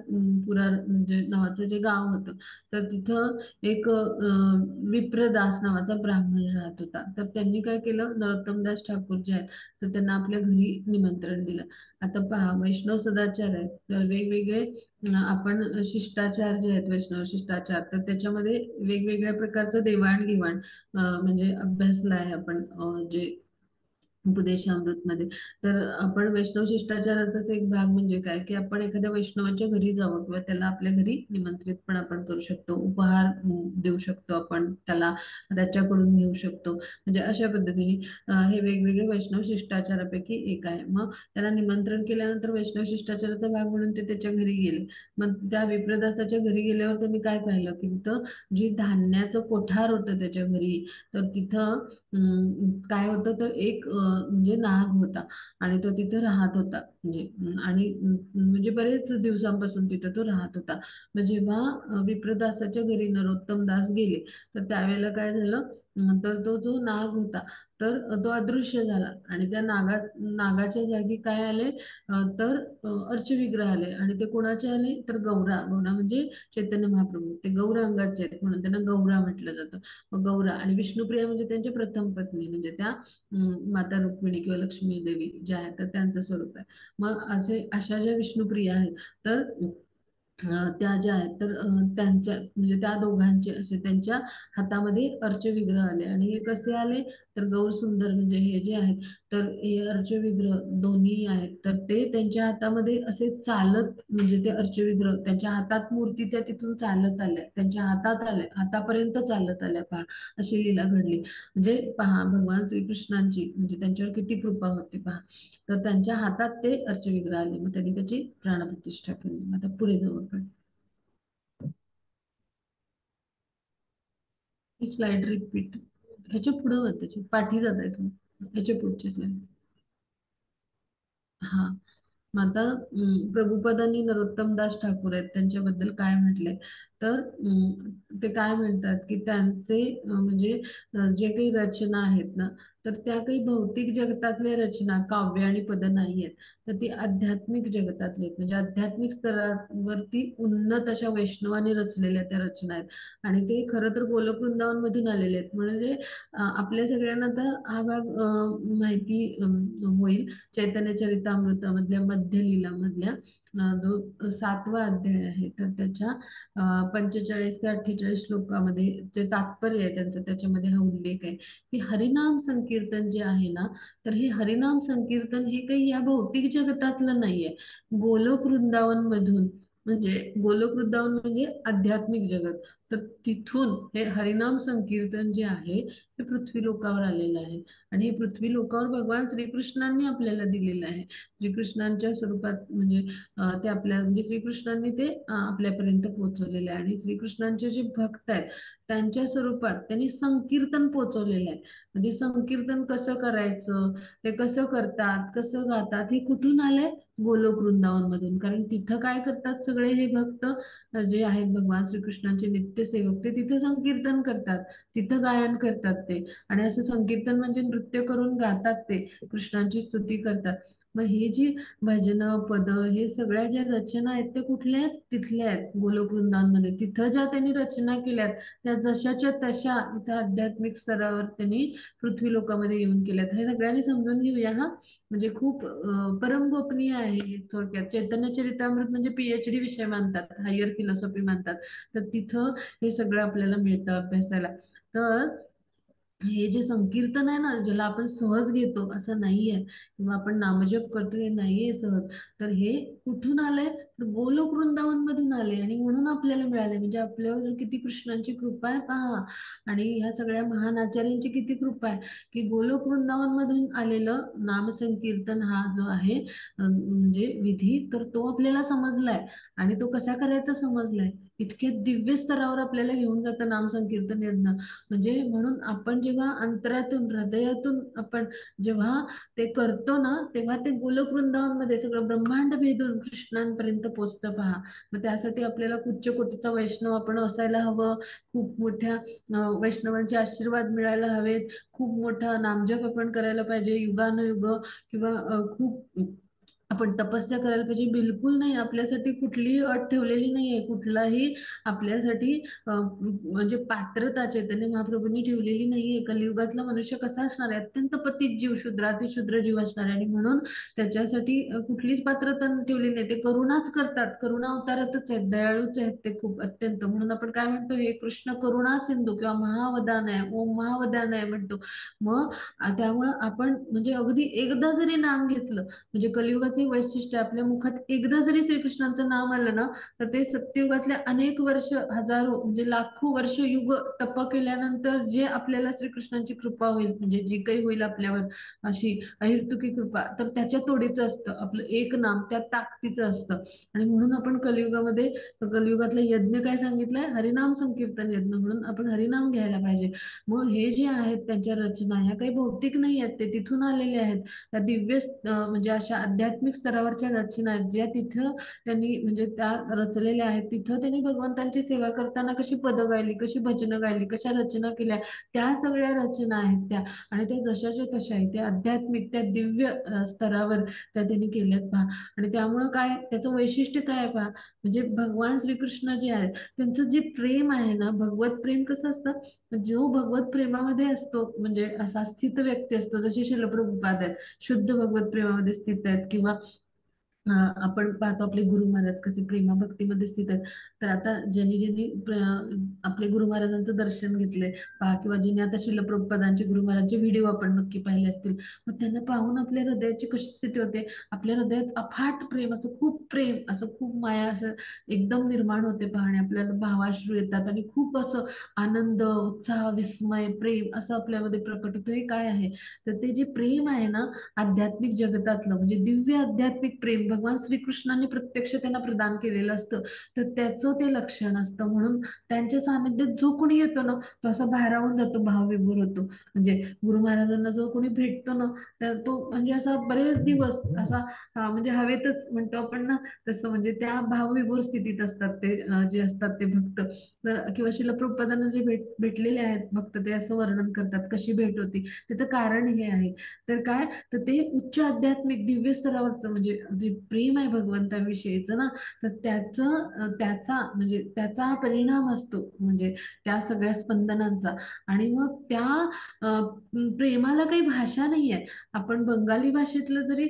पुरार म्हणजे नावाचं जे गाव होतं, तर तिथं एक विप्रदास नावाचा ब्राह्मण राहत होता. तर त्यांनी काय केलं, नरोत्तमदास ठाकूर जे आहेत, तर त्यांना आपल्या घरी निमंत्रण दिलं. आता पहा, वैष्णव सदाचार आहेत, तर वेगवेगळे आपण शिष्टाचार जे आहेत, वैष्णव शिष्टाचार, तर त्याच्यामध्ये वेगवेगळ्या प्रकारचं देवाणघेवाण म्हणजे अभ्यासला आहे आपण, जे उपदेशामृतमध्ये. तर आपण वैष्णव शिष्टाचाराचाच एक भाग म्हणजे काय, की आपण एखाद्या वैष्णवाच्या घरी जावं, किंवा त्याला आपल्या घरी निमंत्रित पण आपण करू शकतो, उपहार देऊ शकतो आपण त्याला, त्याच्याकडून घेऊ शकतो. म्हणजे अशा पद्धतीने हे वेगवेगळे वैष्णव शिष्टाचारापैकी एक आहे. मग त्याला निमंत्रण केल्यानंतर वैष्णव शिष्टाचाराचा भाग म्हणून ते त्याच्या घरी गेले. मग त्या विप्रदासाच्या घरी गेल्यावर त्यांनी काय पाहिलं, की तिथं जी धान्याचं कोठार होतं त्याच्या घरी, तर तिथं काय होतं, तर एक म्हणजे नाग होता, आणि तो तिथे राहत होता. म्हणजे आणि म्हणजे बरेच दिवसांपासून तिथे तो राहत होता. मग जेव्हा विप्रदासाच्या घरी नरोत्तम दास गेले, तर त्यावेळेला काय झालं, तर तो जो नाग होता, तर तो अदृश्य झाला, आणि त्या नागाच्या जागी काय आले, तर अर्चविग्रह आले. आणि ते कोणाचे आले, तर गौरा. गौरा म्हणजे चैतन्य महाप्रभू, ते गौर अंगाचे आहेत म्हणून त्यांना गौरा म्हटलं जातं. मग गौरा आणि विष्णुप्रिया म्हणजे त्यांची प्रथम पत्नी, म्हणजे त्या माता रुक्मिणी किंवा लक्ष्मी देवी ज्या आहेत, तर त्यांचं स्वरूप आहे. मग अशा ज्या विष्णुप्रिया आहेत, तर त्या ज्या आहेत, तर त्यांच्या म्हणजे त्या दोघांचे असे त्यांच्या हातामध्ये अर्चविग्रह आले. आणि हे कसे आले, तर गौर सुंदर म्हणजे हे जे आहेत, तर हे अर्चविग्रह दोन्ही आहेत, तर ते त्यांच्या हातामध्ये असे चालत, म्हणजे ते अर्चविग्रह त्यांच्या हातात, मूर्ती त्या तिथून चालत आल्या, त्यांच्या हातात आल्या, हातापर्यंत चालत आल्या. पहा, अशी लीला घडली. म्हणजे पहा, भगवान श्रीकृष्णांची म्हणजे त्यांच्यावर किती कृपा होती पहा. तर त्यांच्या हातात ते अर्चविग्रह आले, मग त्यांनी त्याची प्राणप्रतिष्ठा केली. मग आता पुढे जाऊ आपण. ही स्लाइड रिपीट, ह्याच्या पुढे होत, त्याची पाठी जात आहे तुम्ही, ह्याच्या पुढची स्लाइड. हा. मग आता प्रभुपद आणि नरोत्तम दास ठाकूर आहेत, त्यांच्याबद्दल काय म्हटलंय, तर ते काय म्हणतात, की त्यांचे म्हणजे जे काही रचना आहेत ना, तर त्या काही भौतिक जगतातल्या रचना, काव्य आणि पद नाही आहेत, तर ती आध्यात्मिक जगतातली आहेत. म्हणजे आध्यात्मिक स्तरावरती उन्नत अशा वैष्णवाने रचलेल्या त्या रचना आहेत. आणि ते खरं तर गोलोक वृंदावन मधून आलेले आहेत. म्हणजे आपल्या सगळ्यांना तर हा भाग माहिती होईल, चैतन्य चरितामृतामधल्या मध्य लीला मधल्या जो 7वा अध्याय आहे, तर त्याच्या 45 ते 48 श्लोकामध्ये जे तात्पर्य आहे त्यांचं, त्याच्यामध्ये हा उल्लेख आहे, की हरिनाम संकीर्तन जे आहे ना, तर हे हरिनाम संकीर्तन हे काही या भौतिक जगतातलं नाहीये. गोलोक वृंदावन मधून, म्हणजे गोलोक वृंदावन म्हणजे आध्यात्मिक जगत, तर तिथून हे हरिनाम संकीर्तन जे आहे हे पृथ्वी लोकावर आलेलं आहे. आणि हे पृथ्वी लोकावर भगवान श्रीकृष्णांनी आपल्याला दिलेलं आहे. श्रीकृष्णांच्या स्वरूपात म्हणजे ते आपल्या म्हणजे श्रीकृष्णांनी ते आपल्यापर्यंत पोहोचवलेलं आहे. आणि श्रीकृष्णांचे जे भक्त आहेत त्यांच्या स्वरूपात त्यांनी संकीर्तन पोहोचवलेलं आहे. म्हणजे संकीर्तन कसं करायचं, ते कसं करतात, कसं गातात, हे कुठून आलंय? गोलोक वृंदावन मधून. कारण तिथं काय करतात सगळे हे भक्त जे आहेत भगवान श्रीकृष्णांचे नित्यसेवक, ते तिथं संकीर्तन करतात, तिथं गायन करतात ते. आणि असं संकीर्तन म्हणजे नृत्य करून गातात, ते कृष्णांची स्तुती करतात. मग हे जी भजन पद हे सगळ्या ज्या रचना आहेत त्या कुठल्या आहेत? तिथल्या आहेत गोलोक वृंदावनमध्ये. तिथं ज्या त्यांनी रचना केल्यात त्या जशाच्या तशा इथं आध्यात्मिक स्तरावर त्यांनी पृथ्वी लोकामध्ये येऊन केल्यात. हे सगळ्यांनी समजून घेऊया हा. म्हणजे खूप परम गोपनीय आहे हे. थोडक्यात चैतन्य चरितामृत म्हणजे PhD विषय मानतात, हायर फिलॉसॉफी मानतात. तर तिथं हे सगळं आपल्याला मिळतं अभ्यासाला. तर हे जे संकीर्तन आहे ना, ज्याला आपण सहज घेतो असं नाहीये, किंवा आपण नामजप करतो हे नाहीये सहज. तर हे कुठून आलंय? तर गोलोक वृंदावन मधून आले आणि म्हणून आपल्याला मिळाले. म्हणजे आपल्यावर किती कृष्णांची कृपा आहे पहा. आणि ह्या सगळ्या महान आचार्यांची किती कृपा आहे की गोलोक वृंदावन मधून आलेलं नामसंकीर्तन हा जो आहे म्हणजे विधी, तर तो आपल्याला समजलाय. आणि तो कसा करायचा समजलाय. इतके दिव्य स्तरावर आपल्याला घेऊन जातं नाम संकीर्तन यज्ञ. म्हणजे म्हणून आपण जेव्हा अंतरातून हृदयातून आपण जेव्हा ते करतो ना, तेव्हा ते गोलोक वृंदावन मध्ये सगळं ब्रह्मांड भेदून कृष्णांपर्यंत पोचतं पहा. मग त्यासाठी आपल्याला उच्च कोटीचा वैष्णव आपण असायला हवं. खूप मोठ्या वैष्णवांचे आशीर्वाद मिळायला हवेत. खूप मोठा नामजप आपण करायला पाहिजे युगानुयुग. किंवा खूप आपण तपस्या करायला पाहिजे बिलकुल नाही. आपल्यासाठी कुठलीही अट ठेवलेली नाहीये. कुठलाही आपल्यासाठी म्हणजे पात्रता चैतन्य महाप्रभूंनी ठेवलेली नाहीये. कलियुगातला मनुष्य कसा असणार आहे? अत्यंत पतित जीव, शुद्रातिशुद्र जीव असणार आहे. आणि म्हणून त्याच्यासाठी कुठलीच पात्रता ठेवलेली नाही. ते करुणाच करतात, करुणा अवतारातच आहेत, दयाळूच आहेत ते खूप अत्यंत. म्हणून आपण काय म्हणतो? हे कृष्ण करुणा सिंधू किंवा महावदान आहे, ओम महावदान आहे म्हणतो. मग त्यामुळं आपण म्हणजे अगदी एकदा जरी नाम घेतलं, म्हणजे कलियुगाचे वैशिष्ट्य आपल्या मुखात एकदा जरी श्रीकृष्णांचं नाम आलं ना, तर ते सत्ययुगातल्या अनेक वर्ष, हजारो म्हणजे लाखो वर्ष युग तप केल्यानंतर जे आपल्याला श्रीकृष्णांची कृपा होईल, म्हणजे जी काही होईल आपल्यावर अशी अहिर्तुकी कृपा, तर त्याच्या तोडीचं असतं. आपलं एक नाम त्या ताकदीचं असतं. आणि म्हणून आपण कलियुगामध्ये कलियुगातला यज्ञ काय सांगितलंय? हरिनाम संकीर्तन यज्ञ. म्हणून आपण हरिनाम घ्यायला पाहिजे. मग हे जे आहेत त्यांच्या रचना ह्या काही भौतिक नाही आहेत, ते तिथून आलेले आहेत. त्या दिव्य म्हणजे अशा आध्यात्मिक स्तरावरच्या रचना आहेत ज्या तिथं त्यांनी म्हणजे त्या रचलेल्या आहेत. तिथं त्यांनी भगवंतांची सेवा करताना कशी पदं गायली, कशी भजनं गायली, कशा रचना केल्या, त्या सगळ्या रचना आहेत त्या. आणि त्या जशाच्या तशा आहेत, त्या आध्यात्मिक त्या दिव्य स्तरावर त्या त्यांनी केल्यात पहा. आणि त्यामुळं काय त्याचं वैशिष्ट्य काय आहे पहा. म्हणजे भगवान श्रीकृष्ण जे आहेत त्यांचं जे प्रेम आहे ना, भगवत प्रेम कसं असतं, जो भगवत प्रेमामध्ये असतो म्हणजे असा स्थित व्यक्ती असतो, जसे शिल प्रभुपाद आहेत, शुद्ध भगवत प्रेमामध्ये स्थित आहेत. किंवा आपण पाहतो आपले गुरु महाराज कसे प्रेमा भक्तीमध्ये स्थित आहेत. तर आता ज्यांनी ज्यांनी आपले गुरु महाराजांचं दर्शन घेतलंय पहा, किंवा ज्यांनी आता शिल प्रभुपादांचे गुरु महाराजांचे व्हिडिओ आपण नक्की पाहिले असतील, मग त्यांना पाहून आपल्या हृदयाची कशी स्थिती होते. आपल्या हृदयात अफाट प्रेम, असं खूप प्रेम, असं खूप माया असं एकदम निर्माण होते पाहणे. आपल्याला भावाश्रू येतात आणि खूप असं आनंद, उत्साह, विस्मय, प्रेम असं आपल्यामध्ये प्रकट होतं. हे काय आहे? तर ते जे प्रेम आहे ना आध्यात्मिक जगतातलं, म्हणजे दिव्य आध्यात्मिक प्रेम भगवान श्रीकृष्णांनी प्रत्यक्ष त्यांना प्रदान केलेलं असतं. तर त्याचं ते लक्षण असतं. म्हणून त्यांच्या सानिध्यात जो कोणी येतो ना, तो असा भारावून जातो, भावविभोर होतो. म्हणजे गुरु महाराजांना जो कोणी भेटतो ना, तर तो म्हणजे असा बरेच दिवस असा म्हणजे हवेतच म्हणतो आपण ना, तसं म्हणजे त्या भावविभोर स्थितीत असतात ते जे असतात ते भक्त. किंवा शिल प्रभुपादांना जे भेटलेले आहेत भक्त, ते असं वर्णन करतात कशी भेट होती. त्याचं कारण हे आहे. तर काय, तर ते उच्च आध्यात्मिक दिव्य स्तरावरचं म्हणजे जे प्रेम आहे भगवंताविषयीचं ना, तर त्याचा म्हणजे त्याचा हा परिणाम असतो म्हणजे त्या सगळ्या स्पंदनांचा. आणि मग त्या प्रेमाला काही भाषा नाही आहे. आपण बंगाली भाषेतलं जरी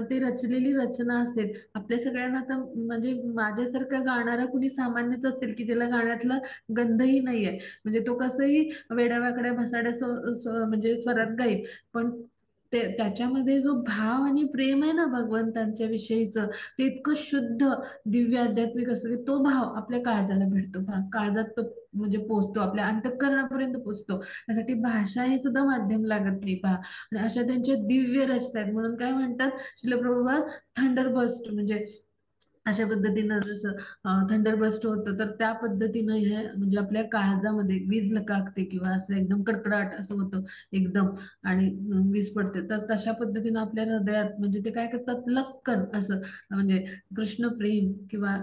ते रचलेली रचना असेल, आपल्या सगळ्यांना तर म्हणजे माझ्यासारखं गाणारा कुणी सामान्यच असेल की ज्याला गाण्यातला गंधही नाही आहे, म्हणजे तो कसंही वेड्यावाकड्या भसाड्या म्हणजे स्वरात गाईल, पण त्याच्यामध्ये जो भाव आणि प्रेम आहे ना भगवंतांच्या विषयीचं, ते इतकं शुद्ध दिव्य आध्यात्मिक असतं की तो भाव आपल्या काळजाला भेटतो, काळजात तो म्हणजे पोचतो, आपल्या अंतःकरणापर्यंत पोचतो. त्यासाठी भाषा हे सुद्धा माध्यम लागत नाही पहा. आणि अशा त्यांच्या दिव्य रचना आहेत, म्हणून काय म्हणतात श्रील प्रभुपाद, थंडरबर्स्ट म्हणजे अशा पद्धतीनं जसं थंडरबर्स्ट होतं, तर त्या पद्धतीनं हे म्हणजे आपल्या काळजामध्ये वीज लकाकते किंवा असं एकदम कडकडाट असं होतं एकदम, आणि वीज पडते. तर तशा पद्धतीनं आपल्या हृदयात म्हणजे ते काय करतात, लक्कन असं म्हणजे कृष्ण प्रेम किंवा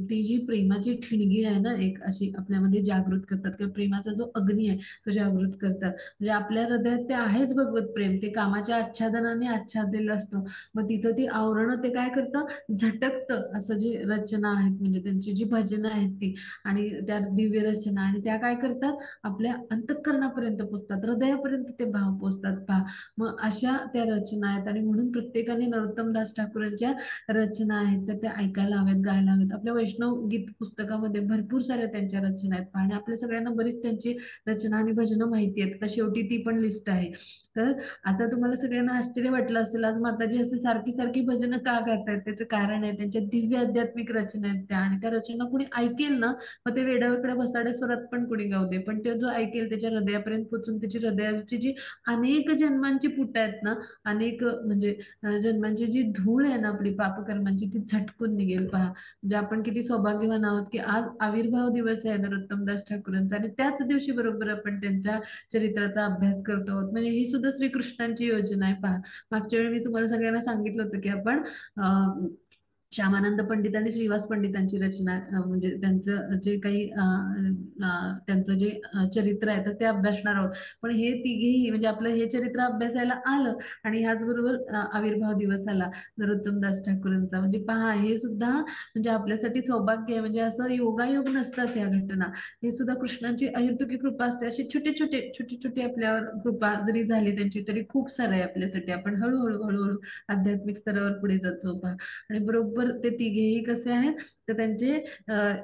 ती जी प्रेमाची ठिणगी आहे ना एक अशी आपल्यामध्ये जागृत करतात, किंवा प्रेमाचा जो अग्नी आहे तो जागृत करतात. म्हणजे आपल्या हृदयात ते आहेच भगवत प्रेम, ते कामाच्या आच्छादनाने आच्छादलेलं असतं. मग तिथं ती आवरणं ते काय करतं, झटकतं. असं जी रचना आहेत म्हणजे त्यांची जी भजनं आहेत ती, आणि त्या दिव्य रचना, आणि त्या काय करतात, आपल्या अंतःकरणापर्यंत पोचतात, हृदयापर्यंत ते भाव पोचतात पहा. मग अशा त्या रचना आहेत, आणि म्हणून प्रत्येकाने नरोत्तमदास ठाकूरांच्या रचना आहेत तर त्या ऐकायला हव्यात, गायला हव्यात. आपल्या वैष्णव गीत पुस्तकामध्ये भरपूर साऱ्या त्यांच्या रचना आहेत पहा, आणि आपल्या सगळ्यांना बरीच त्यांची रचना आणि भजनं माहिती आहेत. तर शेवटी ती पण लिस्ट आहे. तर आता तुम्हाला सगळ्यांना आश्चर्य वाटलं असेल, आज माताजी असं सारखी सारखी भजनं का करतायत, त्याचं कारण आहे त्यांच्या दिव्य आध्यात्मिक रचना आहेत त्या, आणि त्या रचना कुणी ऐकेल ना, मग ते वेड्यावाकडे बसाडे स्वरात पण कुणी गाऊ दे, पण ते जो ऐकेल त्याच्या हृदयापर्यंत पोहोचून त्याची हृदयाची जी अनेक जन्मांची पुट आहेत ना, अनेक म्हणजे जन्मांची जी धूळ आहे ना आपली पापकर्मांची, ती झटकून निघेल पहा. म्हणजे आपण किती सौभाग्यवान आहोत की आज आविर्भाव दिवस आहे नरोत्तमदास ठाकूरांचा, आणि त्याच दिवशी बरोबर आपण त्यांच्या चरित्राचा अभ्यास करतो आहोत. म्हणजे ही सुद्धा श्रीकृष्णांची योजना आहे पहा. मागच्या वेळी मी तुम्हाला सगळ्यांना सांगितलं होतं की आपण श्यामानंद पंडित आणि श्रीवास पंडितांची रचना म्हणजे त्यांचं जे काही त्यांचं जे चरित्र आहे तर ते अभ्यासणार आहोत. पण हे तिघेही म्हणजे आपलं हे चरित्र अभ्यासायला आलं, आणि ह्याचबरोबर आविर्भाव दिवस आला नरोत्तमदास ठाकूरांचा. म्हणजे पहा, हे सुद्धा म्हणजे आपल्यासाठी सौभाग्य आहे. म्हणजे असं योगायोग नसतात ह्या घटना, हे सुद्धा कृष्णांची अहेतुकी कृपा असते. अशी छोटे छोटे छोटी छोटी आपल्यावर कृपा जरी झाली त्यांची, तरी खूप सारं आहे आपल्यासाठी. आपण हळूहळू हळूहळू आध्यात्मिक स्तरावर पुढे जातो पहा. आणि बरोबर ते तिघेही कसे आहेत, तर त्यांचे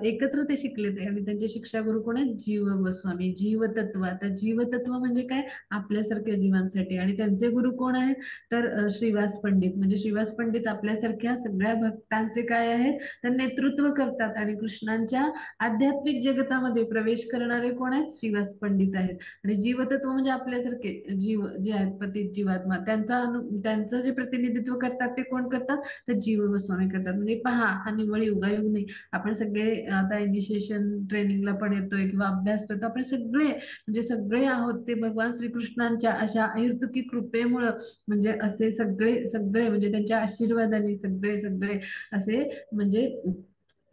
एकत्र ते शिकले ते, आणि त्यांचे शिक्षा गुरु कोण आहेत, जीव गोस्वामी. जीवतत्व, आता जीवतत्व म्हणजे काय, आपल्यासारख्या जीवांसाठी. आणि त्यांचे गुरु कोण आहेत, तर श्रीवास पंडित. म्हणजे श्रीवास पंडित आपल्यासारख्या सगळ्या भक्तांचे काय आहेत, तर नेतृत्व करतात, आणि कृष्णांच्या आध्यात्मिक जगतामध्ये प्रवेश करणारे कोण आहेत, श्रीवास पंडित आहेत. आणि जीवतत्व म्हणजे आपल्यासारखे जीव जे आहेत, पतित जीवात्मा, त्यांचं जे प्रतिनिधित्व करतात ते कोण करतात, तर जीव गोस्वामी करतात. म्हणजे पहा, हा निव्वळ योगायोग नाही. आपण सगळे आता इनिशिएशन ट्रेनिंगला पण येतोय किंवा अभ्यासतोय, तर आपण सगळे म्हणजे सगळे आहोत ते भगवान श्रीकृष्णांच्या अशा अहेतुकी कृपेमुळं, म्हणजे असे सगळे सगळे म्हणजे त्यांच्या आशीर्वादाने सगळे सगळे असे म्हणजे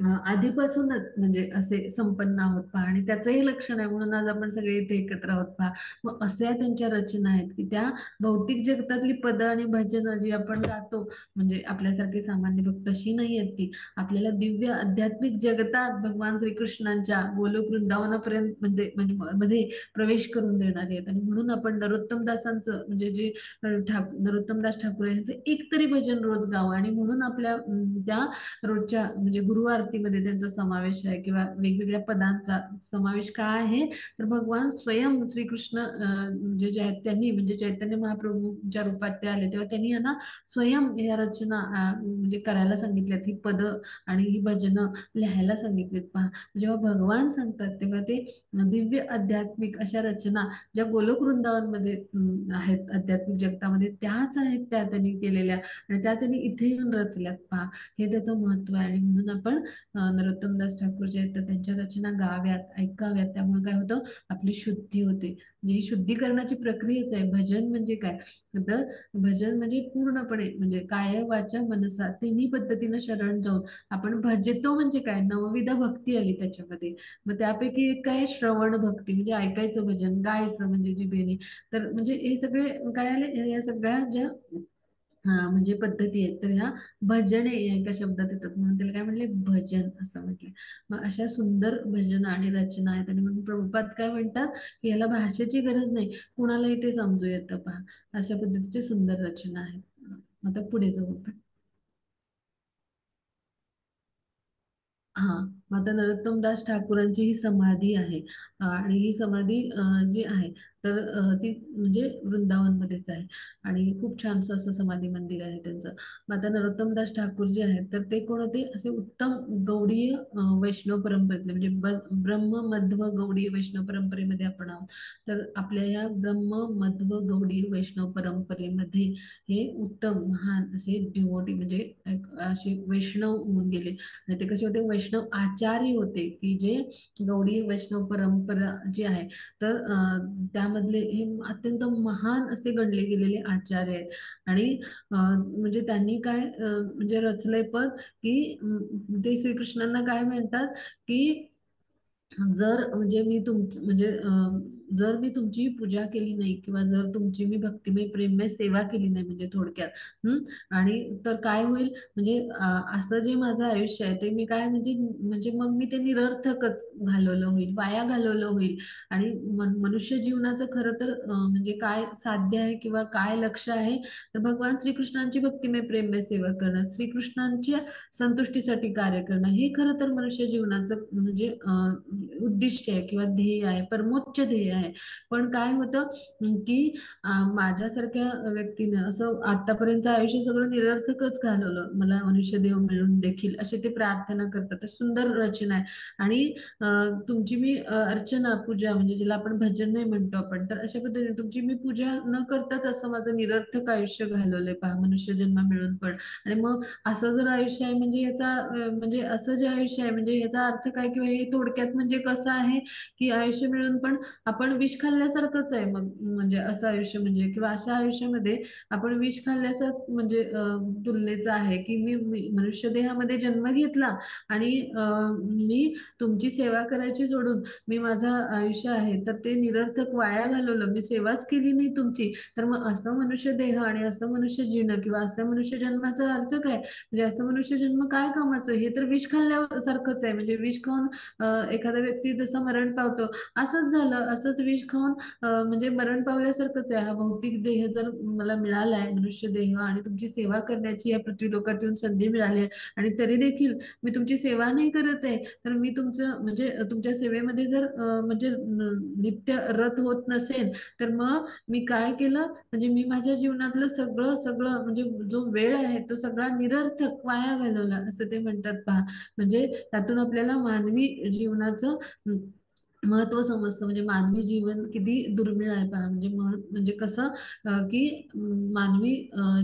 आधीपासूनच म्हणजे असे संपन्न आहोत पहा. आणि त्याचंही लक्षण आहे, म्हणून आज आपण सगळे इथे एकत्र आहोत पहा. मग अशा त्यांच्या रचना आहेत की त्या भौतिक जगतातली पद आणि भजनं जी आपण गातो, म्हणजे आपल्यासारखी सामान्य भक्त तशी नाही आहेत ती. आपल्याला दिव्य आध्यात्मिक जगतात भगवान श्रीकृष्णांच्या गोलोक वृंदावनापर्यंत म्हणजे मध्ये प्रवेश करून देणारे आहेत. आणि म्हणून आपण नरोत्तमदासांचं म्हणजे जे नरोत्तमदास ठाकूर यांचं एक तरी भजन रोज गावं. आणि म्हणून आपल्या त्या रोजच्या म्हणजे गुरु आरतीमध्ये त्यांचा समावेश आहे, किंवा वेगवेगळ्या पदांचा समावेश का आहे, तर भगवान स्वयं श्रीकृष्ण म्हणजे जे आहेत त्यांनी म्हणजे चैतन्य महाप्रभूच्या रूपात ते आले तेव्हा त्यांनी यांना स्वयं या रचना म्हणजे करायला सांगितल्यात, ही पद आणि ही भजनं लिहायला सांगितलीत पहा. जेव्हा भगवान सांगतात तेव्हा ते दिव्य आध्यात्मिक अशा रचना ज्या गोलोक वृंदावनमध्ये आहेत आध्यात्मिक जगतामध्ये, त्याच आहेत त्या त्यांनी केलेल्या, आणि त्या त्यांनी इथे येऊन रचल्यात पहा. हे त्याचं महत्व आहे. आणि म्हणून आपण नरोत्तमदास ठाकूर जे आहेत तर त्यांच्या रचना गाव्यात, ऐकाव्यात. त्यामुळे काय होतं, आपली शुद्धी होते. म्हणजे ही शुद्धीकरणाची प्रक्रियाच आहे. भजन म्हणजे काय, तर भजन म्हणजे पूर्णपणे म्हणजे काय वाचा मनसा तिन्ही पद्धतीनं शरण जाऊन आपण भजतो. म्हणजे काय, नवविध भक्ती आली त्याच्यामध्ये. मग त्यापैकी एक काय, श्रवण भक्ती म्हणजे ऐकायचं भजन, गायचं म्हणजे जिभेने. तर म्हणजे हे सगळे काय आले, या सगळ्या ज्या म्हणजे पद्धती आहेत, तर ह्या भजने या एका शब्दात येतात, म्हणून त्याला काय म्हणले, भजन असं म्हटले. मग अशा सुंदर भजन आणि रचना आहेत. आणि म्हणून प्रभुपाद काय म्हणतात की याला भाषेची गरज नाही, कुणालाही ते समजू येतं पहा. अशा पद्धतीची सुंदर रचना आहेत. आता पुढे जाऊ आपण. हा. माता नरोत्तमदास ठाकूरांची ही समाधी आहे. आणि ही समाधी जी आहे तर ती म्हणजे वृंदावनमध्येच आहे आणि खूप छानसं असं समाधी मंदिर आहे त्यांचं. माता नरोत्तमदास ठाकूर जे आहेत तर ते कोण होते, असे उत्तम गौडीय वैष्णव परंपरेतले, म्हणजे ब्रह्म मध्व गौडीय वैष्णव परंपरेमध्ये आपण आहोत. तर आपल्या या ब्रह्म मध्व गौडीय वैष्णव परंपरेमध्ये हे उत्तम महान असे डिवोटी, म्हणजे असे वैष्णव होऊन गेले. आणि ते कसे होते, वैष्णव आचार्य होते, की जे गौडीय वैष्णव परंपरा जी आहे तर त्यामधले हे अत्यंत महान असे गणले गेलेले आचार्य आहेत. आणि म्हणजे त्यांनी काय म्हणजे रचलंय पद, की ते श्रीकृष्णांना काय म्हणतात, की जर म्हणजे मी म्हणजे जर मी तुमची पूजा केली नाही किंवा जर तुमची मी भक्तिमय प्रेममय सेवा केली नाही, म्हणजे थोडक्यात आणि तर काय होईल, म्हणजे असं जे माझं आयुष्य आहे ते मी काय म्हणजे म्हणजे मग मी ते निरर्थकच घालवलं होईल, वाया घालवलं होईल. आणि मनुष्य जीवनाचं खरं तर म्हणजे काय साध्य आहे किंवा काय लक्ष्य आहे, तर भगवान श्रीकृष्णांची भक्तिमय प्रेममय सेवा करणं, श्रीकृष्णांच्या संतुष्टीसाठी कार्य करणं, हे खरं तर मनुष्य जीवनाचं म्हणजे उद्दिष्ट आहे किंवा ध्येय आहे, परमोच्च ध्येय आहे. पण काय होतं की माझ्यासारख्या व्यक्तीनं असं आतापर्यंत आयुष्य सगळं निरर्थकच घालवलं, मला मनुष्य देव मिळून देखील, असे ते प्रार्थना करतात. तर सुंदर रचना आहे. आणि तुमची मी अर्चना पूजा, म्हणजे ज्याला आपण भजन नाही म्हणतो आपण, तर अशा पद्धतीने तुमची मी पूजा न करताच असं माझं निरर्थक आयुष्य घालवलंय पहा, मनुष्य जन्म मिळून पण. आणि मग असं जर आयुष्य आहे म्हणजे याचा म्हणजे असं जे आयुष्य आहे म्हणजे याचा अर्थ काय, किंवा हे थोडक्यात म्हणजे कसं आहे, की आयुष्य मिळून पण आपण विष खाल्ल्यासारखंच आहे. मग म्हणजे असं आयुष्य म्हणजे, किंवा अशा आयुष्यामध्ये आपण विष खाल्ल्याचाच म्हणजे तुलनेचं आहे, की मी मनुष्य देहामध्ये जन्म घेतला आणि मी तुमची सेवा करायची सोडून मी माझं आयुष्य आहे तर ते निरर्थक वाया घालवलं, मी सेवाच केली नाही तुमची. तर मग असं मनुष्य देह आणि असं मनुष्य जीणं किंवा असं मनुष्य जन्माचा अर्थ काय, म्हणजे असं मनुष्य जन्म काय कामाचं, हे तर विष खाल्ल्यासारखंच आहे. म्हणजे विष खाऊन एखादा व्यक्ती जसं मरण पावतो असंच झालं, असंच विष खाऊन म्हणजे मरण पावल्यासारखंच आहे. हा भौतिक देह जर मला मिळाला आहे, मनुष्य देह, आणि तुमची सेवा करण्याची या पृथ्वी लोकात येऊन संधी मिळाली आहे, आणि तरी देखील मी तुमची सेवा नाही करत आहे, तर मी तुमचं म्हणजे तुमच्या सेवेमध्ये जर म्हणजे नित्य रत होत नसेल, तर मग मी काय केलं, म्हणजे मी माझ्या जीवनातलं सगळं सगळं म्हणजे जो वेळ आहे तो सगळा निरर्थक वाया घालवला, असं ते म्हणतात पहा. म्हणजे त्यातून आपल्याला मानवी जीवनाचं महत्व समजतं. म्हणजे मानवी जीवन किती दुर्मिळ आहे पहा. म्हणजे म्हणजे कसं की मानवी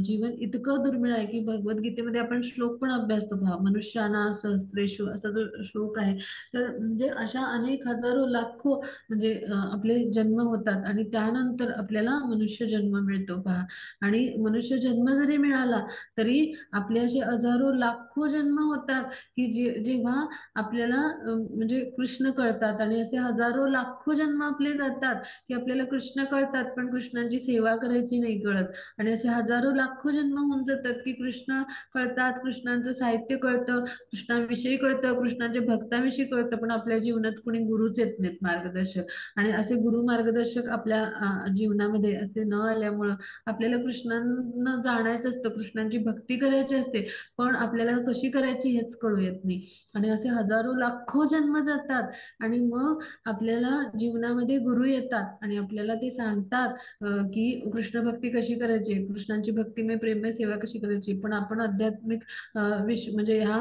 जीवन इतकं दुर्मिळ आहे, की भगवद्गीतेमध्ये आपण श्लोक पण अभ्यासतो पहा, मनुष्याना सहस्रेषु असा जो श्लोक आहे. तर म्हणजे अशा अनेक हजारो लाखो म्हणजे आपले जन्म होतात आणि त्यानंतर आपल्याला मनुष्य जन्म मिळतो पहा. आणि मनुष्य जन्म जरी मिळाला तरी आपले असे हजारो लाखो जन्म होतात, की जेव्हा आपल्याला म्हणजे कृष्ण कळतात, आणि असे हजारो लाखो जन्म आपले जातात की आपल्याला कृष्ण कळतात पण कृष्णांची सेवा करायची नाही कळत. आणि असे हजारो लाखो जन्म होऊन जातात की कृष्ण कळतात, कृष्णांचं साहित्य कळतं, कृष्णाविषयी कळतं, कृष्णांच्या भक्ताविषयी कळतं, पण आपल्या जीवनात कुणी गुरुच येत नाहीत मार्गदर्शक. आणि असे गुरु मार्गदर्शक आपल्या जीवनामध्ये असे न आल्यामुळं आपल्याला कृष्णांना जाणायचं असतं, कृष्णांची भक्ती करायची असते, पण आपल्याला कशी करायची हेच कळू येत नाही. आणि असे हजारो लाखो जन्म जातात आणि मग आपल्याला जीवनामध्ये गुरु येतात आणि आपल्याला ते सांगतात की कृष्ण भक्ती कशी करायची, कृष्णांची भक्तिमय प्रेममय सेवा कशी करायची. पण आपण आध्यात्मिक म्हणजे ह्या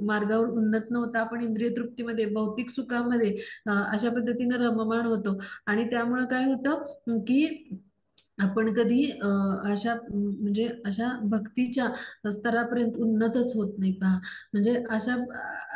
मार्गावर उन्नत न होता आपण इंद्रिय तृप्तीमध्ये, भौतिक सुखामध्ये अशा पद्धतीने रममाण होतो. आणि त्यामुळे काय होतं की आपण कधी अशा म्हणजे अशा भक्तीच्या स्तरापर्यंत उन्नतच होत नाही पहा. म्हणजे अशा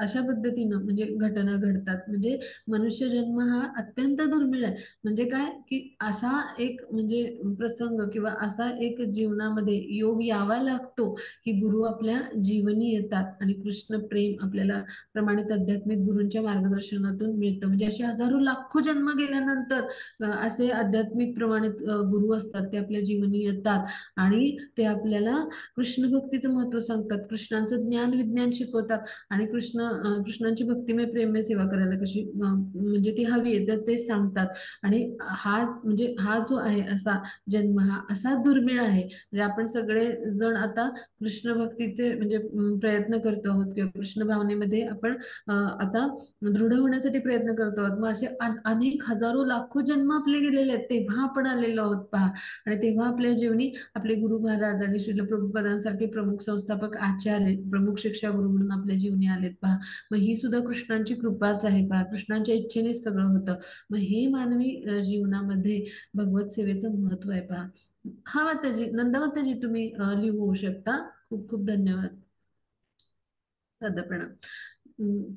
अशा पद्धतीनं म्हणजे घटना घडतात. म्हणजे मनुष्य जन्म हा अत्यंत दुर्मिळ आहे. म्हणजे काय की असा एक म्हणजे प्रसंग किंवा असा एक जीवनामध्ये योग यावा लागतो की गुरु आपल्या जीवनी येतात आणि कृष्ण प्रेम आपल्याला प्रमाणित आध्यात्मिक गुरूंच्या मार्गदर्शनातून मिळतं. म्हणजे असे हजारो लाखो जन्म गेल्यानंतर असे आध्यात्मिक प्रमाणित गुरु असतात असतात ते आपल्या जीवनी येतात आणि ते आपल्याला कृष्ण भक्तीचं महत्व सांगतात, कृष्णांचं ज्ञान विज्ञान शिकवतात आणि कृष्णांची भक्तिमय प्रेममय सेवा करायला कशी म्हणजे ती हवी आहे तर ते सांगतात. आणि हा जो आहे असा जन्म हा असा दुर्मिळ आहे, म्हणजे आपण सगळे जण आता कृष्ण भक्तीचे म्हणजे प्रयत्न करतो आहोत किंवा कृष्ण भावनेमध्ये आपण आता दृढ होण्यासाठी प्रयत्न करतो आहोत. मग असे अनेक हजारो लाखो जन्म आपले गेलेले आहेत, तेव्हा आपण आलेलो आहोत पहा. आणि तेव्हा आपल्या जीवनी आपले गुरु महाराज आणि श्रील प्रभुपादांसारखे प्रमुख संस्थापक आचार्य प्रमुख शिक्षा गुरु म्हणून आपल्या जीवनी आलेत पहा. मग ही सुद्धा कृष्णांची कृपाच आहे पहा, कृष्णांच्या इच्छेनेच सगळं होतं. मग हे मानवी जीवनामध्ये भगवत सेवेचं महत्व आहे पहा. हा माताजी, नंदा माताजी, तुम्ही लिहू शकता. खूप खूप धन्यवाद. साधा प्रणाम.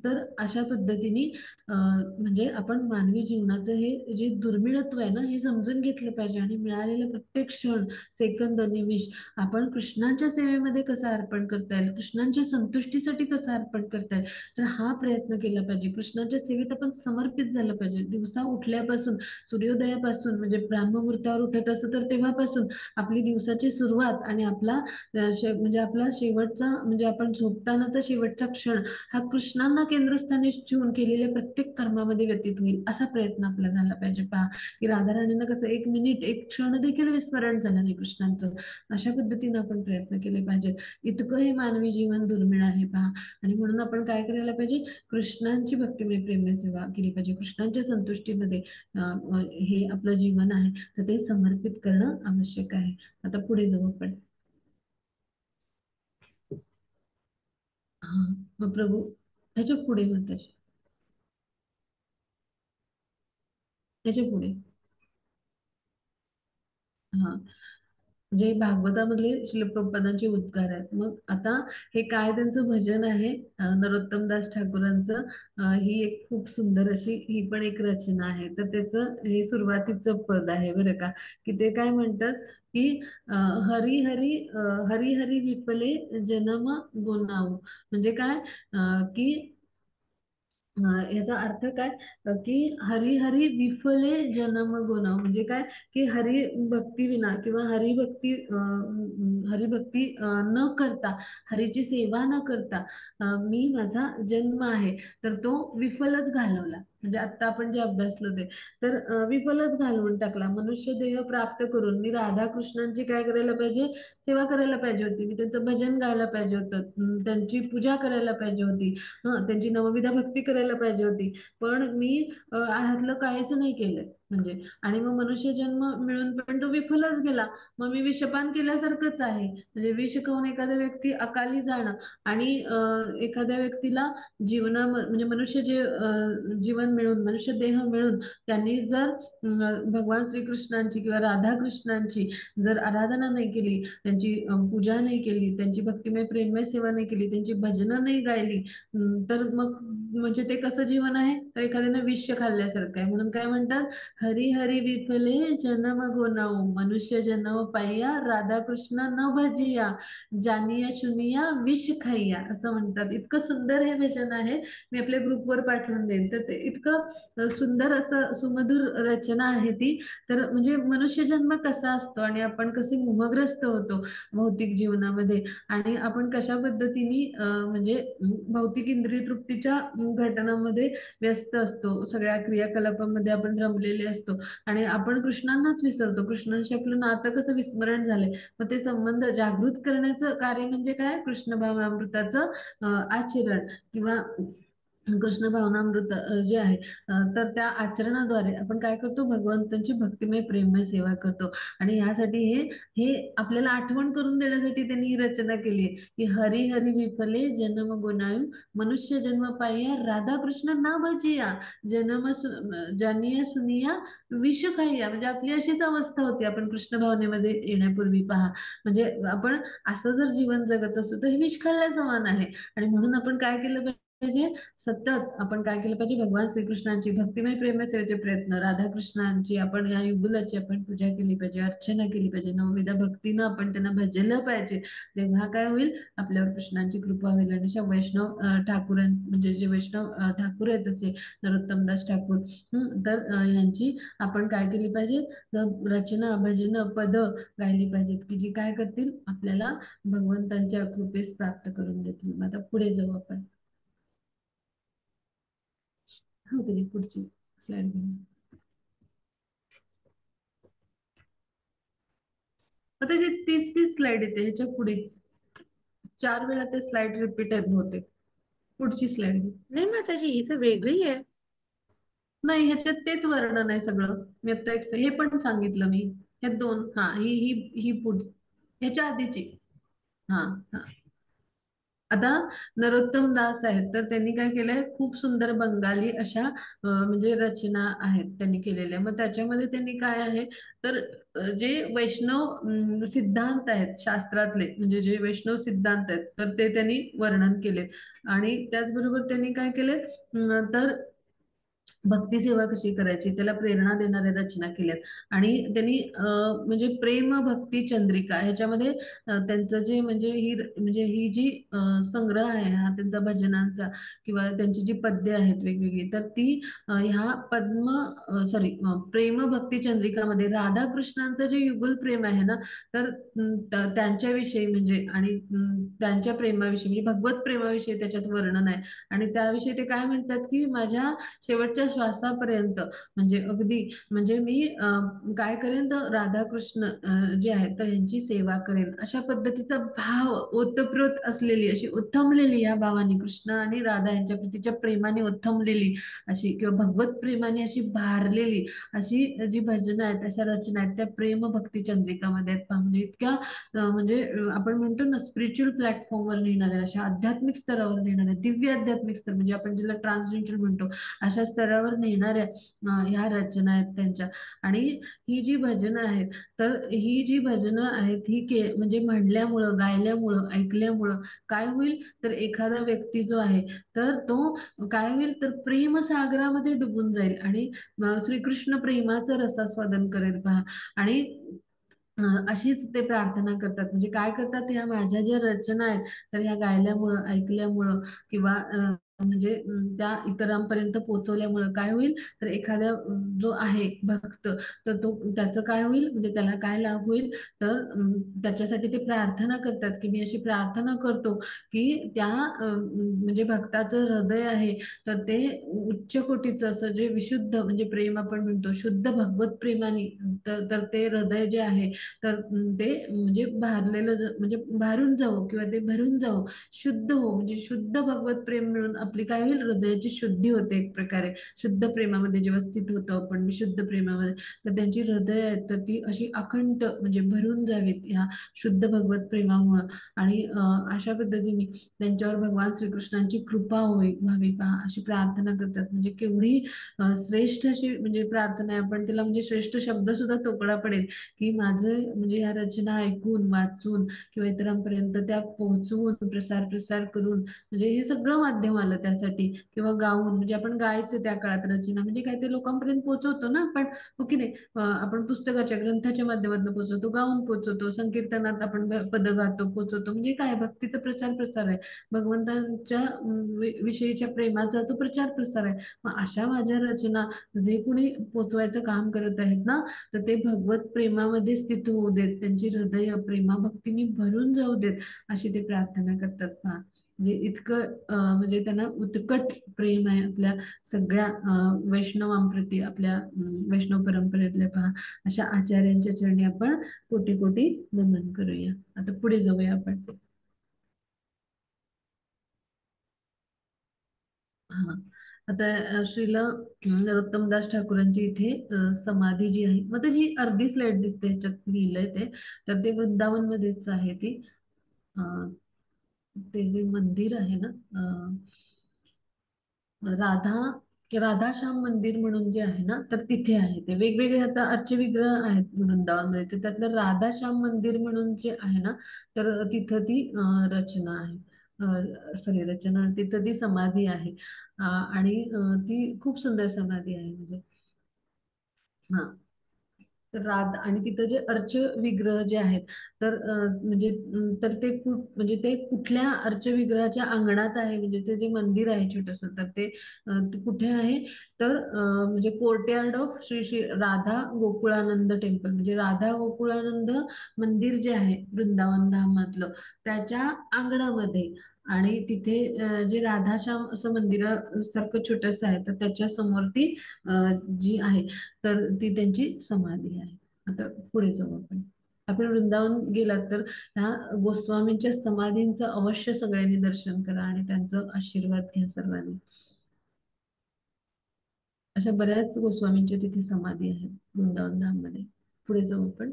तर अशा पद्धतीने म्हणजे आपण मानवी जीवनाचं हे जे दुर्मिळत्व आहे ना हे समजून घेतलं पाहिजे आणि मिळालेलं प्रत्येक क्षण सेकंद निमिष आपण कृष्णांच्या सेवेमध्ये कसं अर्पण करता येईल, कृष्णांच्या संतुष्टीसाठी कसं अर्पण करता येईल, तर हा प्रयत्न केला पाहिजे. कृष्णांच्या सेवेत आपण समर्पित झालं पाहिजे. दिवसा उठल्यापासून सूर्योदयापासून म्हणजे ब्राह्ममुहूर्तावर उठत असतो तर तेव्हापासून आपली दिवसाची सुरुवात आणि म्हणजे आपला शेवटचा म्हणजे आपण झोपतानाचा शेवटचा क्षण हा कृष्णांना केंद्रस्थानी ठेवून केलेल्या प्रत्येक कर्मामध्ये व्यतीत होईल असा प्रयत्न आपला झाला पाहिजे पहा. की राधाराणींना कसं एक मिनिट एक क्षण देखील विस्मरण झालं नाही कृष्णांचं, अशा पद्धतीने आपण प्रयत्न केले पाहिजेत. इतकं हे मानवी जीवन दुर्मिळ आहे पहा. आणि म्हणून आपण काय करायला पाहिजे, कृष्णांची भक्तिमय प्रेममय सेवा केली पाहिजे. कृष्णांच्या संतुष्टीमध्ये हे आपलं जीवन आहे तर ते समर्पित करणं आवश्यक आहे. आता पुढे जाऊ आपण. हा, मग प्रभू ह्याच्या पुढे म्हणताचे ह्याच्या पुढे हा म्हणजे भागवतामधले श्रील प्रभुपादांचे उद्गार आहेत. मग आता हे काय त्यांचं भजन आहे नरोत्तमदास ठाकूरांचं. ही एक खूप सुंदर अशी ही पण एक रचना आहे. तर त्याचं हे सुरुवातीचं पद आहे बरं का, की ते काय म्हणतात की हरी हरी हरी हरी विफले जन्म गोनाऊ. म्हणजे काय की याचा अर्थ काय की हरी हरी विफले जन्म गुण, म्हणजे काय की हरी भक्ती विना किंवा हरिभक्ती न करता, हरीची सेवा न करता मी माझा जन्म आहे तर तो विफलच घालवला. म्हणजे आता आपण जे अभ्यासलं ते तर विफलच घालवून टाकला. मनुष्य देह प्राप्त करून मी राधाकृष्णांची काय करायला पाहिजे, सेवा करायला पाहिजे होती, मी त्यांचं भजन गायला पाहिजे होतं, त्यांची पूजा करायला पाहिजे होती, त्यांची नवविधा भक्ती करायला पाहिजे होती, पण मी ह्यातलं काहीच नाही केलं म्हणजे. आणि मग मनुष्य जन्म मिळून पण तो विफलच गेला. मग मी विषपान केल्यासारखंच आहे. म्हणजे विष खाऊन एखादा व्यक्ती अकाली जाणं आणि एखाद्या व्यक्तीला म्हणजे मनुष्य जीवन मिळून मनुष्य देह मिळून त्यांनी जर भगवान श्रीकृष्णांची किंवा राधाकृष्णांची जर आराधना नाही केली, त्यांची पूजा नाही केली, त्यांची भक्तिमय प्रेममय सेवा नाही केली, त्यांची भजनं नाही गायली, तर मग म्हणजे ते कसं जीवन आहे, तर एखाद्यानं विष खाल्ल्यासारखं आहे. म्हणून काय म्हणतात, हरी हरी विफले जन्म गोनाऊ, मनुष्य जन्म पाहिया राधाकृष्ण न भजिया, जानिया शुनिया विष खाईया, असं म्हणतात. इतकं सुंदर हे भजन आहे, मी आपल्या ग्रुपवर पाठवून देईन. तर ते इतकं सुंदर असं सुमधुर रचना आहे ती. तर म्हणजे मनुष्य जन्म कसा असतो आणि आपण कसे मोहग्रस्त होतो भौतिक जीवनामध्ये, आणि आपण कशा पद्धतीने म्हणजे भौतिक इंद्रिय तृप्तीच्या घटनांमध्ये व्यस्त असतो, सगळ्या क्रियाकलापांमध्ये आपण रमलेले असतो आणि आपण कृष्णांनाच विसरतो. कृष्णांशी आपलं नातं कसं विस्मरण झालंय. मग ते संबंध जागृत करण्याचं कार्य म्हणजे काय, कृष्ण भावनामृताचं आचरण किंवा कृष्ण भावनामृत जे आहे तर त्या आचरणाद्वारे आपण काय करतो, भगवंतांची भक्तिमय प्रेममय सेवा करतो. आणि यासाठी हे आपल्याला आठवण करून देण्यासाठी त्यांनी ही रचना केली आहे की हरी हरी विफले जन्म गुणायू, मनुष्य जन्म पाहिया राधाकृष्ण ना भजिया, जानिया सुनिया विष खाईया. म्हणजे आपली अशीच अवस्था होती आपण कृष्ण भावनेमध्ये येण्यापूर्वी पहा. म्हणजे आपण असं जर जीवन जगत असू तर हे विष खाल्ल्या समान आहे. आणि म्हणून आपण काय केलं पाहिजे, पाहिजे, सतत आपण काय केलं पाहिजे, भगवान श्रीकृष्णांची भक्तिमय प्रेमसेवेचे प्रयत्न, राधाकृष्णांची आपण या युगुलाची आपण पूजा केली पाहिजे, अर्चना केली पाहिजे, नवविधा भक्तीनं आपण त्यांना भजलं पाहिजे. तेव्हा काय होईल, आपल्यावर कृष्णांची कृपा होईल. आणि अशा वैष्णव ठाकूरां म्हणजे जे वैष्णव ठाकूर आहेत असे नरोत्तमदास ठाकूर, तर यांची आपण काय केली पाहिजे, रचना भजन पद गायली पाहिजेत, की जी काय करतील, आपल्याला भगवंतांच्या कृपेस प्राप्त करून देतील. आता पुढे जाऊ आपण. हो, त्याची पुढची स्लाइड घेऊन. आता जे तीच तीच स्लाइड येते ह्याच्या पुढे 4 वेळा ते स्लाइड रिपीट आहेत बहुतेक. पुढची स्लाइड. नाही माताजी, ही तर वेगळी आहे. नाही, ह्याच्यात तेच वर्णन आहे सगळं. मी आता हे पण सांगितलं मी. हे दोन, हा, ही ही ही पुढ ह्याच्या आधीची. हा, हा. आता नरोत्तम दास आहेत, तर त्यांनी काय केलंय, खूप सुंदर बंगाली अशा म्हणजे रचना आहेत त्यांनी केलेल्या. मग त्याच्यामध्ये त्यांनी काय आहे, तर जे वैष्णव सिद्धांत आहेत शास्त्रातले, म्हणजे जे वैष्णव सिद्धांत आहेत, तर ते त्यांनी वर्णन केलेत. आणि त्याचबरोबर त्यांनी काय केले, तर भक्ती सेवा कशी करायची त्याला प्रेरणा देणाऱ्या रचना केल्यात. आणि त्यांनी म्हणजे प्रेम भक्ती चंद्रिका ह्याच्यामध्ये त्यांचं जे म्हणजे म्हणजे ही जी संग्रह आहे हा त्यांचा भजनांचा, किंवा त्यांची जी पद्य आहेत वेगवेगळी, तर ती ह्या प्रेम भक्ती चंद्रिकामध्ये राधाकृष्णांचं जे युगल प्रेम आहे ना, तर त्यांच्याविषयी म्हणजे आणि त्यांच्या प्रेमाविषयी म्हणजे भगवत प्रेमाविषयी त्याच्यात वर्णन आहे. आणि त्याविषयी ते काय म्हणतात, की माझ्या शेवटच्या श्वासापर्यंत म्हणजे अगदी म्हणजे मी काय करेन, तर राधाकृष्ण जे आहेत तर यांची सेवा करेन, अशा पद्धतीचा भाव ओतप्रोत असलेली, अशी उत्थमलेली या भावानी, कृष्ण आणि राधा यांच्या प्रतीच्या प्रेमाने उत्थमलेली अशी, किंवा भगवत प्रेमाने अशी भारलेली अशी जी भजनं आहेत, अशा रचना आहेत, त्या प्रेम भक्ती चंद्रिकामध्ये आहेत. म्हणजे इतक्या म्हणजे आपण म्हणतो ना, स्पिरिच्युअल प्लॅटफॉर्मवर नेणाऱ्या, अशा आध्यात्मिक स्तरावर नेणाऱ्या, दिव्य आध्यात्मिक स्तर म्हणजे आपण ज्याला ट्रान्सजेंडर म्हणतो, अशा स्तरावर नेणाऱ्या ह्या रचना आहेत त्यांच्या. आणि ही जी भजनं आहेत, तर ही जी भजनं आहेत ही म्हणजे म्हणल्यामुळं, गायल्यामुळं, ऐकल्यामुळं काय होईल, तर एखादा व्यक्ती जो आहे, तर तो काय होईल, तर प्रेमसागरामध्ये डुबून जाईल आणि श्रीकृष्ण प्रेमाचं रसास्वादन करेल पहा. आणि अशीच ते प्रार्थना करतात. म्हणजे काय करतात, ह्या माझ्या ज्या रचना आहेत, तर ह्या गायल्यामुळं, ऐकल्यामुळं, किंवा म्हणजे त्या इतरांपर्यंत पोहोचवल्यामुळं काय होईल, तर एखाद्या जो आहे भक्त, तर तो त्याचं काय होईल, म्हणजे त्याला काय लाभ होईल, तर त्याच्यासाठी ते प्रार्थना करतात, की मी अशी प्रार्थना करतो, की त्या म्हणजे भक्ताचं हृदय आहे, तर ते उच्च कोटीचं असं जे विशुद्ध म्हणजे प्रेम आपण म्हणतो, शुद्ध भगवत प्रेमाने, तर ते हृदय जे आहे, तर ते म्हणजे म्हणजे भारून जावं, किंवा ते भरून जावं, शुद्ध हो, म्हणजे शुद्ध भगवत प्रेम मिळून आपली काय होईल, हृदयाची शुद्धी होते एक प्रकारे. शुद्ध प्रेमामध्ये जेव्हा स्थित होतो आपण विशुद्ध प्रेमामध्ये, तर त्यांची हृदय आहेत, तर ती अशी अखंड म्हणजे भरून जावीत ह्या शुद्ध भगवत प्रेमामुळं. आणि अशा पद्धतीने त्यांच्यावर भगवान श्रीकृष्णांची कृपा व्हावी पहा, अशी प्रार्थना करतात. म्हणजे केवढी श्रेष्ठ अशी म्हणजे प्रार्थना आहे. आपण तिला म्हणजे श्रेष्ठ शब्द सुद्धा तोकडा पडेल, की माझं म्हणजे ह्या रचना ऐकून, वाचून, किंवा इतरांपर्यंत त्या पोहोचवून, प्रसार करून, म्हणजे हे सगळं माध्यम आलं त्यासाठी, किंवा गाऊन, म्हणजे आपण गायचं त्या काळात रचना म्हणजे काय, ते लोकांपर्यंत पोहोचवतो ना आपण, हो की नाही, आपण पुस्तकाच्या ग्रंथाच्या माध्यमातून पोहोचवतो, गाऊन पोहोचवतो, संकीर्तनात आपण पद गातो, पोहोचवतो, म्हणजे काय, भक्तीचा प्रसार आहे, भगवंतांच्या विषयीच्या प्रेमाचा तो प्रसार आहे. मग अशा माझ्या रचना जे कोणी पोचवायचं काम करत आहेत ना, तर ते भगवत प्रेमामध्ये स्थित होऊ देत, त्यांची हृदय प्रेमाभक्तीने भरून जाऊ देत, अशी ते प्रार्थना करतात पहा. म्हणजे इतकं म्हणजे त्यांना उत्कट प्रेम आहे आपल्या सगळ्या वैष्णवांप्रती, आपल्या वैष्णव परंपरेतल्या पहा. अशा आचार्यांच्या चरणी आपण कोटी कोटी नमन करूया. आता पुढे जाऊया आपण. हा, आता श्रील नरोत्तमदास ठाकूरांची इथे समाधी जी आहे, मग त्याची अर्धी स्लाइड दिसते ह्याच्यात लिहिलंय ते, तर ते वृंदावन मध्येच आहे ती. अं, ते जे मंदिर आहे ना, राधा राधाश्याम मंदिर म्हणून जे आहे ना, तर तिथे आहे ते. वेगवेगळे आता अर्चविग्रह आहेत वृंदावनमध्ये, तर त्यातलं राधाश्याम मंदिर म्हणून जे आहे ना, तर तिथं ती रचना आहे. सॉरी रचना, तिथं ती समाधी आहे. आणि ती खूप सुंदर समाधी आहे म्हणजे. हा. तर आणि तिथं जे अर्च विग्रह जे आहेत, तर म्हणजे तर ते म्हणजे ते कुठल्या अर्च विग्रहाच्या अंगणात आहे, म्हणजे ते जे मंदिर आहे छोटस, तर ते कुठे आहे, तर म्हणजे courtyard of Shri Shri Radha Gokulananda temple, म्हणजे राधा गोकुळानंद मंदिर जे आहे वृंदावन धामातलं, त्याच्या अंगणामध्ये. आणि तिथे जे राधाश्याम असं मंदिरासारखं छोटस आहे, तर त्याच्या समोर ती जी आहे, तर ती त्यांची समाधी आहे. आता पुढे जाऊ आपण. आपण वृंदावन गेलात तर ह्या गोस्वामींच्या समाधींचं अवश्य सगळ्यांनी दर्शन करा आणि त्यांचं आशीर्वाद घ्या सर्वांनी. अशा बऱ्याच गोस्वामींच्या तिथे समाधी आहेत वृंदावन धाम मध्ये. पुढे जाऊ आपण.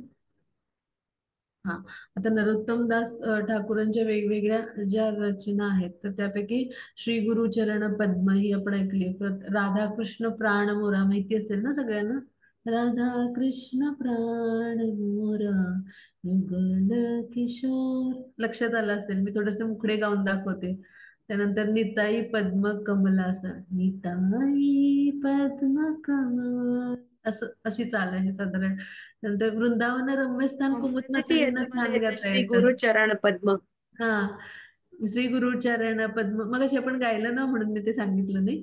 हा. आता नरोत्तम दास ठाकूरांच्या वेगवेगळ्या ज्या रचना आहेत, तर त्यापैकी श्री गुरु चरण पद्म ही आपण ऐकली. राधाकृष्ण प्राण मोरा माहिती असेल ना सगळ्यांना. राधा कृष्ण प्राण मोरा युगल किशोर, लक्षात आलं असेल. मी थोडेसे मुखडे गाऊन दाखवते. त्यानंतर निताई पद्म कमलासा, निताई पद्म कमल, असं अशी चाल आहे साधारण. नंतर वृंदावन रम्यस्थान कुमुद माताजी माताजींना येतं, मला छान येतं गाता श्री येतं. गुरु चरण पद्म. हा. श्री गुरु चरण पद्म मग अशी आपण गायलं ना, म्हणून मी ते सांगितलं नाही.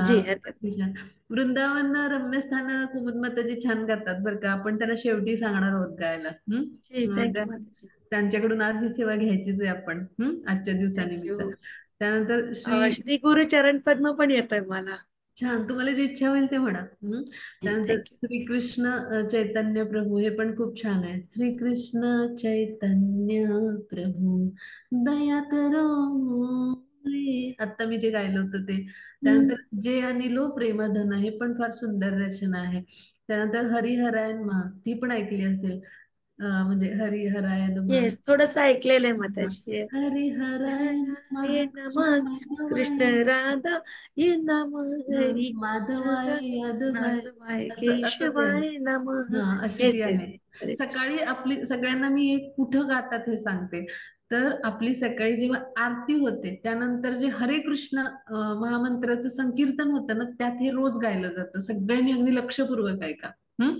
जी हा, येतात. किती छान. वृंदावन रम्यस्थान कुमुद माताजी छान गातात बरं का. आपण त्यांना शेवटी सांगणार आहोत गायला. जी थँक्यू त्या- माताजी. त्यांच्याकडून आज ही सेवा घ्यायचीच आहे आपण, आजच्या दिवसानिमित्त. थँक्यू. त्यानंतर श्री श्री गुरु चरण पद्म पण येतोय मला. छान, तुम्हाला जी इच्छा होईल ते म्हणा. जी त्यानंतर थँक्यू. श्रीकृष्ण चैतन्य प्रभू, हे पण खूप छान आहे. श्रीकृष्ण चैतन्य प्रभू दया करो मोरे. आता मी जे गायलं होतं ते. त्यानंतर जे अनिलो प्रेमधन, हे पण फार सुंदर रचना आहे. त्यानंतर हरिहरायन महा, ती पण ऐकली असेल. म्हणजे हरिहरायन महा. येस, थोडस ऐकलेलं आहे माताजी. हरिहरायन ये महा नम कृष्ण श्यामाधवाय, राधा, ये नम हरी राधा, माधवाय यादवाय, माधवाय असं ते. केशवाय नमः. हा, अशी ती येस येस. आहे. हरे कृष्ण. सकाळी आपली सगळ्यांना मी हे कुठं गातात हे सांगते. तर आपली सकाळी जेव्हा आरती होते, त्यानंतर जे हरे कृष्ण महामंत्राचं संकीर्तन होतं ना, त्यात हे रोज गायलं जातं. सगळ्यांनी अगदी लक्षपूर्वक ऐका. हम्म.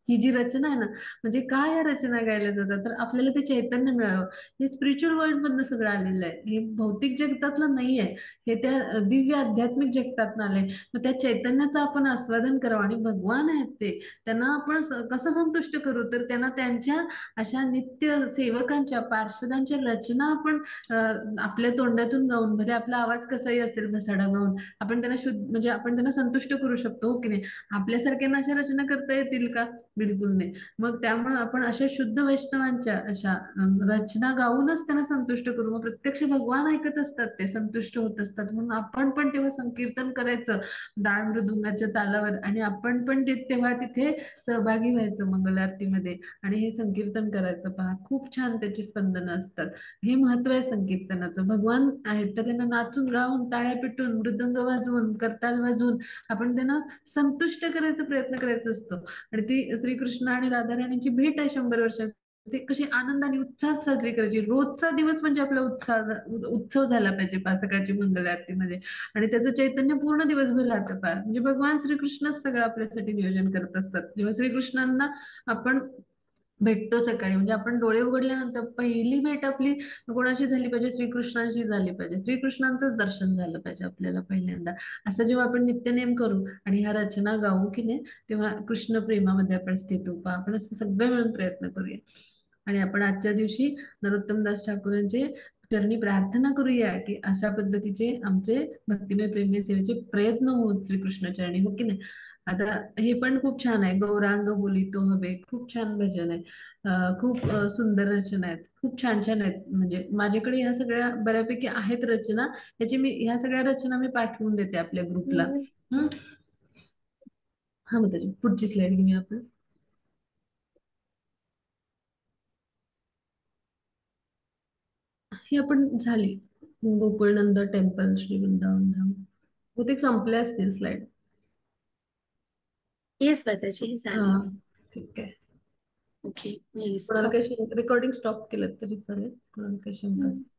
ही जी रचना आहे ना, म्हणजे काय या रचना गायल्या जातात, तर आपल्याला ते चैतन्य मिळावं. हे स्पिरिच्युअल वर्ल्ड मधनं सगळं आलेलं आहे, हे भौतिक जगतातलं नाही आहे. हे त्या दिव्य आध्यात्मिक जगतात आलंय. मग त्या चैतन्याचं आपण आस्वादन करावं. आणि भगवान आहेत ते, त्यांना आपण कसं संतुष्ट करू, तर त्यांना त्यांच्या अशा नित्य सेवकांच्या पार्षदांच्या रचना आपण आपल्या तोंडातून गाऊन, भले आपला आवाज कसाही असेल भसाडा गाऊन, आपण त्यांना शुद्ध म्हणजे आपण त्यांना संतुष्ट करू शकतो, हो की नाही. आपल्यासारख्यांना अशा रचना करता येतील का? बिलकुल नाही. मग त्यामुळे आपण अशा शुद्ध वैष्णवांच्या अशा रचना गाऊनच त्यांना संतुष्ट करू. मग प्रत्यक्ष भगवान ऐकत असतात, ते संतुष्ट होत असतात. म्हणून आपण पण तेव्हा संकीर्तन करायचं डाळ मृदुंगाच्या तालावर, आणि आपण पण तेव्हा तिथे सहभागी व्हायचं मंगल आरतीमध्ये, आणि हे संकीर्तन करायचं. पहा, खूप छान त्याची स्पंदनं असतात. हे महत्व आहे संकीर्तनाचं. भगवान आहेत तर त्यांना नाचून गाऊन टाळ्या पेटून मृदंग वाजवून करताल वाजवून आपण त्यांना संतुष्ट करायचा प्रयत्न करायचा असतो. आणि ती श्रीकृष्ण आणि राधाराणींची भेट आहे 100 वर्षात. ते कशी आनंदाने उत्साहात साजरी करायची. रोजचा दिवस म्हणजे आपला उत्सव झाला पाहिजे सकाळची मंगल आरतीमध्ये. आणि त्याचं चैतन्य पूर्ण दिवसभर राहतं पहा. म्हणजे भगवान श्रीकृष्णच सगळं आपल्यासाठी नियोजन करत असतात. जेव्हा श्रीकृष्णांना आपण भेटतो सकाळी, म्हणजे आपण डोळे उघडल्यानंतर पहिली भेट आपली कोणाशी झाली पाहिजे? श्रीकृष्णांशी झाली पाहिजे. श्रीकृष्णांचंच दर्शन झालं पाहिजे आपल्याला पहिल्यांदा. असं जेव्हा आपण नित्यनेम करू आणि ह्या रचना गाऊ की नाही, तेव्हा कृष्ण प्रेमामध्ये आपण स्थित होऊ. पहा, आपण असं सगळं मिळून प्रयत्न करूया. आणि आपण आजच्या दिवशी नरोत्तमदास ठाकूरांचे चरणी प्रार्थना करूया की अशा पद्धतीचे आमचे भक्तिमय प्रेममय सेवेचे प्रयत्न होत श्रीकृष्ण चरणी, हो की नाही. आता हे पण खूप छान आहे. गौरांग बोलितो हवे, खूप छान भजन आहे. खूप सुंदर रचना आहेत, खूप छान छान आहेत. म्हणजे माझ्याकडे ह्या सगळ्या बऱ्यापैकी आहेत रचना. ह्या सगळ्या रचना मी पाठवून देते आपल्या ग्रुपला. हम्म. हा, मग त्याची पुढची स्लाइड घेऊया आपण. ही आपण झाली गोकुळनंद टेम्पल श्री वृंदावन धाम. बहुतेक संपल्या असतील स्लाइड. येस माताजी, हा, झाली. ठीक आहे. ओके, मी कोणाला स्टॉप. काही रेकॉर्डिंग स्टॉप केलं तरी चालेल, कोणाला काही शंका असेल.